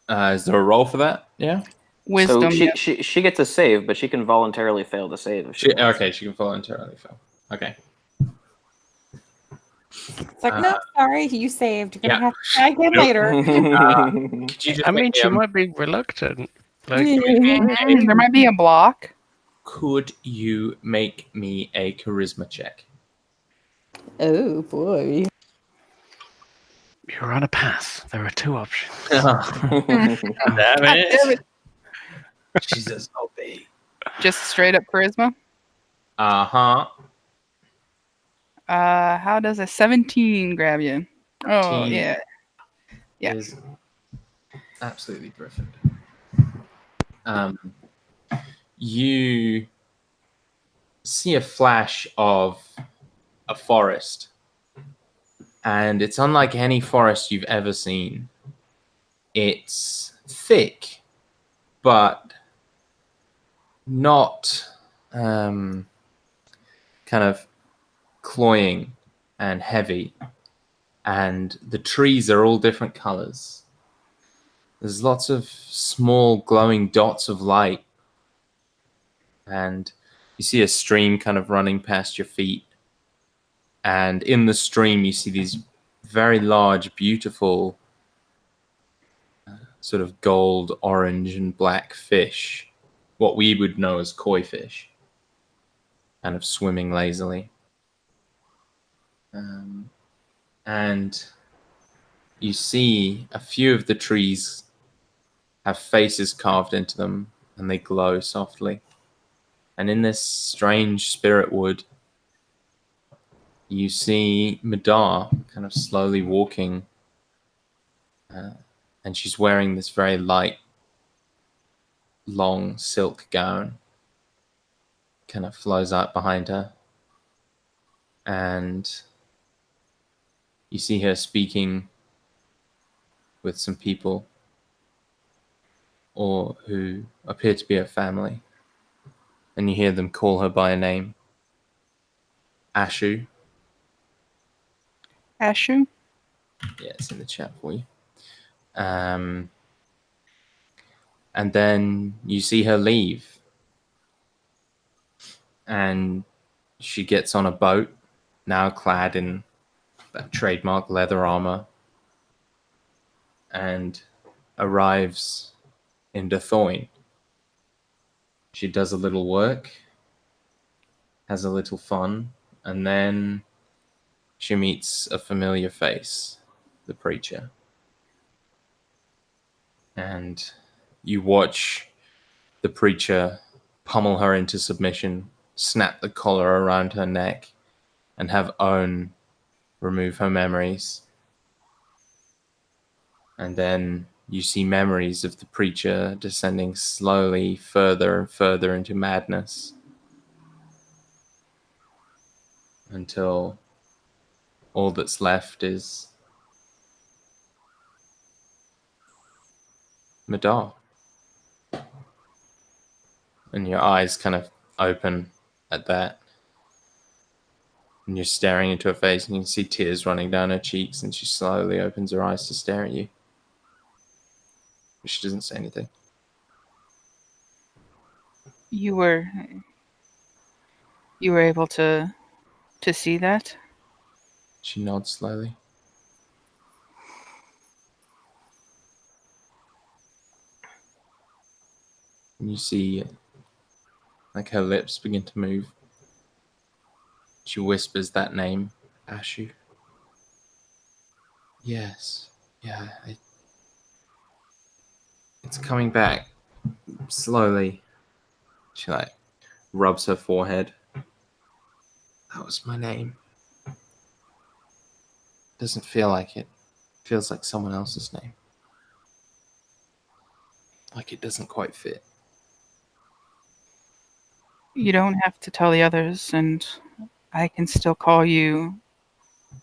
Is there a roll for that? Yeah. Wisdom. So Yeah. she gets a save, but she can voluntarily fail the save if she wants. Okay, she can voluntarily fail. Okay. It's like, no, sorry, you saved. You're gonna yeah. have to try again later. Could you just I mean, make me she a- might be reluctant. Like, There might be a block. Could you make me a charisma check? Oh boy. you're on a path. There are two options. Damn Damn it. Jesus, OB. Just straight up charisma. Uh-huh. How does a 17 grab you? Oh 17 yeah. Yeah. Is absolutely perfect. You see a flash of a forest, and it's unlike any forest you've ever seen. It's thick, but not kind of cloying and heavy. And the trees are all different colors. There's lots of small glowing dots of light. And you see a stream kind of running past your feet. And in the stream, you see these very large, beautiful, sort of gold, orange, and black fish. What we would know as koi fish. Kind of swimming lazily. And you see a few of the trees have faces carved into them, and they glow softly. And in this strange spirit wood, you see Madar kind of slowly walking, and she's wearing this very light, long silk gown. Kind of flows out behind her, and you see her speaking with some people, or who appear to be her family, and you hear them call her by a name. Ashu. Ashu. Yeah, it's in the chat for you. And then you see her leave, and she gets on a boat, now clad in that trademark leather armor, and arrives in Dathoin. She does a little work, has a little fun, and then she meets a familiar face, the preacher. And you watch the preacher pummel her into submission, snap the collar around her neck, and have Owen remove her memories. And then you see memories of the preacher descending slowly further and further into madness, until all that's left is Madar. And your eyes kind of open at that. And you're staring into her face, and you can see tears running down her cheeks, and she slowly opens her eyes to stare at you. But she doesn't say anything. You were able to see that? She nods slowly. And you see, like, her lips begin to move. She whispers that name, Ashu. Yes, yeah, it's coming back slowly. She, like, rubs her forehead. That was my name. Doesn't feel like it. Feels like someone else's name. Like it doesn't quite fit. You don't have to tell the others, and I can still call you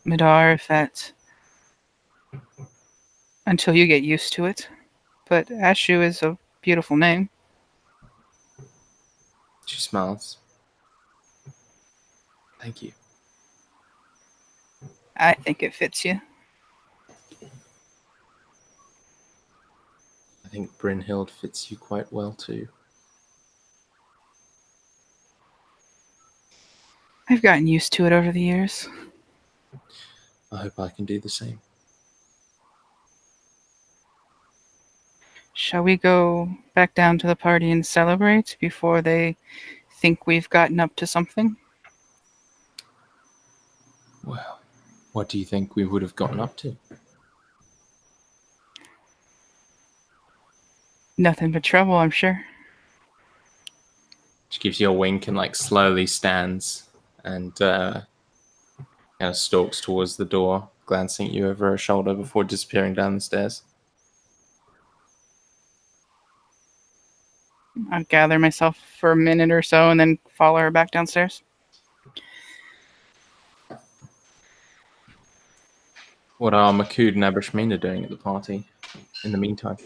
Midar if that's until you get used to it. But Ashu is a beautiful name. She smiles. Thank you. I think it fits you. I think Brynhild fits you quite well too. I've gotten used to it over the years. I hope I can do the same. Shall we go back down to the party and celebrate before they think we've gotten up to something? Well, what do you think we would have gotten up to? Nothing but trouble, I'm sure. She gives you a wink and like slowly stands and kind of stalks towards the door, glancing at you over her shoulder before disappearing down the stairs. I'll gather myself for a minute or so and then follow her back downstairs. What are Makud and Abrishmina doing at the party in the meantime?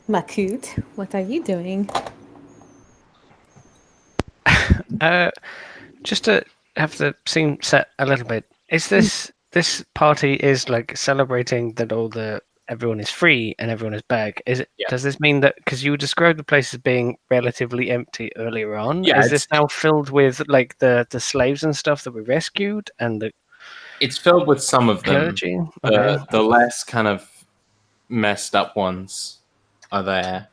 Makud, what are you doing? Just to have the scene set a little bit, is this party is like celebrating that everyone is free and everyone is back? Is it? Yeah. Does this mean that because you described the place as being relatively empty earlier on? Yeah, is this now filled with like the slaves and stuff that we rescued and the It's filled with some of them. clergy? Okay. The less kind of messed up ones are there.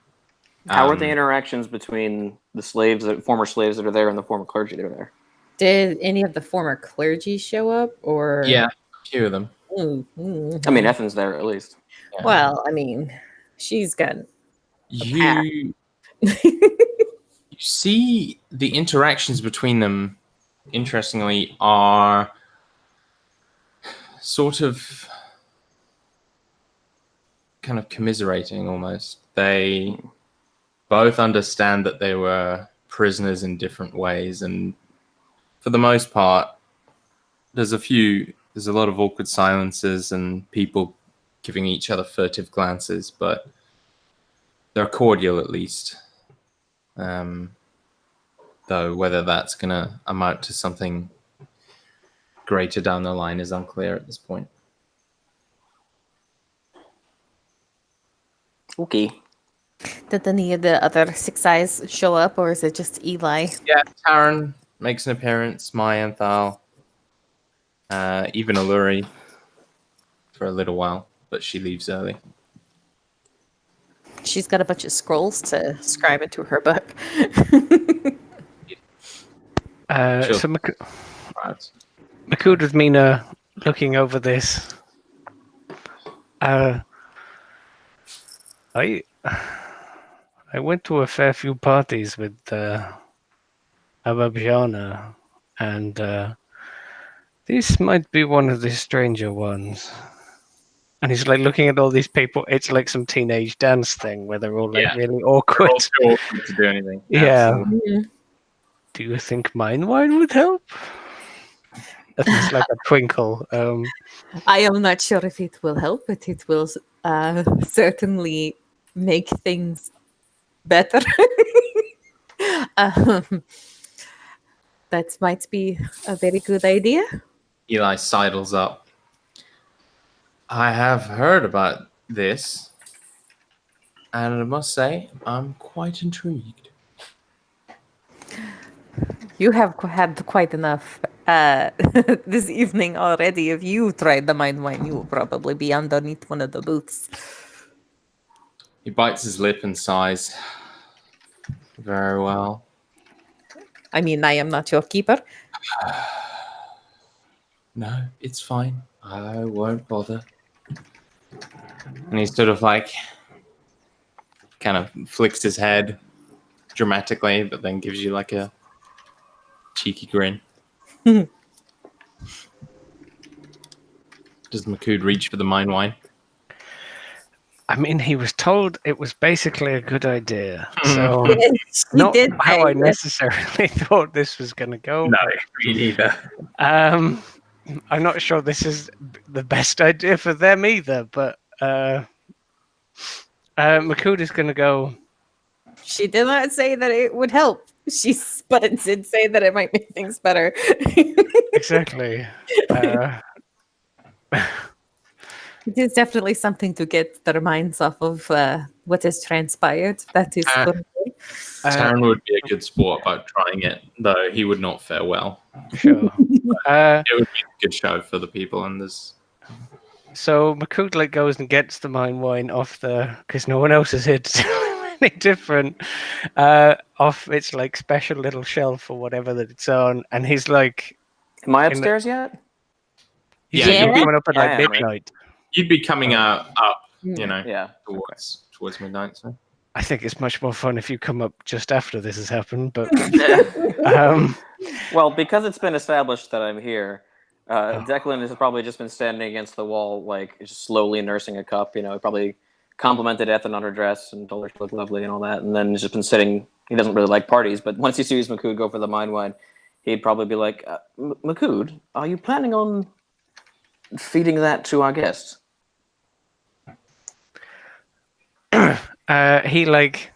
How are the interactions between the former slaves that are there and the former clergy that are there? Did any of the former clergy show up, or Yeah, a few of them. I mean, Ethan's there at least. Yeah. Well, I mean, she's got You see the interactions between them, interestingly, are sort of kind of commiserating almost. They both understand that they were prisoners in different ways, and for the most part, there's a lot of awkward silences and people giving each other furtive glances, but they're cordial at least. Though whether that's going to amount to something greater down the line is unclear at this point. Okay. Did any of the other Six Eyes show up, or is it just Eli? Yeah, Taryn makes an appearance, Myanthal, even Alluri for a little while, but she leaves early. She's got a bunch of scrolls to scribe into her book. So Makud with Mina looking over this. I went to a fair few parties with Ababjana, and this might be one of the stranger ones. And he's like looking at all these people. It's like some teenage dance thing where they're all like really awkward. They're all too awkward to do anything. Yeah. Absolutely. Do you think mine wine would help? That's like a twinkle. I am not sure if it will help, but it will certainly make things better. That might be a very good idea. Eli sidles up. I have heard about this, and I must say, I'm quite intrigued. You have had quite enough this evening already. If you tried the mind wine, you will probably be underneath one of the booths. He bites his lip and sighs. Very well. I mean, I am not your keeper. No, it's fine. I won't bother. And he sort of like kind of flicks his head dramatically, but then gives you like a cheeky grin. Does Makud reach for the mine wine? I mean, he was told it was basically a good idea, so Yes, he not did how say I that. necessarily thought this was going to go. No, me neither. I'm not sure this is the best idea for them either, but Makud is going to go. She did not say that it would help. But it did say that it might make things better. Exactly. It is definitely something to get their minds off of what has transpired. That is for me. Taran would be a good sport about trying it, though he would not fare well. Sure. It would be a good show for the people, and there's. So Makud like goes and gets the mine wine off because no one else is here to do any different, off its like special little shelf or whatever that it's on, and he's like, Am I upstairs yet? he's Yeah, coming up at I like am, right? midnight. You'd be coming up, Yeah. towards midnight. So. I think it's much more fun if you come up just after this has happened, but Well, because it's been established that I'm here, Declan has probably just been standing against the wall, like just slowly nursing a cup. He probably complimented Ethan on her dress and told her she looked lovely and all that. And then he's just been sitting. He doesn't really like parties, but once he sees Makud go for the mine wine, he'd probably be like, Makud, are you planning on feeding that to our guests? he like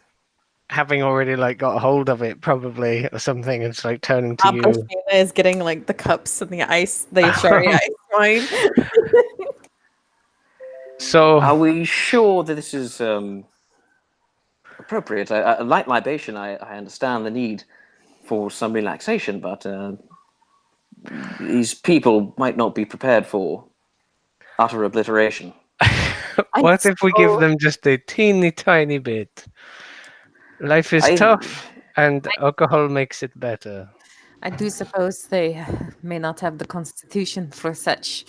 having already like got a hold of it probably or something. It's like turning to you. Christina is getting like the cups and the ice, the Ashari ice wine. So Are we sure that this is appropriate? A light libation, I understand the need for some relaxation, but these people might not be prepared for utter obliteration. what if we give them just a teeny tiny bit? Life is tough, and alcohol makes it better. I do suppose they may not have the constitution for such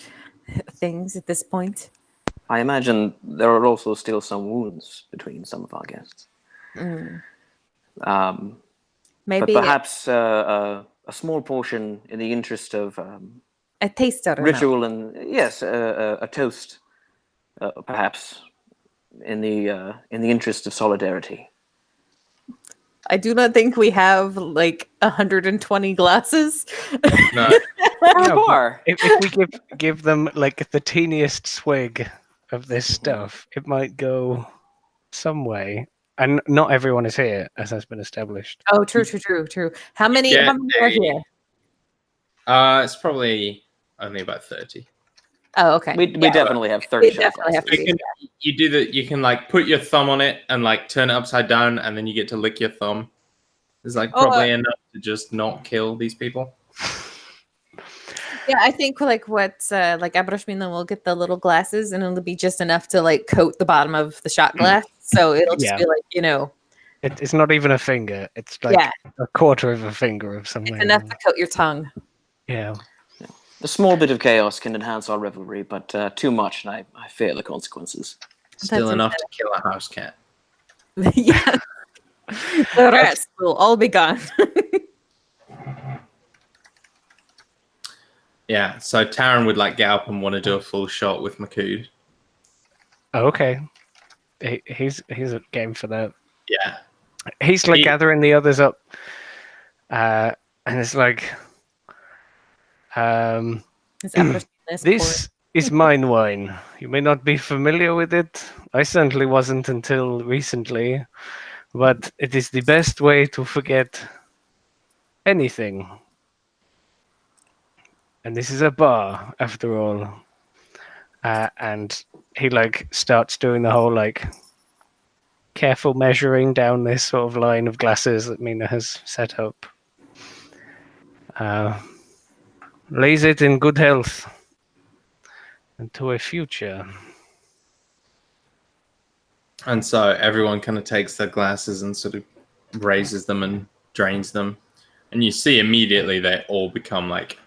things at this point. I imagine there are also still some wounds between some of our guests. Maybe But perhaps a small portion in the interest of a taster. ritual and yes, a toast, perhaps in the interest of solidarity. I do not think we have like 120 glasses. No, No, but if we give them like the teeniest swig of this stuff, it might go some way. And not everyone is here, as has been established. Oh, true. How many are here? It's probably only about 30. Oh, okay. We definitely have 30 We shot definitely have glasses. 30. You can like put your thumb on it and like turn it upside down, and then you get to lick your thumb. It's like probably enough to just not kill these people. Yeah, I think like what like Abrashmina will get the little glasses, and it'll be just enough to like coat the bottom of the shot glass, so it'll just be like It's not even a finger. It's like a quarter of a finger of something. it's enough to coat your tongue. Yeah. A small bit of chaos can enhance our revelry, but too much, and I fear the consequences. Still enough to kill a house cat. Yeah, the rest will all be gone. Yeah, so Taran would like get up and want to do a full shot with Makud. Oh, okay. He's a game for that. Yeah. He's like gathering the others up, and it's like, this is mine wine. You may not be familiar with it. I certainly wasn't until recently, but it is the best way to forget anything. And this is a bar, after all. And he like starts doing the whole like careful measuring down this sort of line of glasses that Mina has set up. Lays it in good health and to a future. And so everyone kind of takes their glasses and sort of raises them and drains them. And you see immediately they all become like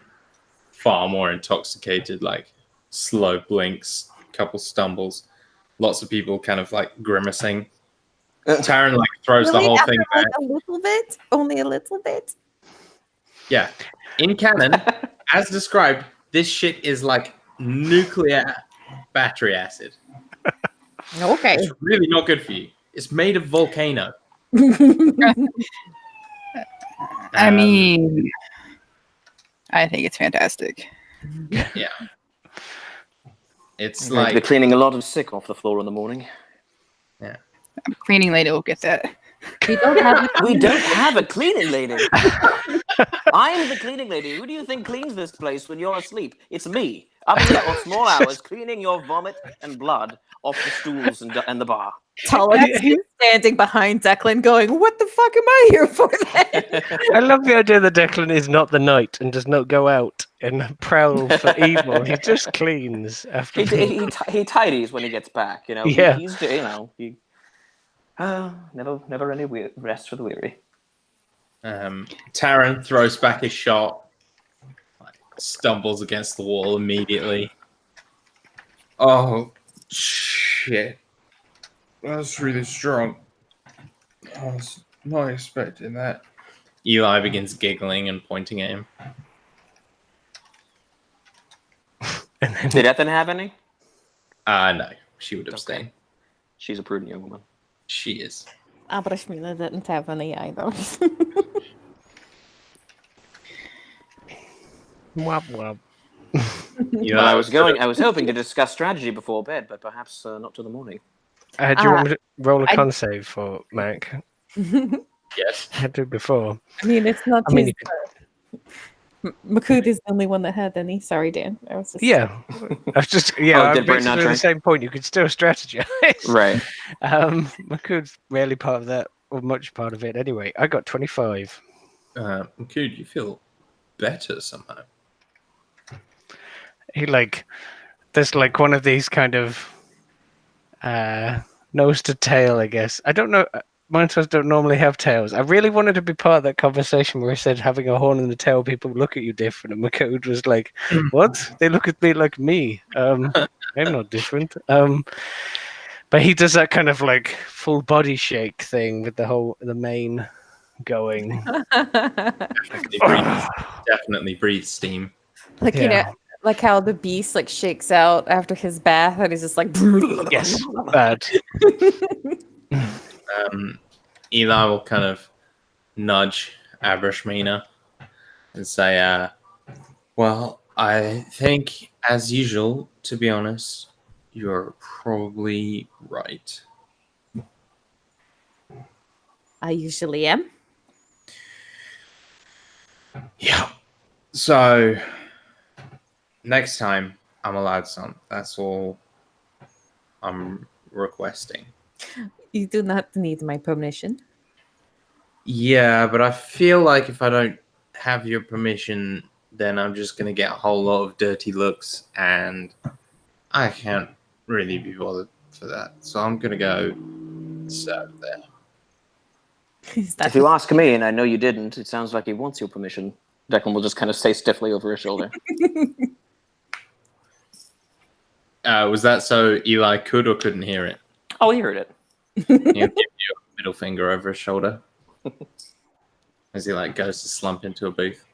far more intoxicated, like slow blinks, couple stumbles, lots of people kind of like grimacing. Taryn like throws the Really? whole After, thing like back. a little bit? Only a little bit? Yeah. In canon, as described, this shit is like nuclear battery acid. Okay. It's really not good for you. It's made of volcano. I mean, I think it's fantastic. Yeah. It's You're going to be like cleaning a lot of sick off the floor in the morning. Cleaning lady will get that. We don't have We don't have a cleaning lady. I'm the cleaning lady. Who do you think cleans this place when you're asleep? It's me. I'm here on small hours cleaning your vomit and blood off the stools and the bar. Tulloch standing behind Declan going, what the fuck am I here for then? I love the idea that Declan is not the knight and does not go out and prowl for evil. He just cleans after. He tidies when he gets back. You know. Yeah. He's never any rest for the weary. Taryn throws back his shot, like, stumbles against the wall immediately. Oh, shit. That's really strong. I was not expecting that. Eli begins giggling and pointing at him. Did Ethan have any? No, she would abstain. She's a prudent young woman. She is. Abrashmina didn't have any either. Wop wop. Eli Well, I was hoping to discuss strategy before bed, but perhaps not till the morning. Do you want me to roll a con save for Mac? Yes. I did before. I mean, it's not I mean, his... Makud is the only one that had any. Sorry, Dan. I was just... Yeah. I was just, did I'm Brent not basically the drink? same point. You could still strategize. Right. Makud's rarely part of that, or much part of it anyway. I got 25. Could you feel better somehow? He there's like one of these kind of nose to tail, I guess. I don't know. Monsters don't normally have tails. I really wanted to be part of that conversation where he said having a horn in the tail, people look at you different. And Makud was like, what? They look at me like me. I'm not different. But he does that kind of like full body shake thing with the mane going. Definitely breathe steam. Like, you know, like how the beast like shakes out after his bath and he's just like... Yes, bad. Eli will kind of nudge Abrashmina and say, well, I think, as usual, to be honest, you're probably right. I usually am. Yeah. So, next time, I'm allowed some. That's all I'm requesting. You do not need my permission. Yeah, but I feel like if I don't have your permission, then I'm just going to get a whole lot of dirty looks, and I can't really be bothered for that. So I'm going to go serve there. If you ask me, and I know you didn't, it sounds like he wants your permission. Declan will just kind of say stiffly over his shoulder. Was that so Eli could or couldn't hear it? Oh, he heard it. He'll give you a middle finger over his shoulder as he goes to slump into a booth.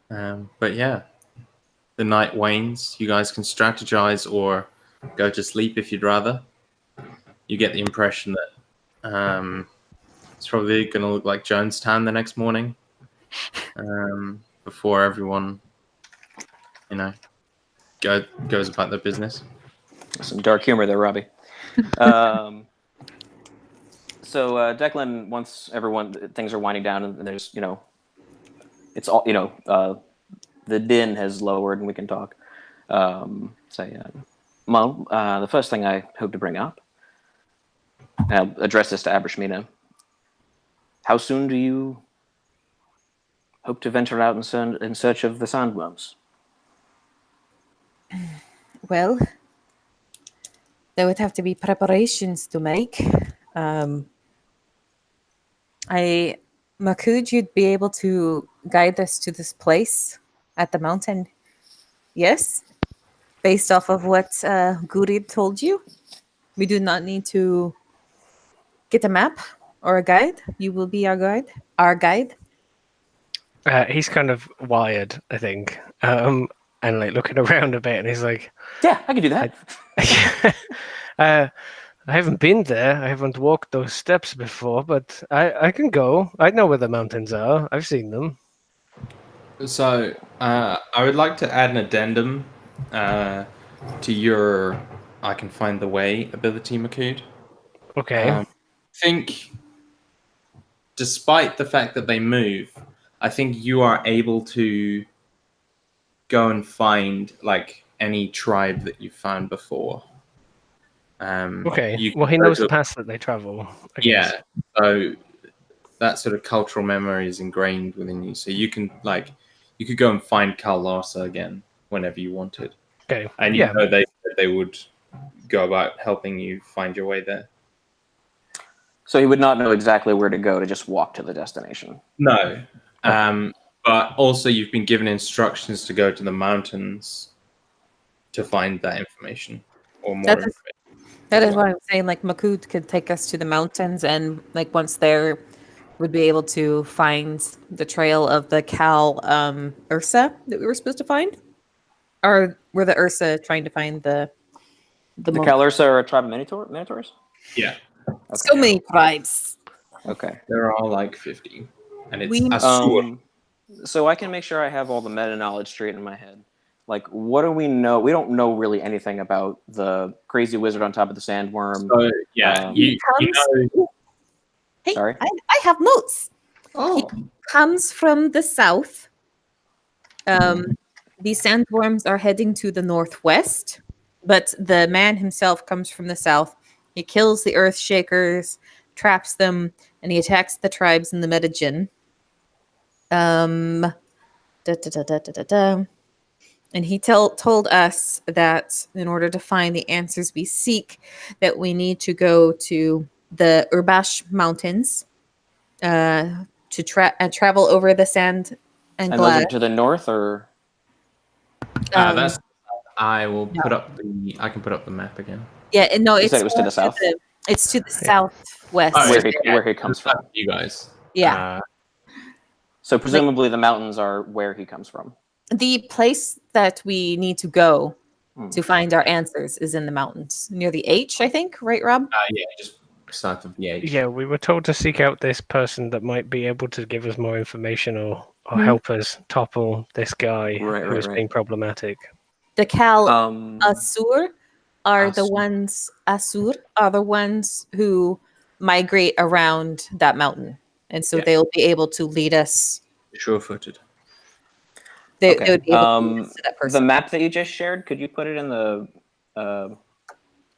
But yeah, the night wanes. You guys can strategize or go to sleep if you'd rather. You get the impression that it's probably going to look like Jonestown the next morning, before everyone, goes about their business. Some dark humor there, Robbie. So Declan, once things are winding down and there's, it's all, the din has lowered and we can talk. The first thing I hope to bring up, and I'll address this to Abrashmina. How soon do you hope to venture out in search of the sandworms? Well, there would have to be preparations to make. Makud, you'd be able to guide us to this place at the mountain. Yes? based off of what Gurid told you, we do not need to get a map or a guide. You will be our guide. Our guide. He's kind of wired, I think, and like looking around a bit, and he's like, Yeah, I can do that. I haven't been there. I haven't walked those steps before, but I can go. I know where the mountains are. I've seen them. So, I would like to add an addendum to your I can find the way ability, Makud. Okay. I think, despite the fact that they move, I think you are able to go and find like any tribe that you found before. Okay. you Well, he can go knows to the a- paths that they travel. I guess. Yeah. So that sort of cultural memory is ingrained within you. So you can you could go and find Kal Larsa again whenever you wanted, Okay. and Yeah. you know they would go about helping you find your way there. So he would not know exactly where to go to just walk to the destination. No, but also you've been given instructions to go to the mountains to find that information or more That is- information. That as is well. why I'm saying like Makut could take us to the mountains, and like once there, would be able to find the trail of the Cal Ursa that we were supposed to find, or were the Ursa trying to find the The monk? Kalursa are a tribe of Minotaurs? Yeah, So many tribes. Okay. there are like 50, and it's We- Asur. So I can make sure I have all the meta knowledge straight in my head. Like, what do we know? We don't know really anything about the crazy wizard on top of the sandworm. So yeah, you know. Hey, Sorry? I have notes. Oh, Comes from the south. These sandworms are heading to the northwest, but the man himself comes from the south. He kills the earth shakers, traps them, and he attacks the tribes in the Medellin. And he told us that in order to find the answers we seek, that we need to go to the Urbash Mountains to travel over the sand and And those glass. are to the north, or that's. I will put up the. I can put up the map again. Yeah, and no, You it's said it was to more the south? It's to the southwest. Oh, where he comes from. You guys. Yeah. So presumably the mountains are where he comes from. The place that we need to go Hmm. to find our answers is in the mountains near the H, I think, right, Rob? Yeah, just south of the H. Yeah, we were told to seek out this person that might be able to give us more information or Mhm. help us topple this guy Right, who is right. being problematic. The Cal Um, Asur are the Asur. ones who migrate around that mountain, and so Yeah. they'll be able to lead us. Sure-footed. They okay. would be able to lead us to that The person. map that you just shared, could you put it in the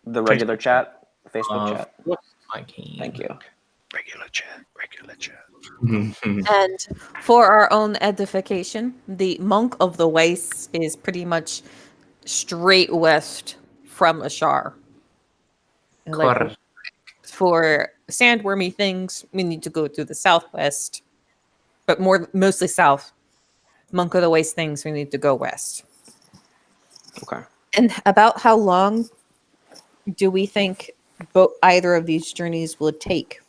regular chat, the Facebook chat? What I can. Thank you. Regular chat. And for our own edification, the Monk of the Waste is pretty much straight west from Ashar. And, like, Correct. for sandwormy things, we need to go to the southwest, but mostly south. Monk of the Waste things, we need to go west. Okay. And about how long do we think either of these journeys will take?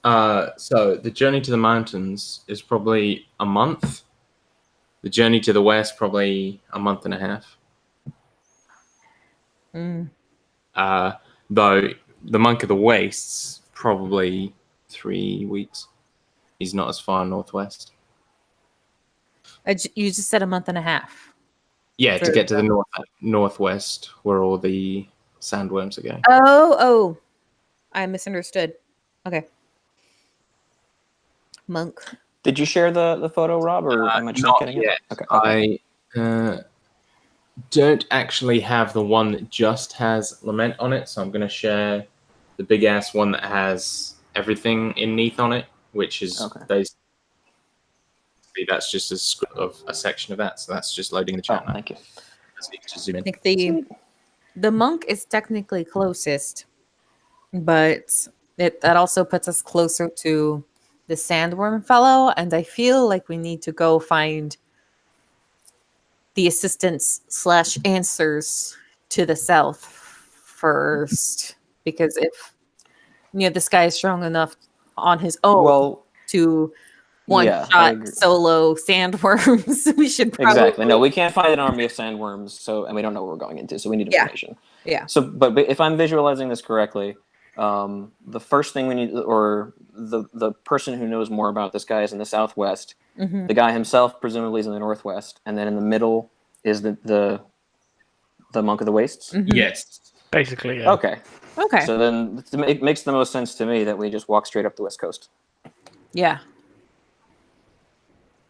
So the journey to the mountains is probably a month. The journey to the west probably a month and a half. Though the Monk of the Wastes probably 3 weeks. He's not as far northwest. You just said a month and a half. Yeah, to get to the northwest where all the sandworms are going. Oh, I misunderstood. Okay. Monk. Did you share the photo, Rob, or am I just Not getting yet. it? Okay. I don't actually have the one that just has Lament on it, so I'm going to share the big ass one that has everything in Neath on it, which is basically that's just a script of a section of that. So that's just loading the chat now. Thank you. So you can just zoom I in. think the monk is technically closest, but that also puts us closer to the sandworm fellow, and I feel like we need to go find the assistance / answers to the south first, because if this guy is strong enough on his own Well, to yeah, I one-shot agree. solo sandworms, we should probably... Exactly. No, we can't find an army of sandworms, and we don't know what we're going into, so we need Yeah. information. Yeah. So, but if I'm visualizing this correctly, the first thing we need, or the person who knows more about this guy is in the southwest. Mhm. The guy himself presumably is in the northwest, and then in the middle is the monk of the wastes. Mhm. Yes. Basically, yeah. Okay. Okay. So then it makes the most sense to me that we just walk straight up the west coast. Yeah.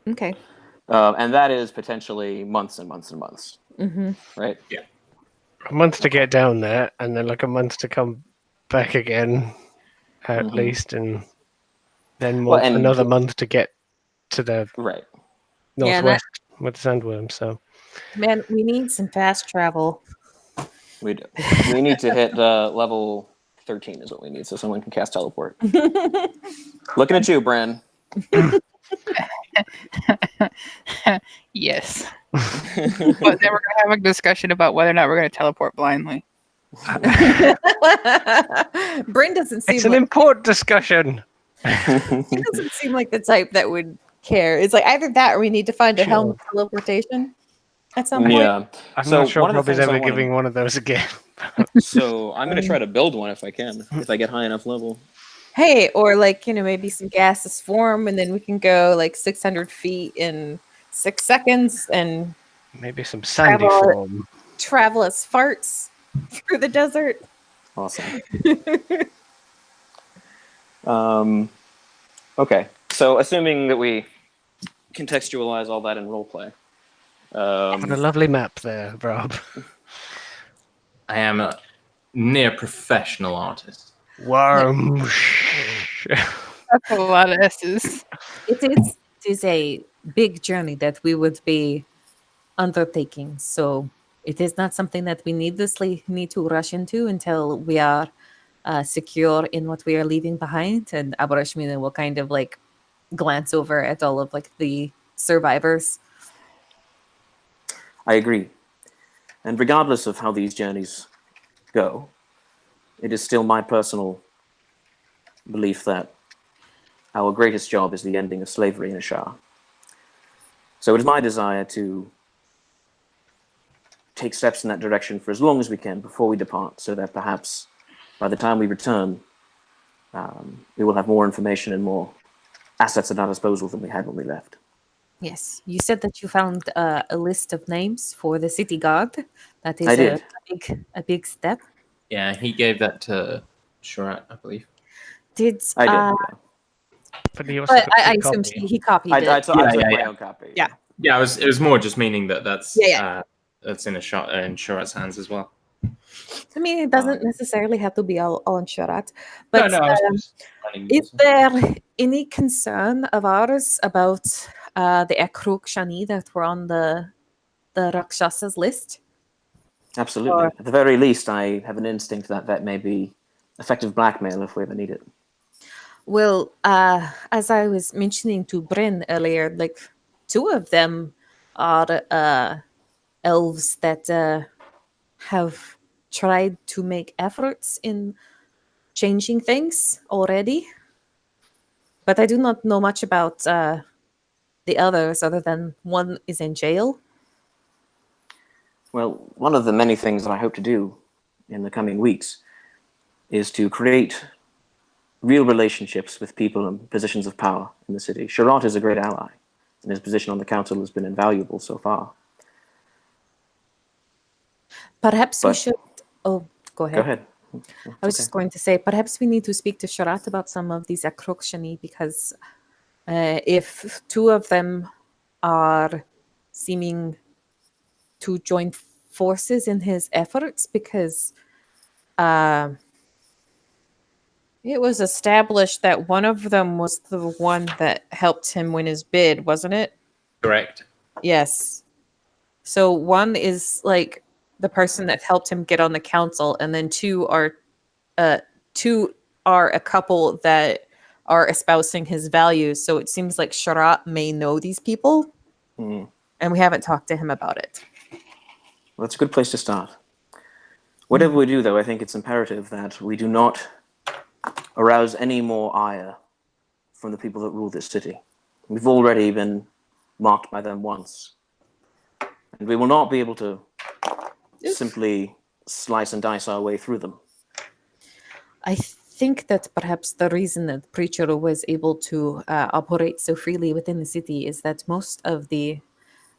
Okay. And that is potentially months and months and months, Mm-hmm. right? A month to get down there, and then like a month to come back again, at least, and then Well, and- another month to get to the Right. Yeah, northwest with the sandworm. So Man, we need some fast travel. We do. We need to hit level 13 is what we need, so someone can cast teleport. Looking at you, Bran. Yes. But then we're gonna have a discussion about whether or not we're gonna teleport blindly. Bryn doesn't seem it's an like, important discussion. he doesn't seem like the type that would care. It's like either that or we need to find a helm of teleportation at some point. Yeah. I'm So not sure one of the Robbie's things I ever wanna- giving one of those again. So I'm going to try to build one if I can, if I get high enough level. Hey, or like, maybe some gases form and then we can go like 600 feet in 6 seconds and Maybe some sandy Travel- form. travel as farts through the desert. Awesome. Okay. So assuming that we contextualize all that in roleplay. What a lovely map there, Rob. I am a near professional artist. Worm. That's a lot of S's. It is a big journey that we would be undertaking. So it is not something that we needlessly need to rush into until we are secure in what we are leaving behind. And Abarashmina will kind of like glance over at all of like the survivors. I agree. And regardless of how these journeys go, it is still my personal belief that our greatest job is the ending of slavery in Ashar. So it is my desire to take steps in that direction for as long as we can before we depart, so that perhaps by the time we return, we will have more information and more assets at our disposal than we had when we left. Yes, you said that you found a list of names for the city guard. That is I did. a big step. Yeah, he gave that to Shurat, I believe. Did I did. uh, But he also but got I the assume copy. he copied I it. took my own copy. Yeah. Yeah, it was more just meaning that's Yeah, that's in Shurat's hands as well. I mean, it doesn't necessarily have to be all on Sharat. But I was just running is there any concern of ours about the Akruk Shani that were on the Rakshasas list? Absolutely. Or- At the very least, I have an instinct that that may be effective blackmail if we ever need it. Well, as I was mentioning to Bryn earlier, like 2 of them are elves that have tried to make efforts in changing things already. But I do not know much about the others other than one is in jail. Well, one of the many things that I hope to do in the coming weeks is to create real relationships with people in positions of power in the city. Sharat is a great ally, and his position on the council has been invaluable so far. Perhaps we But- should... Oh, go ahead. Go ahead. I was just going to say, perhaps we need to speak to Sharat about some of these Akrokshani, because if 2 of them are seeming to join forces in his efforts, because it was established that one of them was the one that helped him win his bid, wasn't it? Correct. Yes. So one is like the person that helped him get on the council, and then 2 are a couple that are espousing his values. So it seems like Sharat may know these people. Mm. and we haven't talked to him about it. Well, that's a good place to start. Whatever we do, though, I think it's imperative that we do not arouse any more ire from the people that rule this city. We've already been marked by them once. And we will not be able to simply slice and dice our way through them. I think that perhaps the reason that Preacher was able to operate so freely within the city is that most of the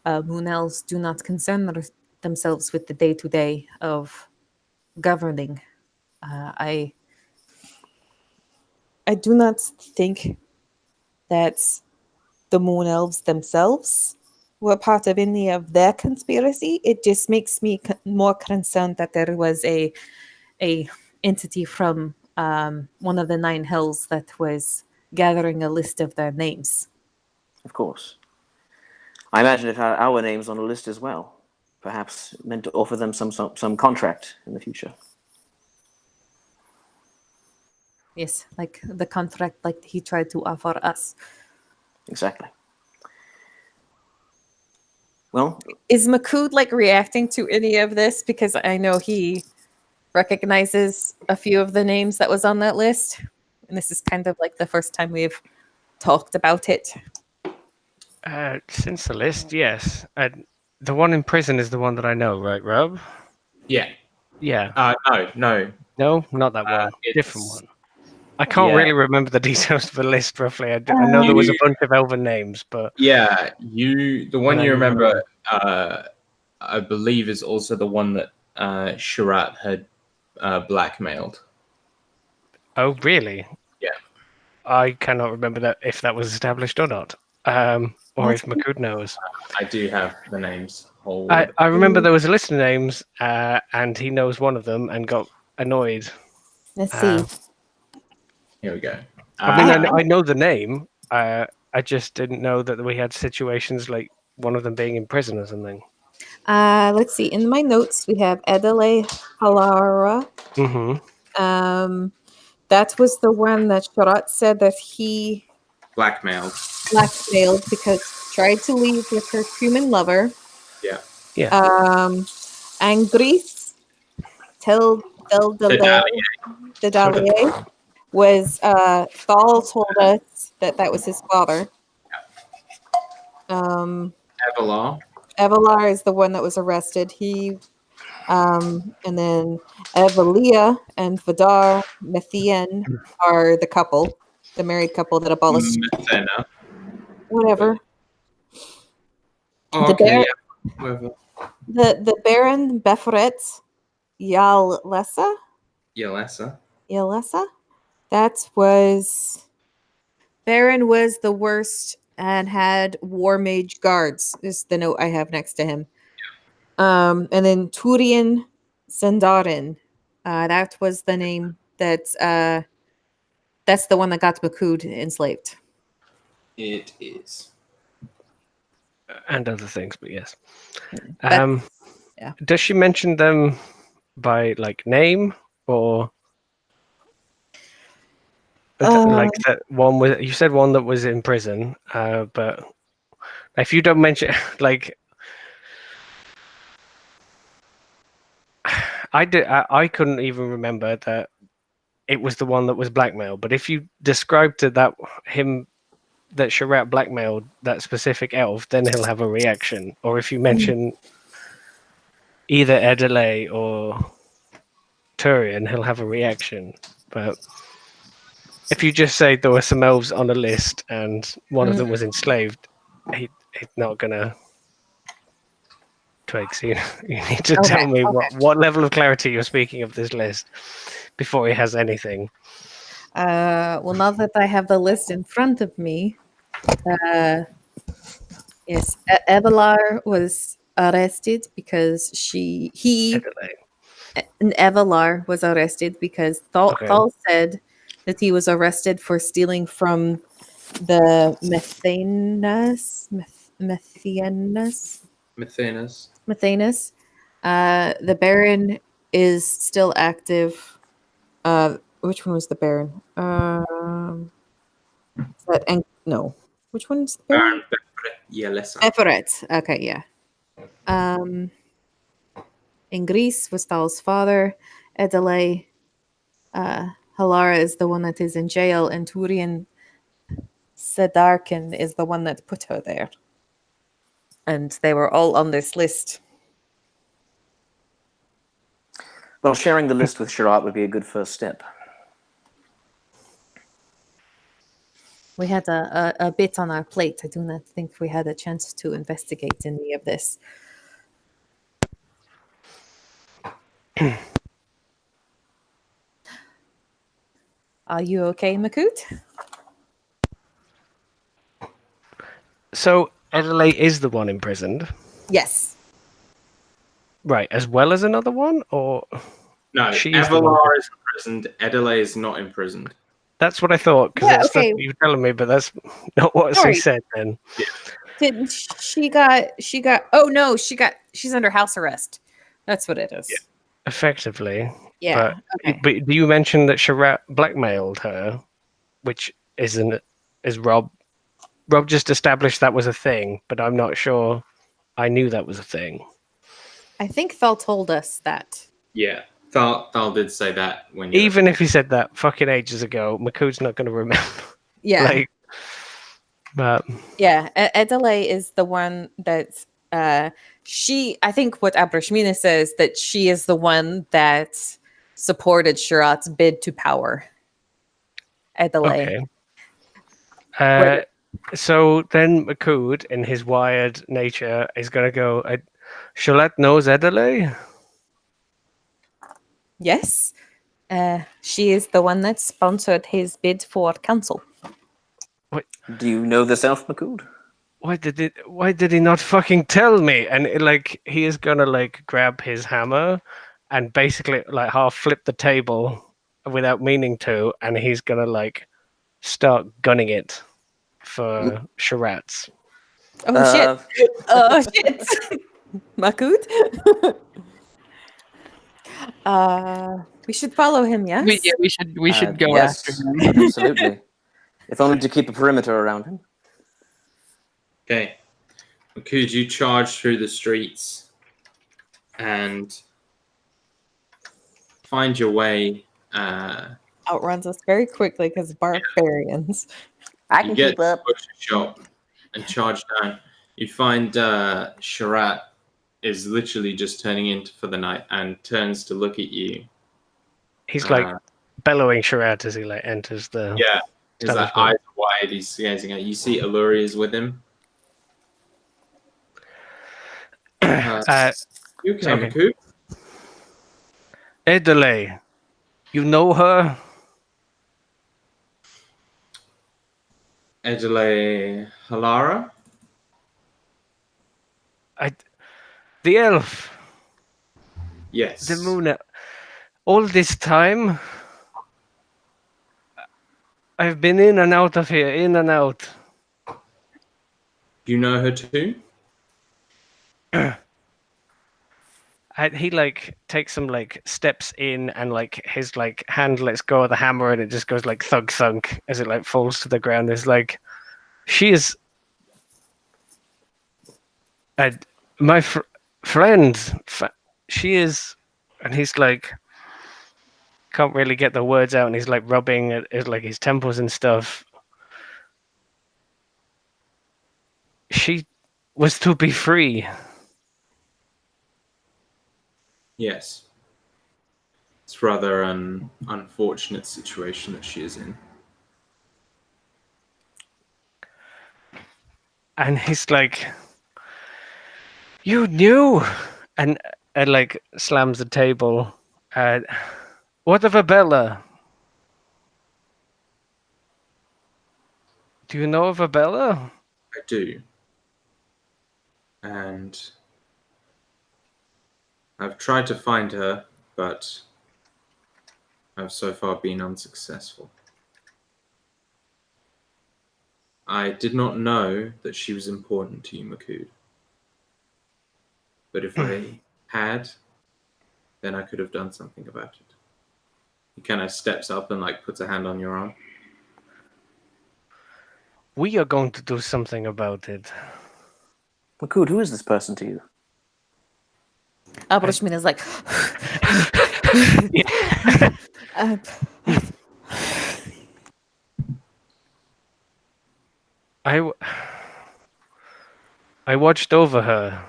Moon Elves do not concern themselves with the day-to-day of governing. I do not think that the Moon Elves themselves were part of any of their conspiracy. It just makes me more concerned that there was a entity from one of the 9 hells that was gathering a list of their names. Of course. I imagine it had our names on a list as well. Perhaps meant to offer them some contract in the future. Yes, like the contract like he tried to offer us. Exactly. Well, Is Makud like reacting to any of this? Because I know he recognizes a few of the names that was on that list. And this is kind of like the first time we've talked about it. Since the list, yes. The one in prison is the one that I know, right, Rob? Yeah. Yeah. No. No, not that one. Different one. I can't Yeah. really remember the details of the list roughly. I know there was a bunch of elven names, but Yeah, the one And you I remember, I believe, is also the one that Sharat had blackmailed. oh, really? Yeah. I cannot remember that if that was established or not, or if Makud knows. I do have the names. I remember there was a list of names, and he knows one of them and got annoyed. Let's see. Here we go. I mean, I know the name. I just didn't know that we had situations like one of them being in prison or something. Let's see. In my notes, we have Adelaide Halara. Mm-hmm. That was the one that Sharat said that he Blackmailed because she tried to leave with her human lover. Yeah. Angris the Dalier was Thal told us that was his father. Evalar is the one that was arrested. He and then Evalia and Vidar Methian are the couple, the married couple that abolished whatever. Oh, okay, yeah. The Baron Befret Yalesa. That was Baron was the worst and had war mage guards, is the note I have next to him. And then Turian Sendarin. That was the name that's the one that got Makud enslaved. It is. And other things, but yes. Yeah. Does she mention them by like name or like that one with you said one that was in prison, but if you don't mention like I couldn't even remember that it was the one that was blackmailed, but if you described to that Sharat blackmailed that specific elf, then he'll have a reaction. Or if you mention either Adelaide or Turian, he'll have a reaction. But if you just say there were some elves on a list and one of them was enslaved, he's not gonna. Twigs, you need to tell me what level of clarity you're speaking of this list before he has anything. Well, now that I have the list in front of me, yes, Evalar was arrested because Evalar was arrested because Thal said that he was arrested for stealing from the Methanas. The Baron is still active. Which one was the Baron? Which one is the Baron? Yelesa. Eferet. Okay, yeah. In Greece was Thal's father. Edele. Halara is the one that is in jail, and Turian Sedarkin is the one that put her there. And they were all on this list. Well, sharing the list with Sharat would be a good first step. We had a bit on our plate. I do not think we had a chance to investigate any of this. Are you okay, Makut? So Adelaide is the one imprisoned, Yes. right? As well as another one, or No, she is the one. Avalar is imprisoned. Edele is not imprisoned. That's what I thought, because Yeah, that's okay. what you were telling me, but that's not what Sorry. she said then. Didn't she's under house arrest. That's what it is. Yeah. Effectively. Yeah. But do you mention that Sharat blackmailed her, which is Rob? Rob just established that was a thing, but I'm not sure I knew that was a thing. I think Fel told us that. Yeah, Thal did say that when you Even if he said that fucking ages ago, Makood's not going to remember. Yeah. But yeah, Edele is the one that I think what Abrashmina says, that she is the one that supported Sharat's bid to power. Edele. okay. So then Makood, in his wired nature, is going to go, Sharat knows Adelaide? Yes. She is the one that sponsored his bid for council. Do you know this elf, Makood? Why did he not fucking tell me? And he is gonna grab his hammer and basically half flip the table without meaning to, and he's gonna start gunning it for Sharat's. Oh shit. Oh shit. Makood? We should follow him, yes? We should go yes, after him. Absolutely. If only to keep a perimeter around him. Okay. Could you charge through the streets and find your way? Outruns us very quickly because barbarians. I You can get keep up. to the butcher shop and charge down. You find Sharat is literally just turning in for the night and turns to look at you. He's bellowing Sharat as he enters the. Yeah. His eyes wide, he's gazing at you. You see Alluri is with him. You okay, Makood? Adelaide, you know her? Edele Halara? The elf. Yes. The moon. All this time, I've been in and out of here, in and out. Do you know her too? He takes some steps in, and his hand lets go of the hammer, and it just goes thug thunk as it falls to the ground. It's she is my friend. She is, and he's can't really get the words out, and he's rubbing at his temples and stuff. She was to be free. Yes. It's rather an unfortunate situation that she is in. And he's you knew, and slams the table. What of Abella? Do you know of Abella? I do. And I've tried to find her, but I've so far been unsuccessful. I did not know that she was important to you, Makood. But if I had, then I could have done something about it. He kind of steps up and puts a hand on your arm. We are going to do something about it. Makud, who is this person to you? Abrishmin is like, uh, I watched over her,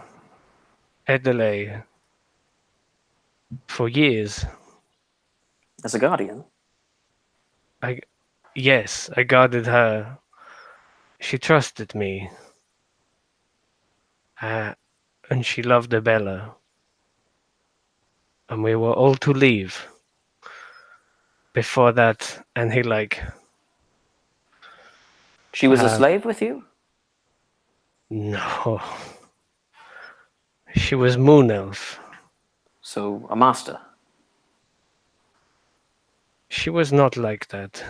Adelaide, for years. As a guardian? Yes, I guarded her. She trusted me. And she loved Abella. And we were all to leave. Before that, and he like... She was a slave with you? No. She was Moon Elf. So, a master? She was not like that.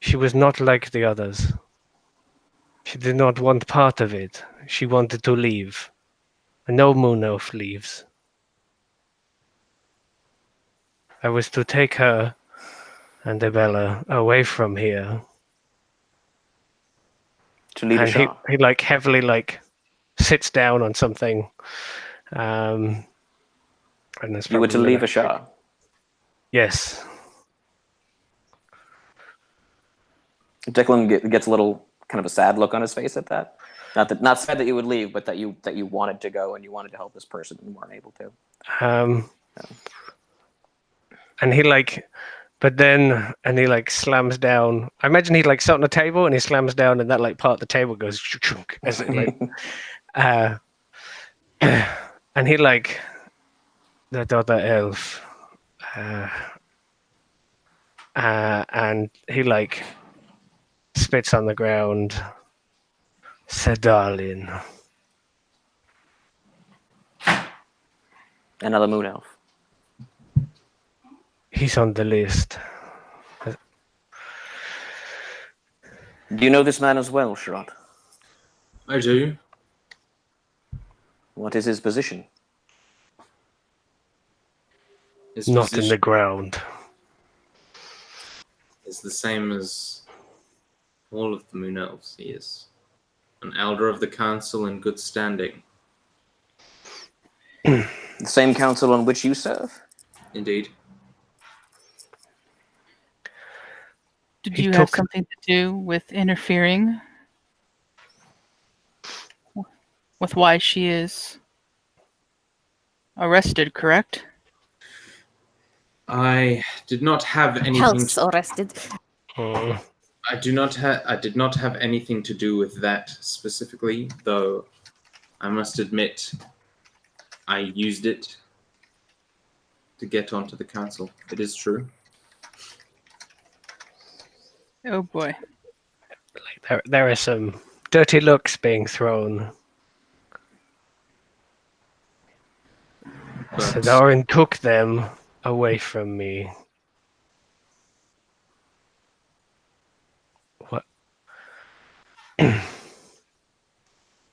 She was not like the others. She did not want part of it. She wanted to leave. No Moon Elf leaves. I was to take her and Abella away from here. To lead a And Shah? he like heavily like sits down on something. And that's You were to probably leave a like- Shah? Yes. Declan gets a little kind of a sad look on his face at that. Not sad that you would leave, but that you wanted to go and you wanted to help this person and weren't able to. And he like, but then, and he like slams down. I imagine he like sat on a table and he slams down, and that like part of the table goes chunk as it like, and he like, the other elf, and he like spits on the ground. Said, darling. Another Moon Elf. He's on the list. Do you know this man as well, Sharad? I do. What is his position? His Not in the position ground. is the same as all of the Moon Elves. He is an elder of the council in good standing. The same council on which you serve? Indeed. Did He you have took- something to do with interfering with why she is arrested, correct? I did not have anything. House arrested. I did not have anything to do with that specifically, though. I must admit, I used it to get onto the council. It is true. Oh boy. There are some dirty looks being thrown. But Sadarin took them away from me. What?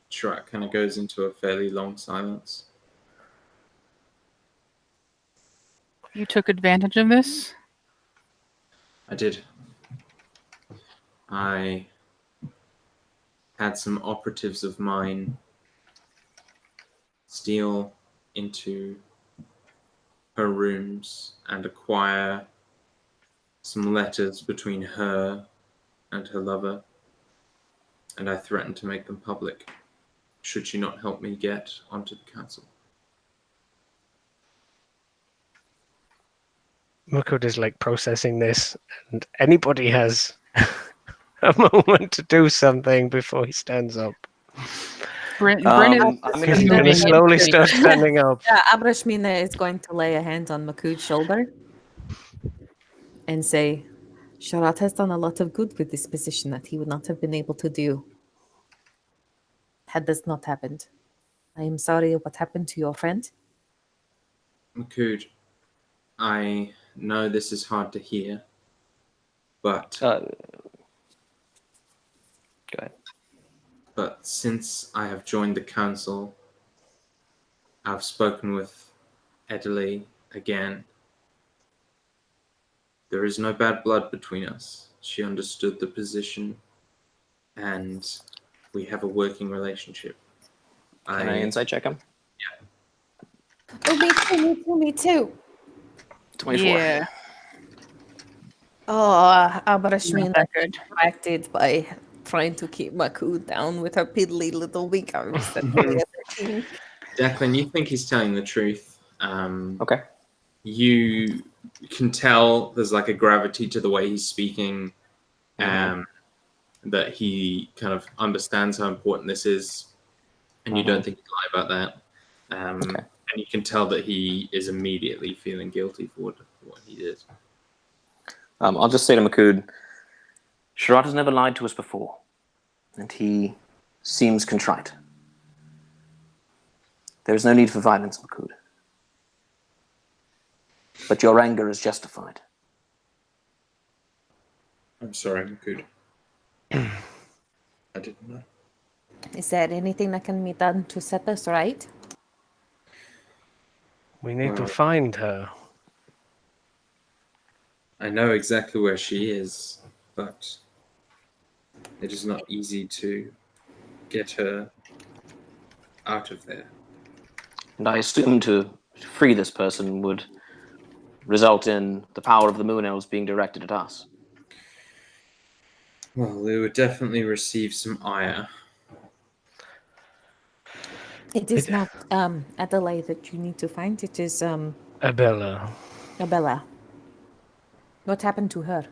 Shrek kind of goes into a fairly long silence. You took advantage of this? I did. I had some operatives of mine steal into her rooms and acquire some letters between her and her lover, and I threatened to make them public should she not help me get onto the council. Mukud is like processing this, and anybody has a moment to do something before he stands up. Bryn is I'm He's gonna going to slowly start standing up. Yeah, Abrishmina is going to lay a hand on Makud's shoulder and say, Sharat has done a lot of good with this position that he would not have been able to do had this not happened. I am sorry what happened to your friend. Makud, I know this is hard to hear, but Go ahead. But since I have joined the council, I've spoken with Adelaide again. There is no bad blood between us. She understood the position, and we have a working relationship. Can I insight check him? Oh, me too. 24. Yeah. Oh, Not Abrashmina that good. distracted by trying to keep Maku down with her piddly little weak arms. That's the other team. Declan, you think he's telling the truth. Okay. You can tell there's like a gravity to the way he's speaking, that he kind of understands how important this is, and you don't think he'd lie about that. Okay. And you can tell that he is immediately feeling guilty for what he did. I'll just say to Makud, Sharad has never lied to us before, and he seems contrite. There is no need for violence, Makud. But your anger is justified. I'm sorry, Makud. I didn't know. Is there anything that can be done to set us right? We need to Well, find her. I know exactly where she is, but it is not easy to get her out of there. And I assume to free this person would result in the power of the Moon Elves being directed at us. Well, they would definitely receive some ire. It is not Adelaide that you need to find. It is Abella. Abella. What happened to her?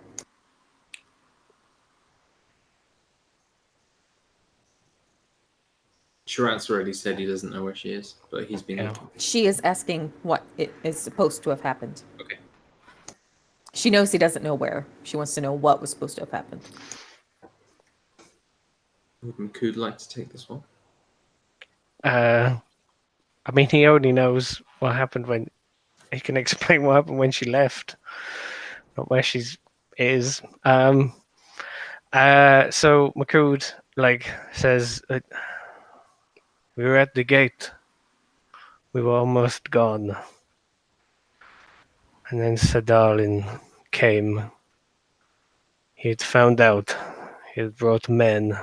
Shirat's already said he doesn't know where she is, but he's been looking. She is asking what it is supposed to have happened. Okay. She knows he doesn't know where. She wants to know what was supposed to have happened. Would Makud like to take this one? I mean, he only knows what happened when... He can explain what happened when she left. Not where she is. So Makud, says... we were at the gate. We were almost gone. And then Sadalin came. He had found out. He had brought men.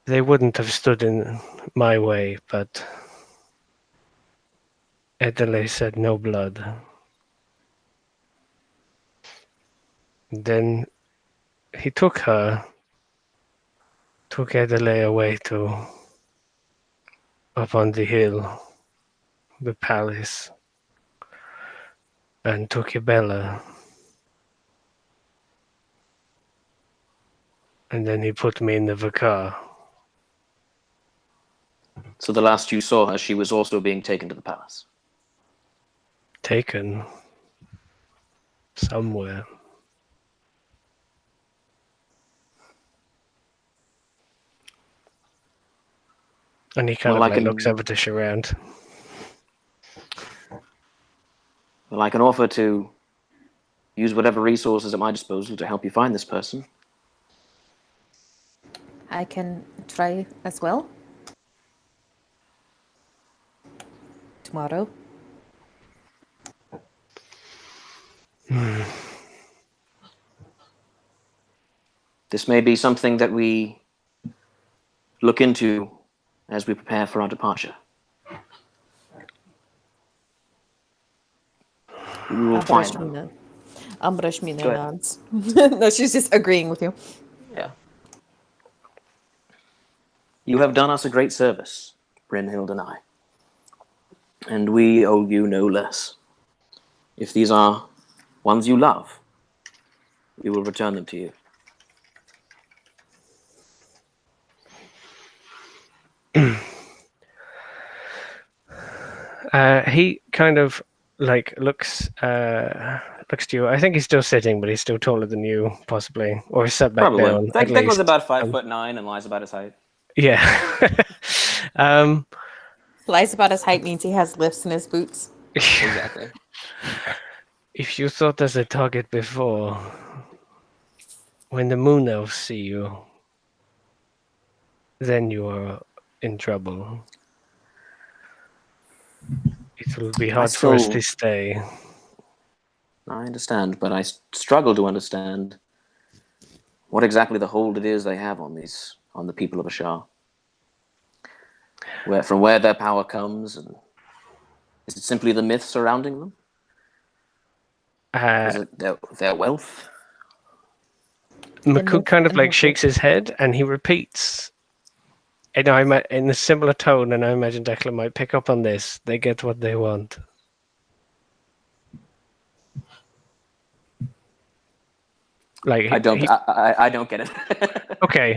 They wouldn't have stood in my way, but Adelaide said no blood. Then he took Adelaide away to up on the hill, the palace, and took Abella. And then he put me in the vicar. So the last you saw her, she was also being taken to the palace. Taken somewhere. And he kind of looks over to Sharad. Well, I can offer to use whatever resources at my disposal to help you find this person. I can try as well. Tomorrow. This may be something that we look into as we prepare for our departure. We will find her. Ambrashmina Go ahead. nods. No, she's just agreeing with you. Yeah. You have done us a great service, Brynhild and I. And we owe you no less. If these are ones you love, we will return them to you. He kind of looks to you. I think he's still sitting, but he's still taller than you, possibly, or he's set back Probably. down. Declan's about 5'9" and lies about his height. Yeah. Lies about his height means he has lifts in his boots. Exactly. If you thought there's a target before, when the Moon Elves see you, then you are in trouble. It will be hard for us to stay. I understand, but I struggle to understand what exactly the hold it is they have on the people of Ashar. From where their power comes, and is it simply the myth surrounding them? Is it their wealth? Makut kind of like shakes his head and he repeats. And in a similar tone, and I imagine Declan might pick up on this. They get what they want. Like I don't get it. Okay,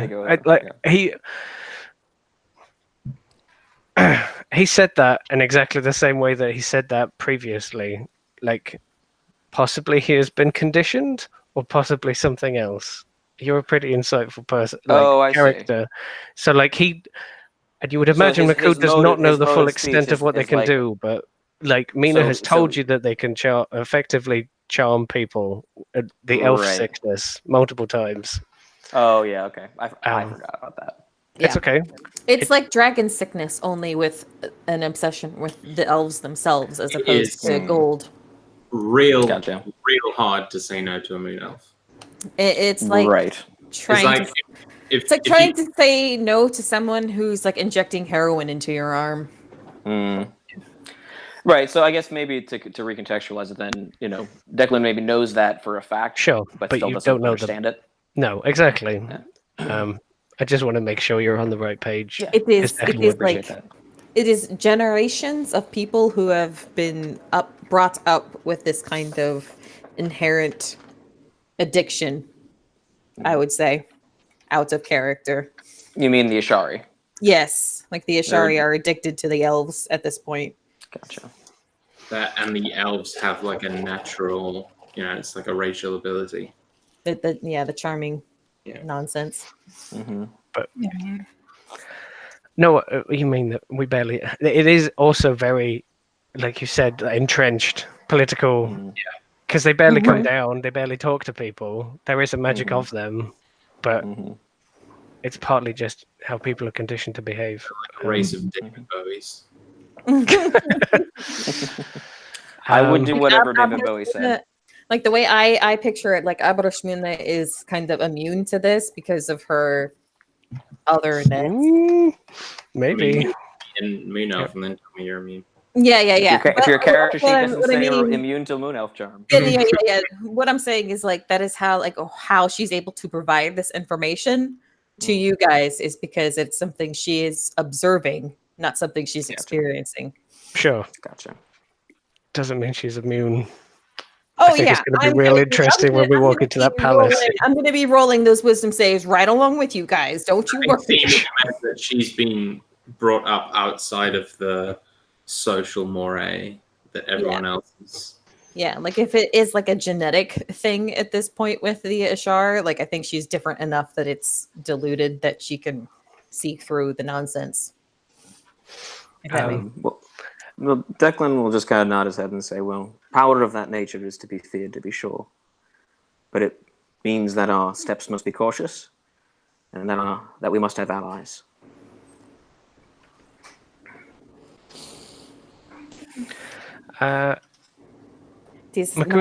he said that in exactly the same way that he said that previously. Like, possibly he has been conditioned, or possibly something else. You're a pretty insightful person, character. So, like, and you would imagine Makut does not know the full extent of what they can do, but like Mina has told you that they can effectively charm people, the elf sickness, multiple times. Oh yeah, okay. I forgot about that. It's okay. It's like dragon sickness, only with an obsession with the elves themselves, as opposed to gold. Real hard to say no to a moon elf. It's like trying to say no to someone who's like injecting heroin into your arm. Right, so I guess maybe to recontextualize it then, Declan maybe knows that for a fact. Sure, but you still don't understand it. No, exactly. Yeah. I just want to make sure you're on the right page. Yeah. It is generations of people who have been brought up with this kind of inherent addiction, I would say, out of character. You mean the Ashari? Yes, like the Ashari are addicted to the elves at this point. Gotcha. That and the elves have like a natural, it's like a racial ability. The charming nonsense. Mm-hmm. But no, you mean that we barely? It is also very, like you said, entrenched political. Because they barely come down, they barely talk to people. There is a magic of them, but it's partly just how people are conditioned to behave. Like a race of David Bowies. I would do whatever David Bowie said. Like the way I picture it, like Abrashmina is kind of immune to this because of her otherness. Maybe. And Moon Elf, and then tell me you're immune. Yeah. If your character sheet doesn't say you're immune to Moon Elf charm. Yeah. What I'm saying is like that is how she's able to provide this information to you guys is because it's something she is observing, not something she's experiencing. Sure. Gotcha. Doesn't mean she's immune. Oh, I think it's going to be real interesting when we walk into that palace. I'm going to be rolling those wisdom saves right along with you guys. Don't you worry. That she's been brought up outside of the social moray that everyone else is. Yeah, like if it is like a genetic thing at this point with the Ashar, like I think she's different enough that it's diluted that she can see through the nonsense. Well, Declan will just kind of nod his head and say, well, power of that nature is to be feared, to be sure. But it means that our steps must be cautious, and that we must have allies. Makut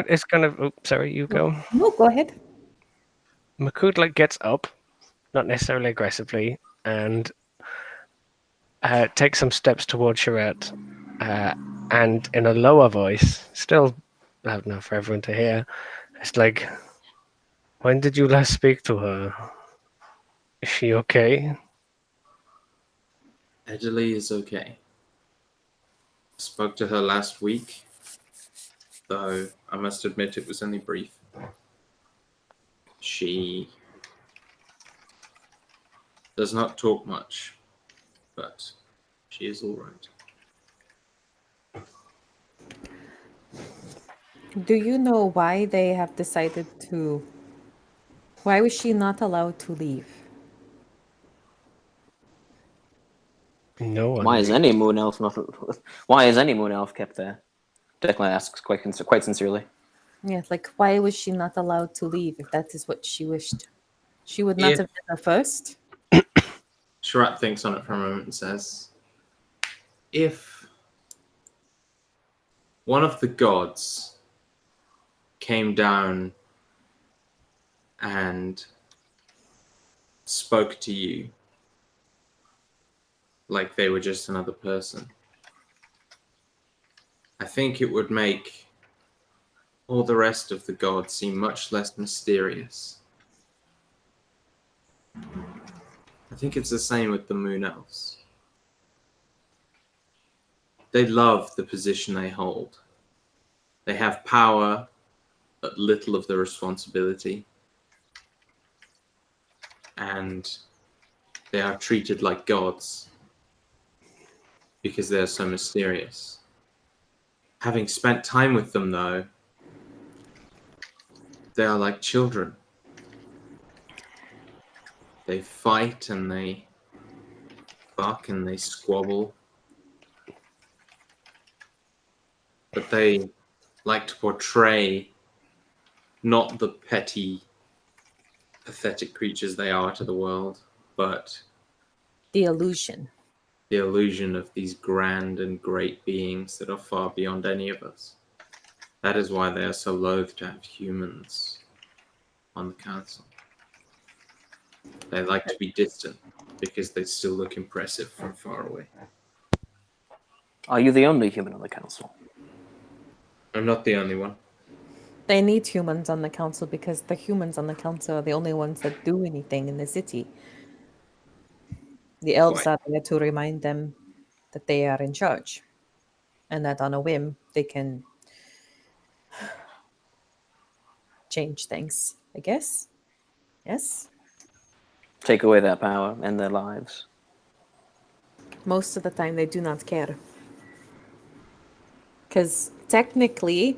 is kind of... Oh, sorry, you go. No, go ahead. Makut gets up, not necessarily aggressively, and takes some steps towards Charette. And in a lower voice, still loud enough for everyone to hear, it's like, when did you last speak to her? Is she okay? Edgerly is okay. Spoke to her last week, though I must admit it was only brief. She does not talk much, but she is all right. Do you know why they have decided to... Why was she not allowed to leave? No one. Why is any moon elf kept there? Declan asks quite sincerely. Yeah, like why was she not allowed to leave if that is what she wished? She would not have been the first. Sharat thinks on it for a moment and says, if one of the gods came down and spoke to you like they were just another person, I think it would make all the rest of the gods seem much less mysterious. I think it's the same with the Moon Elves. They love the position they hold. They have power, but little of the responsibility. And they are treated like gods because they are so mysterious. Having spent time with them, though, they are like children. They fight and they buck and they squabble. But they like to portray not the petty, pathetic creatures they are to the world, but The illusion. the illusion of these grand and great beings that are far beyond any of us. That is why they are so loath to have humans on the council. They like to be distant because they still look impressive from far away. Are you the only human on the council? I'm not the only one. They need humans on the council because the humans on the council are the only ones that do anything in the city. The elves Quite. are there to remind them that they are in charge and that on a whim they can change things, I guess. Yes? Take away their power and their lives. Most of the time they do not care. Because technically,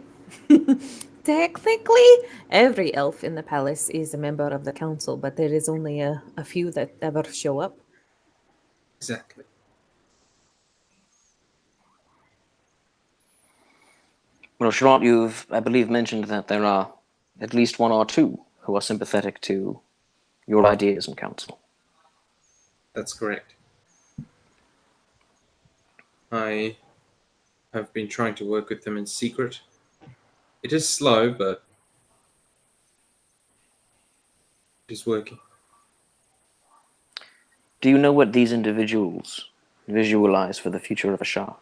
every elf in the palace is a member of the council, but there is only a few that ever show up. Exactly. Well, Charlotte, you've, I believe, mentioned that there are at least one or two who are sympathetic to your ideas in council. That's correct. I have been trying to work with them in secret. It is slow, but it is working. Do you know what these individuals visualize for the future of Ashar?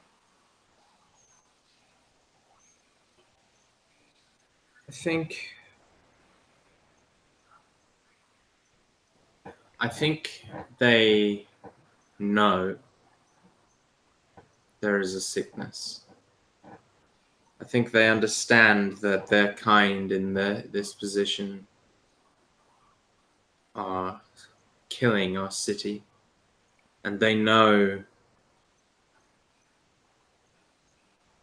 I think they know there is a sickness. I think they understand that their kind in this position are killing our city. And they know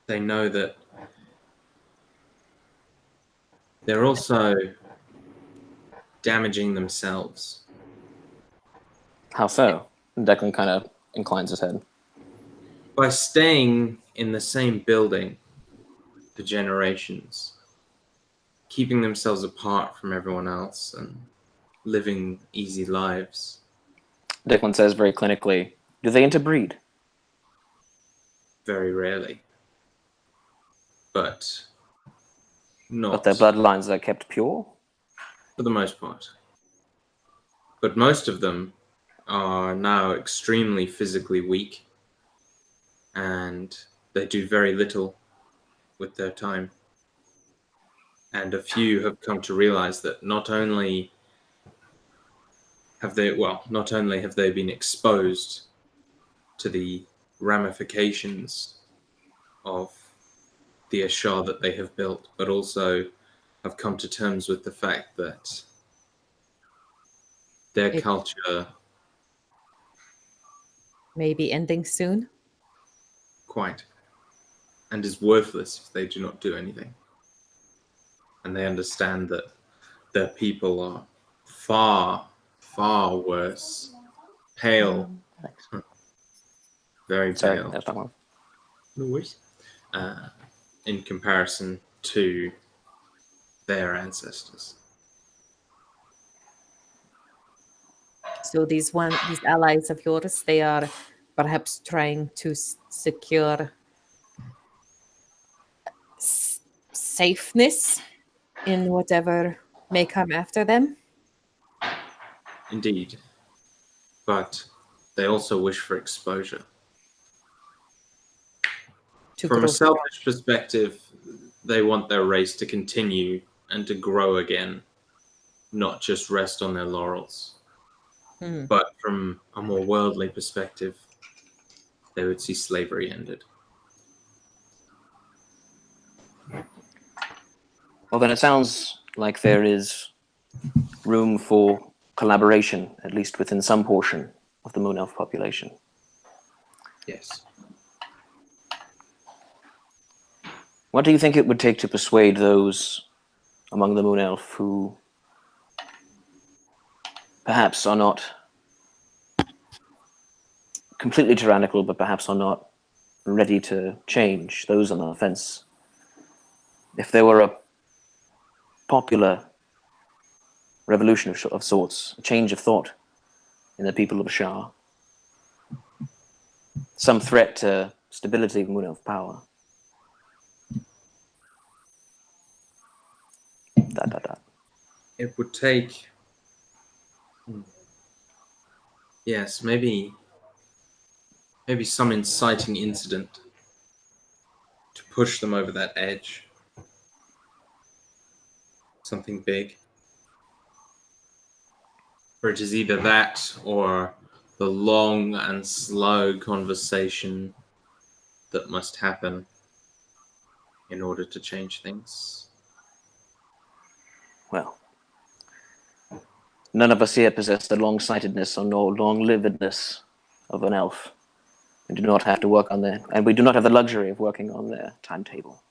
that they're also damaging themselves. How so? Declan kind of inclines his head. By staying in the same building for generations, keeping themselves apart from everyone else and living easy lives. Declan says very clinically, do they interbreed? Very rarely. But not But their bloodlines are kept pure? for the most part. But most of them are now extremely physically weak, and they do very little with their time. And a few have come to realize that not only have they been exposed to the ramifications of the Ashar that they have built, but also have come to terms with the fact that their culture May be ending soon. quite and is worthless if they do not do anything. And they understand that their people are far, far worse. Pale. Very Sorry, pale. that's not one. No worries. In comparison to their ancestors. So these allies of yours, they are perhaps trying to secure safeness in whatever may come after them. Indeed. But they also wish for exposure. To From a grow strong. selfish perspective, they want their race to continue and to grow again, not just rest on their laurels. Hmm. But from a more worldly perspective, they would see slavery ended. Well, then it sounds like there is room for collaboration, at least within some portion of the Moon Elf population. Yes. What do you think it would take to persuade those among the Moon Elf who perhaps are not completely tyrannical, but perhaps are not ready to change, those on the fence? If there were a popular revolution of sorts, a change of thought in the people of Shah, some threat to stability of Moon Elf power. ... It would take... Yes, maybe some inciting incident to push them over that edge. Something big. Or it is either that or the long and slow conversation that must happen in order to change things. Well, none of us here possess the long-sightedness or nor long-livedness of an elf. We do not have to work on their, and we do not have the luxury of working on their timetable.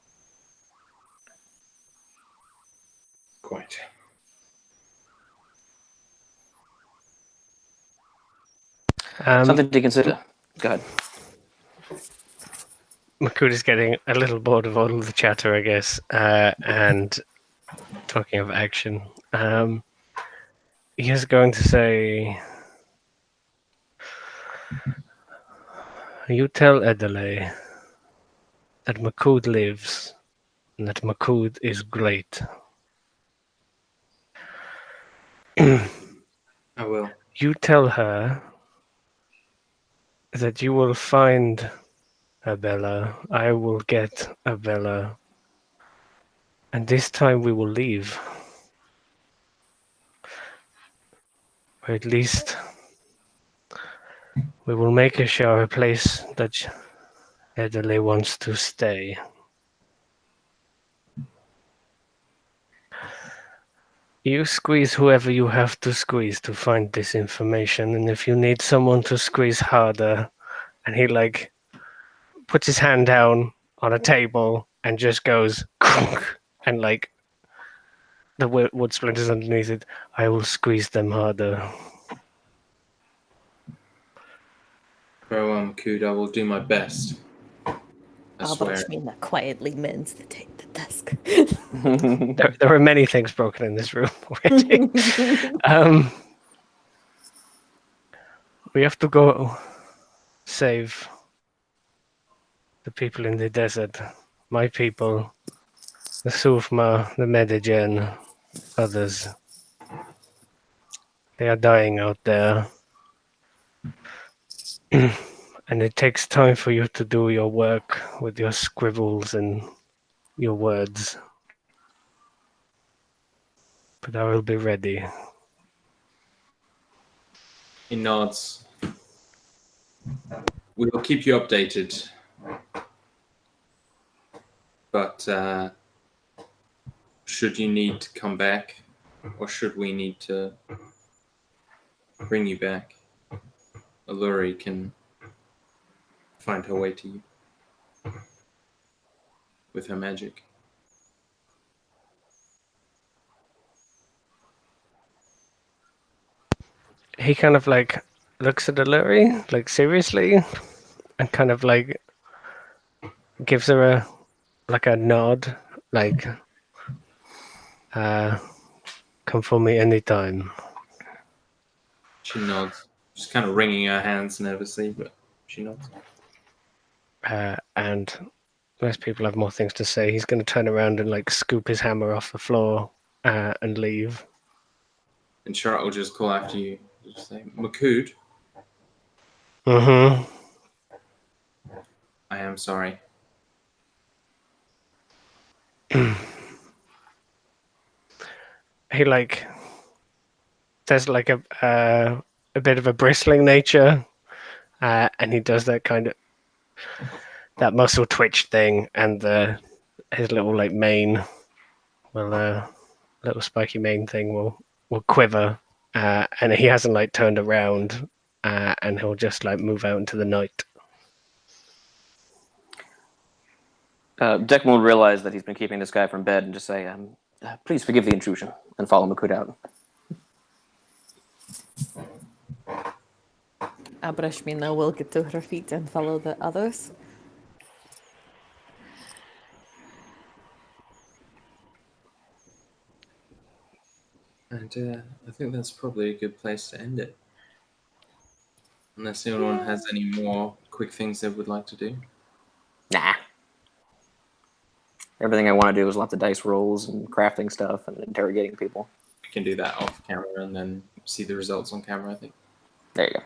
Quite. Something to consider. Go ahead. Makud is getting a little bored of all of the chatter, I guess, and talking of action. He is going to say, you tell Adelaide that Makud lives and that Makud is great. I will. You tell her that you will find Abella. I will get Abella. And this time we will leave. Or at least we will make Ashar a place that Adelaide wants to stay. You squeeze whoever you have to squeeze to find this information, and if you need someone to squeeze harder, and he like puts his hand down on a table and just goes and like the wood splinters underneath it, I will squeeze them harder. Very well, Makud, I will do my best. I swear. Albrashmina quietly mends the desk. There are many things broken in this room already. We have to go save the people in the desert. My people, the Sufma, the Medigen, others. They are dying out there. And it takes time for you to do your work with your scribbles and your words. But I will be ready. He nods. We will keep you updated. But should you need to come back, or should we need to bring you back, Alluri can find her way to you with her magic. He kind of like looks at Alluri, like seriously, and kind of like gives her a nod, like come for me anytime. She nods. She's kind of wringing her hands nervously, but she nods. And Most people have more things to say. He's going to turn around and like scoop his hammer off the floor and leave. And Charlotte will just call after you. Just say, Makood, Mm-hmm. I am sorry. He like there's like a bit of a bristling nature, and he does that kind of that muscle twitch thing, and his little like mane, little spiky mane thing will quiver, and he hasn't like turned around, and he'll just like move out into the night. Declan will realize that he's been keeping this guy from bed and just say, please forgive the intrusion, and follow Makood out. Abrashmina will get to her feet and follow the others. And I think that's probably a good place to end it. Unless anyone has any more quick things they would like to do. Nah. Everything I want to do is lots of dice rolls and crafting stuff and interrogating people. We can do that off camera and then see the results on camera, I think. There you go.